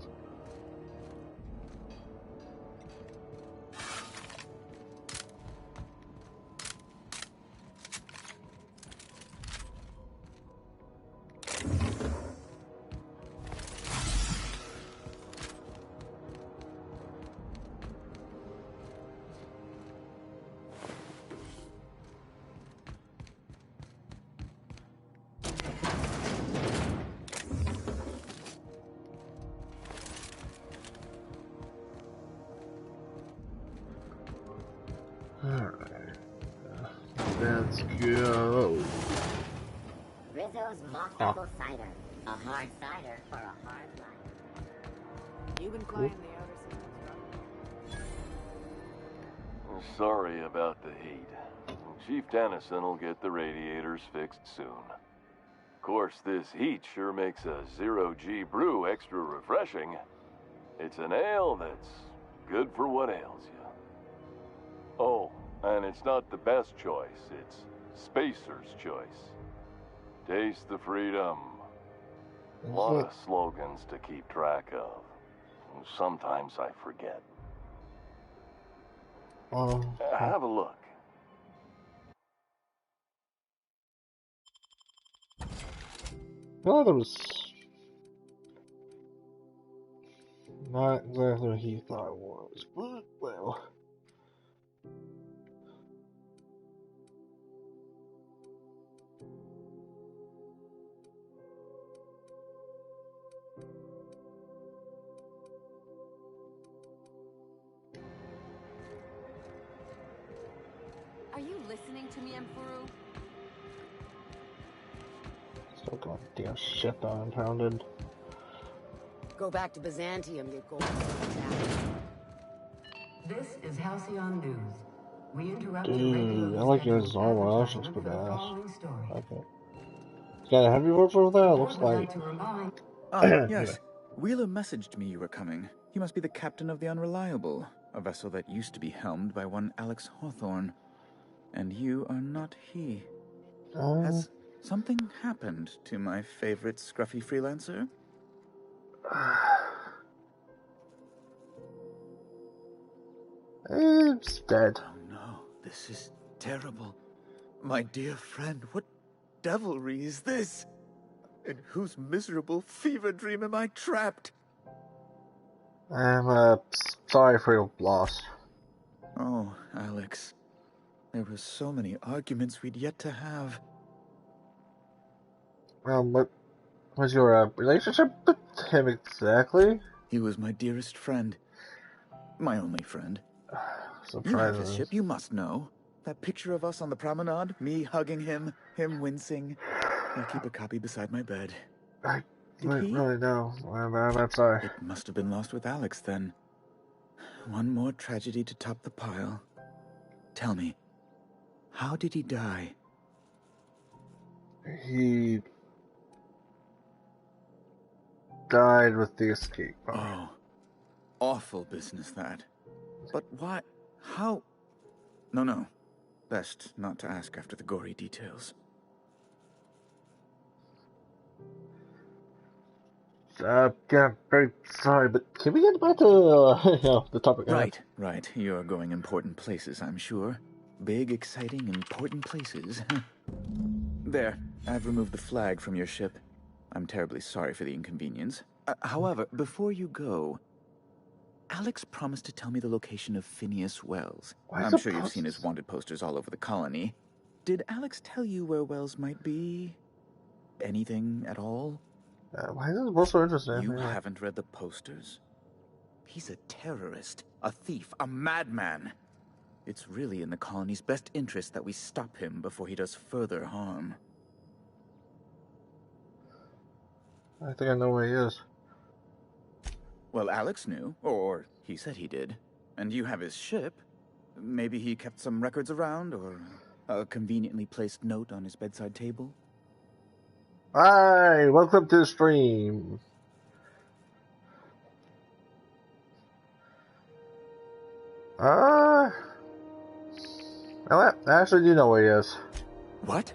S1: Alright. Let's go.
S8: Rizzo's mock apple cider. A hard cider for a hard life.
S21: You've been flying the outer systems,
S10: I'm sorry about the heat. Chief Tennyson will get the radiators fixed soon. Of course, this heat sure makes a zero-G brew extra refreshing. It's an ale that's good for what ails you. Oh, and it's not the best choice, it's Spacer's choice. Taste the freedom. A lot of slogans to keep track of. Sometimes I forget. Have a look.
S1: Well, that was not exactly what he thought it was, but well.
S14: Are you listening to me, Emperor?
S1: Still got the damn ship impounded.
S12: Go back to Byzantium, get gold.
S22: This is Halcyon News. We interrupt your
S1: Dude,
S22: regularly
S1: I like your
S22: scheduled
S1: Zarma. That looks
S22: advertisement
S1: pretty
S22: for the
S1: badass.
S22: following story.
S1: Okay. It's got a heavy rope over there. It looks
S22: Would
S1: like.
S22: like to remind...
S23: Yes. Wheeler messaged me you were coming. He must be the captain of the Unreliable, a vessel that used to be helmed by one Alex Hawthorne. And you are not he. Has something happened to my favorite scruffy freelancer?
S1: It's dead.
S23: Oh no, this is terrible. My dear friend, what devilry is this? In whose miserable fever dream am I trapped?
S1: I'm sorry for your loss.
S23: Oh, Alex. There were so many arguments we'd yet to have.
S1: What was your relationship with him exactly?
S23: He was my dearest friend. My only friend.
S1: Surprises.
S23: You have his ship, you must know. That picture of us on the promenade, me hugging him wincing. I'll keep a copy beside my bed.
S1: I don't really know. I'm sorry.
S23: It must have been lost with Alex, then. One more tragedy to top the pile. Tell me, how did he die?
S1: He died with the escape pod.
S23: Oh, awful business, that. But why? How? No. Best not to ask after the gory details.
S1: Yeah, very sorry, but can we get back to the topic?
S23: Right. You're going important places, I'm sure. Big, exciting, important places. There, I've removed the flag from your ship. I'm terribly sorry for the inconvenience. However, before you go, Alex promised to tell me the location of Phineas Wells. I'm sure you've seen his wanted posters all over the colony. Did Alex tell you where Wells might be? Anything at all?
S1: Why is this book so interesting?
S23: You haven't read the posters? He's a terrorist, a thief, a madman. It's really in the colony's best interest that we stop him before he does further harm.
S1: I think I know where he is.
S23: Well, Alex knew, or he said he did. And you have his ship. Maybe he kept some records around, or a conveniently placed note on his bedside table?
S1: Hi, welcome to the stream. I actually do know where he is.
S23: What?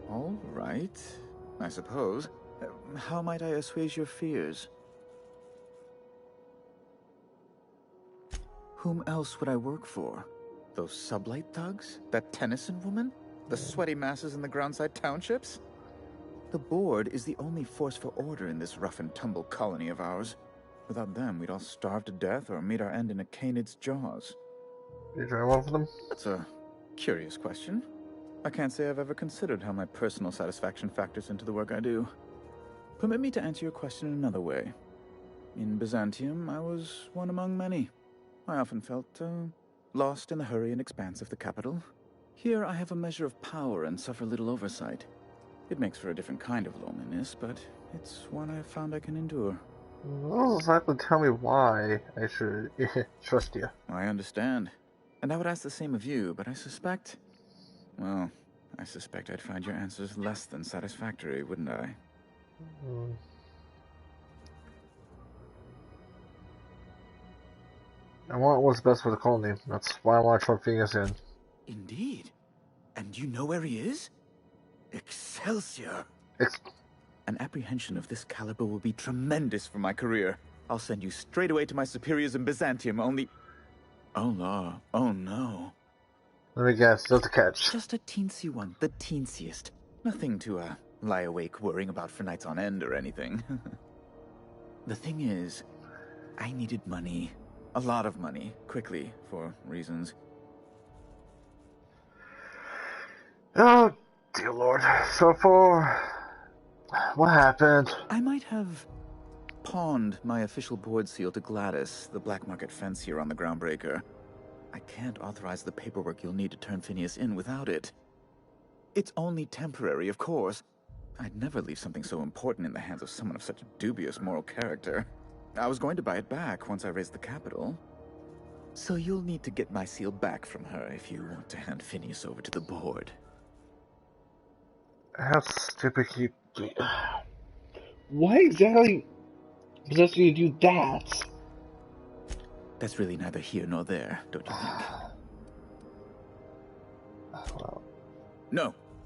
S23: All right, I suppose. How might I assuage your fears? Whom else would I work for? Those sublight thugs? That Tennyson woman? The sweaty masses in the groundside townships? The board is the only force for order in this rough-and-tumble colony of ours. Without them, we'd all starve to death or meet our end in a canid's jaws.
S1: You try one for them?
S23: That's a curious question. I can't say I've ever considered how my personal satisfaction factors into the work I do. Permit me to answer your question in another way. In Byzantium, I was one among many. I often felt lost in the hurry and expanse of the capital. Here I have a measure of power and suffer little oversight. It makes for a different kind of loneliness, but it's one I've found I can endure.
S1: Well, exactly tell me why I should trust you.
S23: I understand. And I would ask the same of you, but I suspect... Well, I suspect I'd find your answers less than satisfactory, wouldn't I?
S1: I want what's best for the colony. That's why I want to trust Phineas in.
S23: Indeed. And you know where he is? Excelsior! An apprehension of this caliber will be tremendous for my career. I'll send you straight away to my superiors in Byzantium, only... Oh, no. Oh, no.
S1: Let me guess, just a catch.
S23: Just a teensy one, the teensiest. Nothing to, lie awake worrying about for nights on end or anything. The thing is, I needed money. A lot of money, quickly, for reasons.
S1: Oh, dear Lord. So what happened?
S23: I might have pawned my official board seal to Gladys, the black market fancier on the Groundbreaker. I can't authorize the paperwork you'll need to turn Phineas in without it. It's only temporary, of course. I'd never leave something so important in the hands of someone of such dubious moral character. I was going to buy it back once I raised the capital. So you'll need to get my seal back from her if you want to hand Phineas over to the board.
S1: How stupid can you be? Why exactly possessed you to do that?
S23: That's really neither here nor there, don't you think?
S1: Well.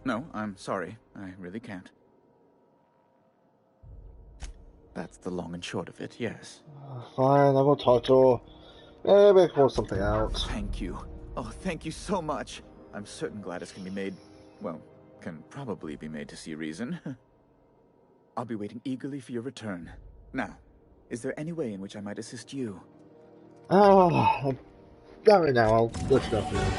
S23: No, I'm sorry. I really can't. That's the long and short of it, yes.
S1: Fine, I'll go talk to her. Maybe work something out.
S23: Thank you. Oh, thank you so much. I'm certain Gladys can be made, well, can probably be made to see reason. I'll be waiting eagerly for your return. Now, is there any way in which I might assist you?
S1: Oh, not right now. I'll let you know for this.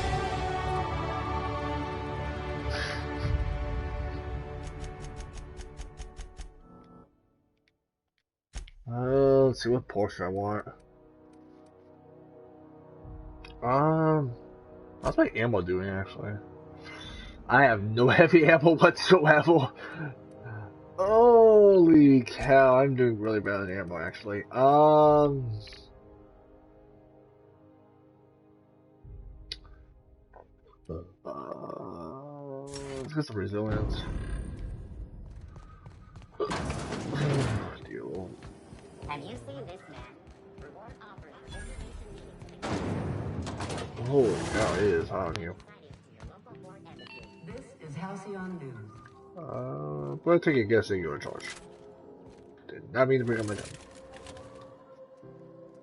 S1: Let's see what portion I want. How's my ammo doing actually? I have no heavy ammo whatsoever. Holy cow, I'm doing really bad on ammo actually. Let's get some resilience. Deal.
S8: Have you seen this man? Reward operator.
S1: Holy cow, it is hot on you.
S22: This is Halcyon News.
S1: I'm gonna take a guess that you're in charge. Did not mean to bring up my name.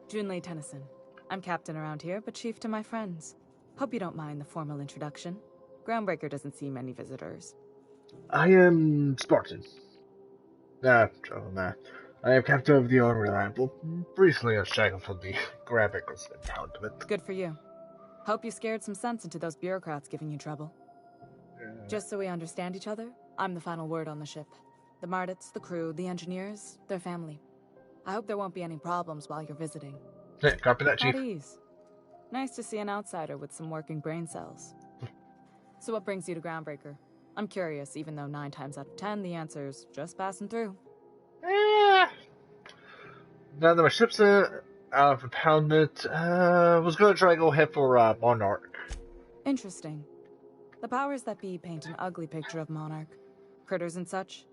S11: Junlei Tennyson. I'm captain around here, but chief to my friends. Hope you don't mind the formal introduction. Groundbreaker doesn't see many visitors.
S1: I am Spartan. Nah. I am captain of the Unreliable. Recently a shackle from the Groundbreaker's impoundment.
S11: Good for you. Hope you scared some sense into those bureaucrats giving you trouble. Just so we understand each other, I'm the final word on the ship. The Mardits, the crew, the engineers, their family. I hope there won't be any problems while you're visiting.
S1: Hey, copy that, Chief.
S11: At ease. Nice to see an outsider with some working brain cells. So what brings you to Groundbreaker? I'm curious, even though 9 times out of 10 the answer's just passing through.
S1: Now that my ship's out of impoundment, was gonna try to go head for Monarch.
S11: Interesting. The powers that be paint an ugly picture of Monarch. Critters and such.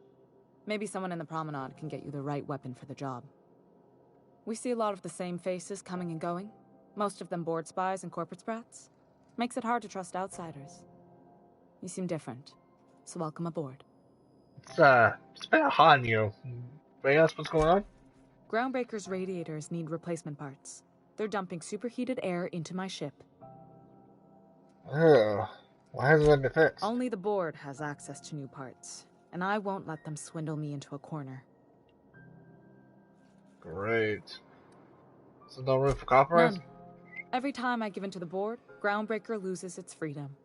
S11: Maybe someone in the promenade can get you the right weapon for the job. We see a lot of the same faces coming and going. Most of them board spies and corporate sprats. Makes it hard to trust outsiders. You seem different, so welcome aboard.
S1: It's been hot on you. Anything else what's going on?
S11: Groundbreaker's radiators need replacement parts. They're dumping superheated air into my ship.
S1: Ugh. Why hasn't that been fixed?
S11: Only the board has access to new parts, and I won't let them swindle me into a corner.
S1: Great. So no room for compromise?
S11: None. Every time I give in to the board, Groundbreaker loses its freedom.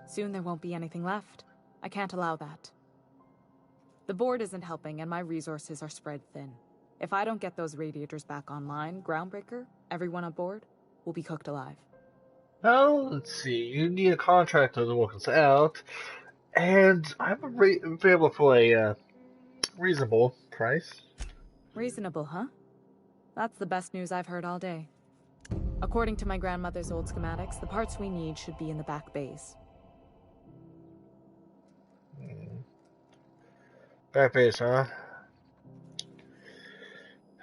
S11: Soon there won't be anything left. I can't allow that. The board isn't helping, and my resources are spread thin. If I don't get those radiators back online, Groundbreaker, everyone on board, will be cooked alive.
S1: Well, let's see. You need a contractor to work this out, and I'm available for a reasonable price.
S11: Reasonable, huh? That's the best news I've heard all day. According to my grandmother's old schematics, the parts we need should be in the back bays.
S1: Back base, huh?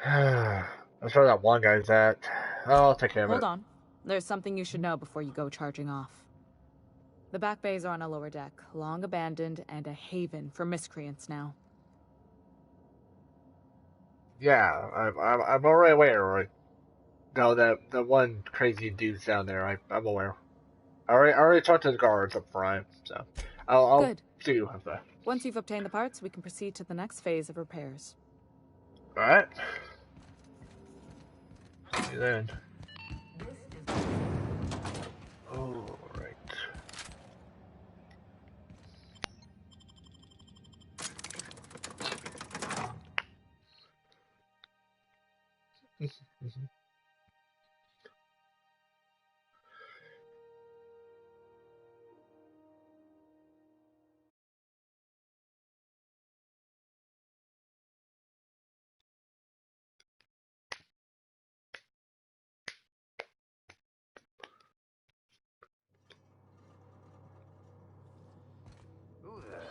S1: That's where that one guy's at. I'll take care of it.
S11: Hold on. There's something you should know before you go charging off. The back bays are on a lower deck, long abandoned and a haven for miscreants now.
S1: Yeah, I'm already aware. No, that one crazy dude's down there. I'm aware. I already talked to the guards up front, so I'll
S11: Good.
S1: see you have that.
S11: Once you've obtained the parts, we can proceed to the next phase of repairs.
S1: Alright. See you then. Alright.
S15: Who the...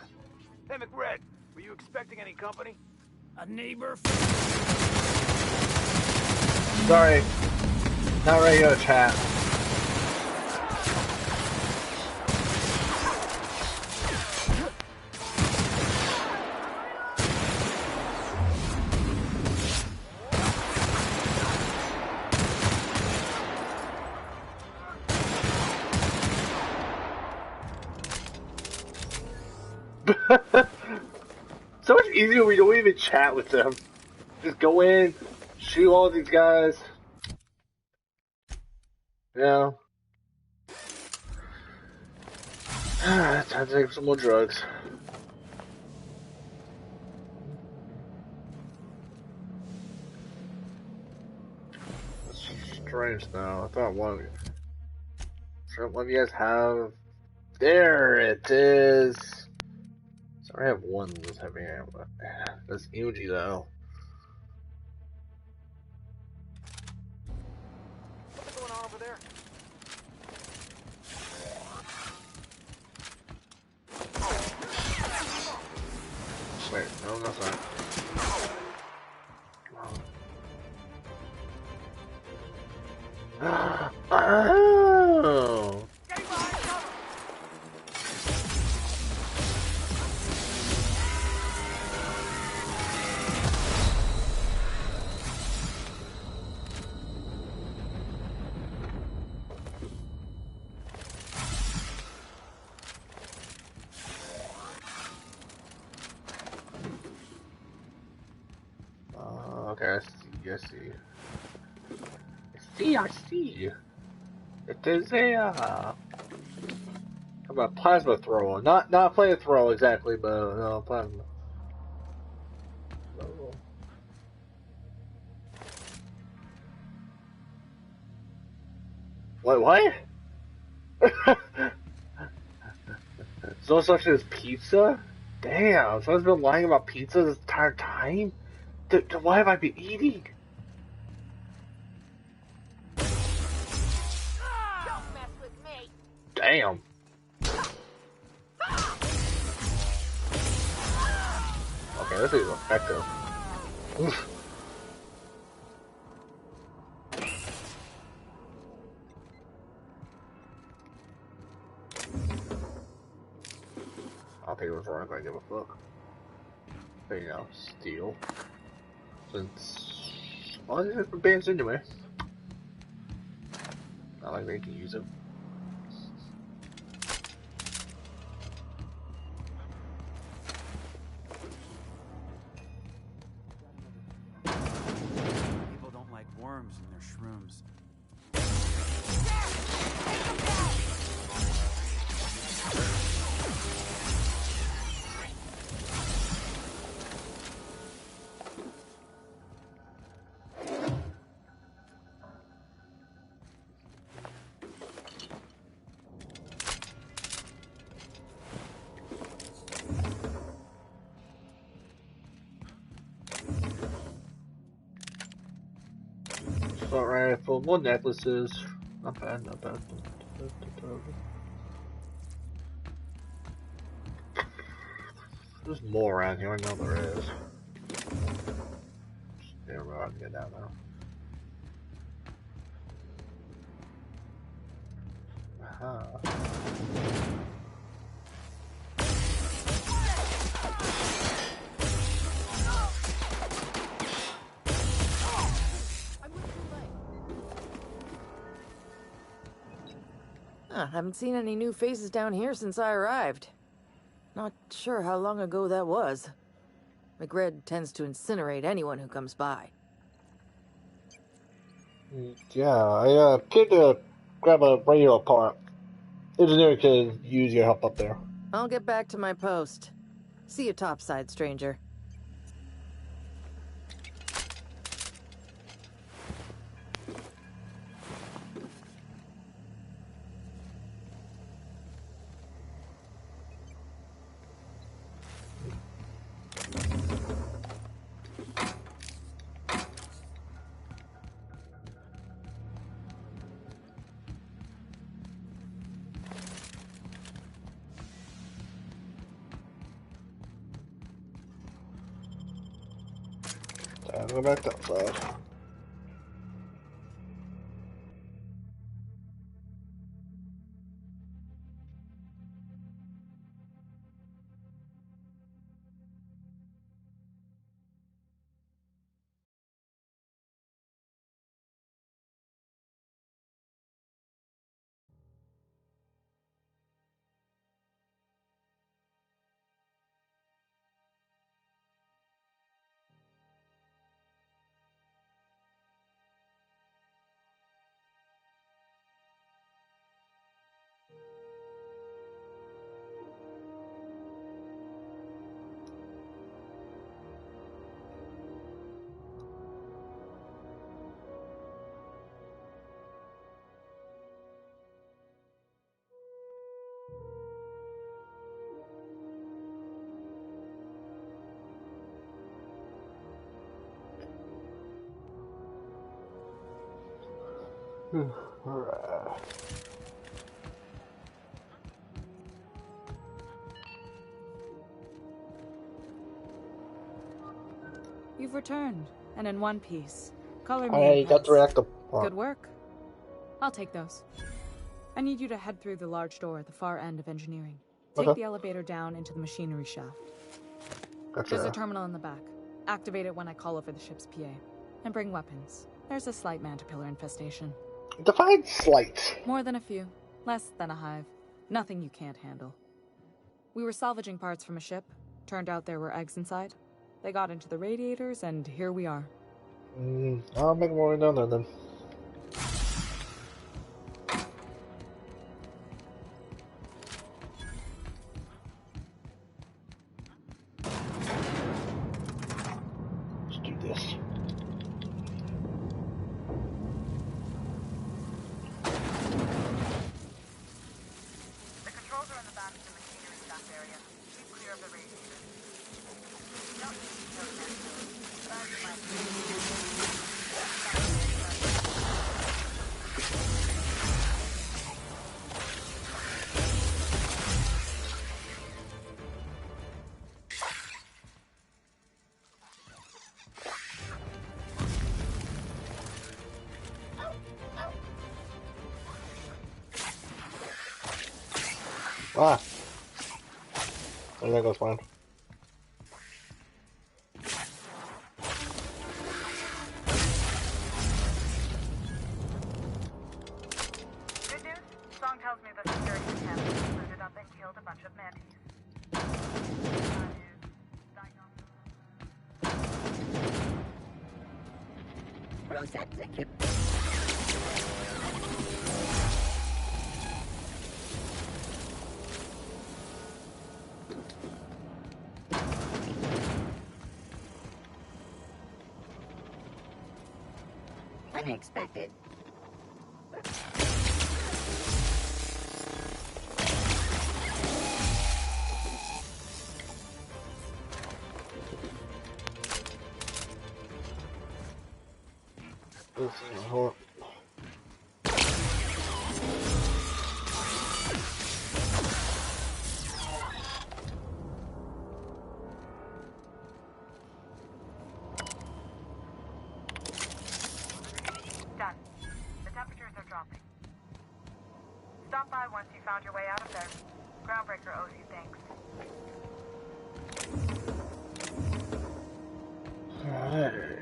S15: Hey, McRed, were you expecting any company?
S7: A neighbor?
S1: Sorry. Not ready to chat. So much easier, we don't even chat with them. Just go in, shoot all these guys. You know? Time to take some more drugs. That's strange now. I thought one of you guys have... There it is! Sorry, I have one of those heavy ammo. That's Uji though.
S15: What's going on over there?
S1: Wait, no, that's not. Oh! Okay, I see. It is a, how about plasma thrower? Not flamethrower exactly, but no, plasma. Wait, what? There's no such thing as pizza? Damn, someone's been lying about pizza this entire time? Why have I been eating?
S14: Don't mess with me.
S1: Damn. Okay, this is effective. Oof. I'll take it with wrong if I give a fuck. There you go, steal. Since all these different bands anyway. Not like they can use it.
S16: People don't like worms in their shrooms.
S1: Assault rifle, more necklaces. Not bad, not bad. There's more around here, I know there is. Yeah, I can get down now. Aha.
S18: Haven't seen any new faces down here since I arrived. Not sure how long ago that was. McRed tends to incinerate anyone who comes by.
S1: Yeah, I came to grab a radio apart. Engineer could use your help up there.
S18: I'll get back to my post. See you topside, stranger.
S1: Time to go back outside. Alright.
S11: You've returned, and in one piece. Color me
S1: I got
S11: impressed.
S1: the reactor.
S11: Good work. I'll take those. I need you to head through the large door at the far end of engineering. Take
S1: Okay.
S11: the elevator down into the machinery shaft.
S1: Gotcha.
S11: There's a terminal in the back. Activate it when I call over the ship's PA. And bring weapons. There's a slight Mantipillar infestation.
S1: Define slight.
S11: More than a few. Less than a hive. Nothing you can't handle. We were salvaging parts from a ship. Turned out there were eggs inside. They got into the radiators, and here we are.
S1: I'll make more down there then. Let's do this.
S21: The controls are in the back of the machinery shaft area. Keep clear of the radiators. You don't need to know that, but you might.
S1: Ah. Oh, there goes mine.
S21: Good news? Song tells me the security camp looted up and killed a bunch of mantis.
S8: Unexpected.
S1: Hold
S21: Done. The temperatures are dropping. Stop by once you found your way out of there. Groundbreaker owes you thanks.
S1: Alright.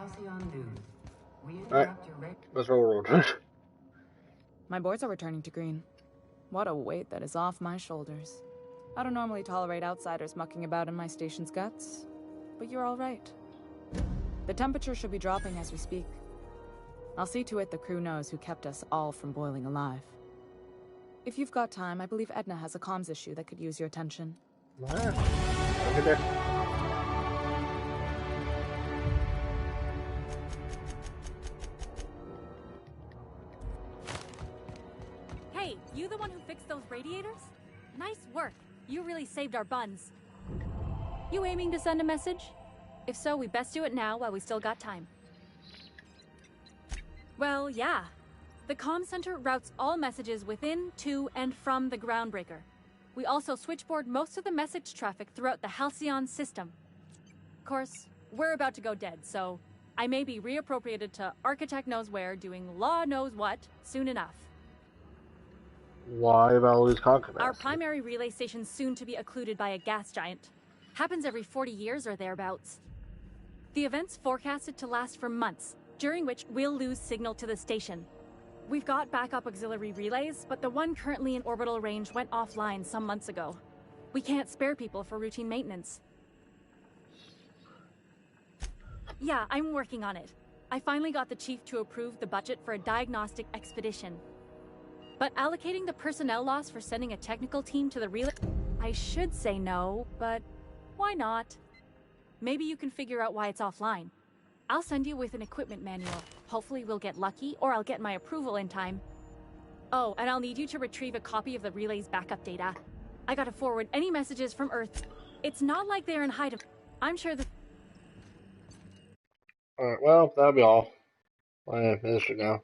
S22: Halcyon News. We
S1: Alright,
S22: interrupt your
S1: let's roll.
S11: My boards are returning to green. What a weight that is off my shoulders. I don't normally tolerate outsiders mucking about in my station's guts, but you're all right. The temperature should be dropping as we speak. I'll see to it the crew knows who kept us all from boiling alive. If you've got time, I believe Edna has a comms issue that could use your attention.
S1: Alright, okay there.
S6: Hey, you the one who fixed those radiators? Nice work. You really saved our buns. You aiming to send a message? If so, we best do it now while we still got time. Well, yeah. The comm center routes all messages within, to, and from the Groundbreaker. We also switchboard most of the message traffic throughout the Halcyon system. Of course, we're about to go dead, so I may be reappropriated to Architect Knows Where doing Law Knows What soon enough.
S1: Why about all these concubines?
S6: Our primary relay station's soon to be occluded by a gas giant. Happens every 40 years or thereabouts. The event's forecasted to last for months, during which we'll lose signal to the station. We've got backup auxiliary relays, but the one currently in orbital range went offline some months ago. We can't spare people for routine maintenance. Yeah, I'm working on it. I finally got the chief to approve the budget for a diagnostic expedition. But allocating the personnel loss for sending a technical team to the relay... I should say no, but why not? Maybe you can figure out why it's offline. I'll send you with an equipment manual. Hopefully we'll get lucky, or I'll get my approval in time. Oh, and I'll need you to retrieve a copy of the relay's backup data. I gotta forward any messages from Earth. It's not like they're in hide of... I'm sure that...
S1: Alright, well, that'll be all. I have finished it now.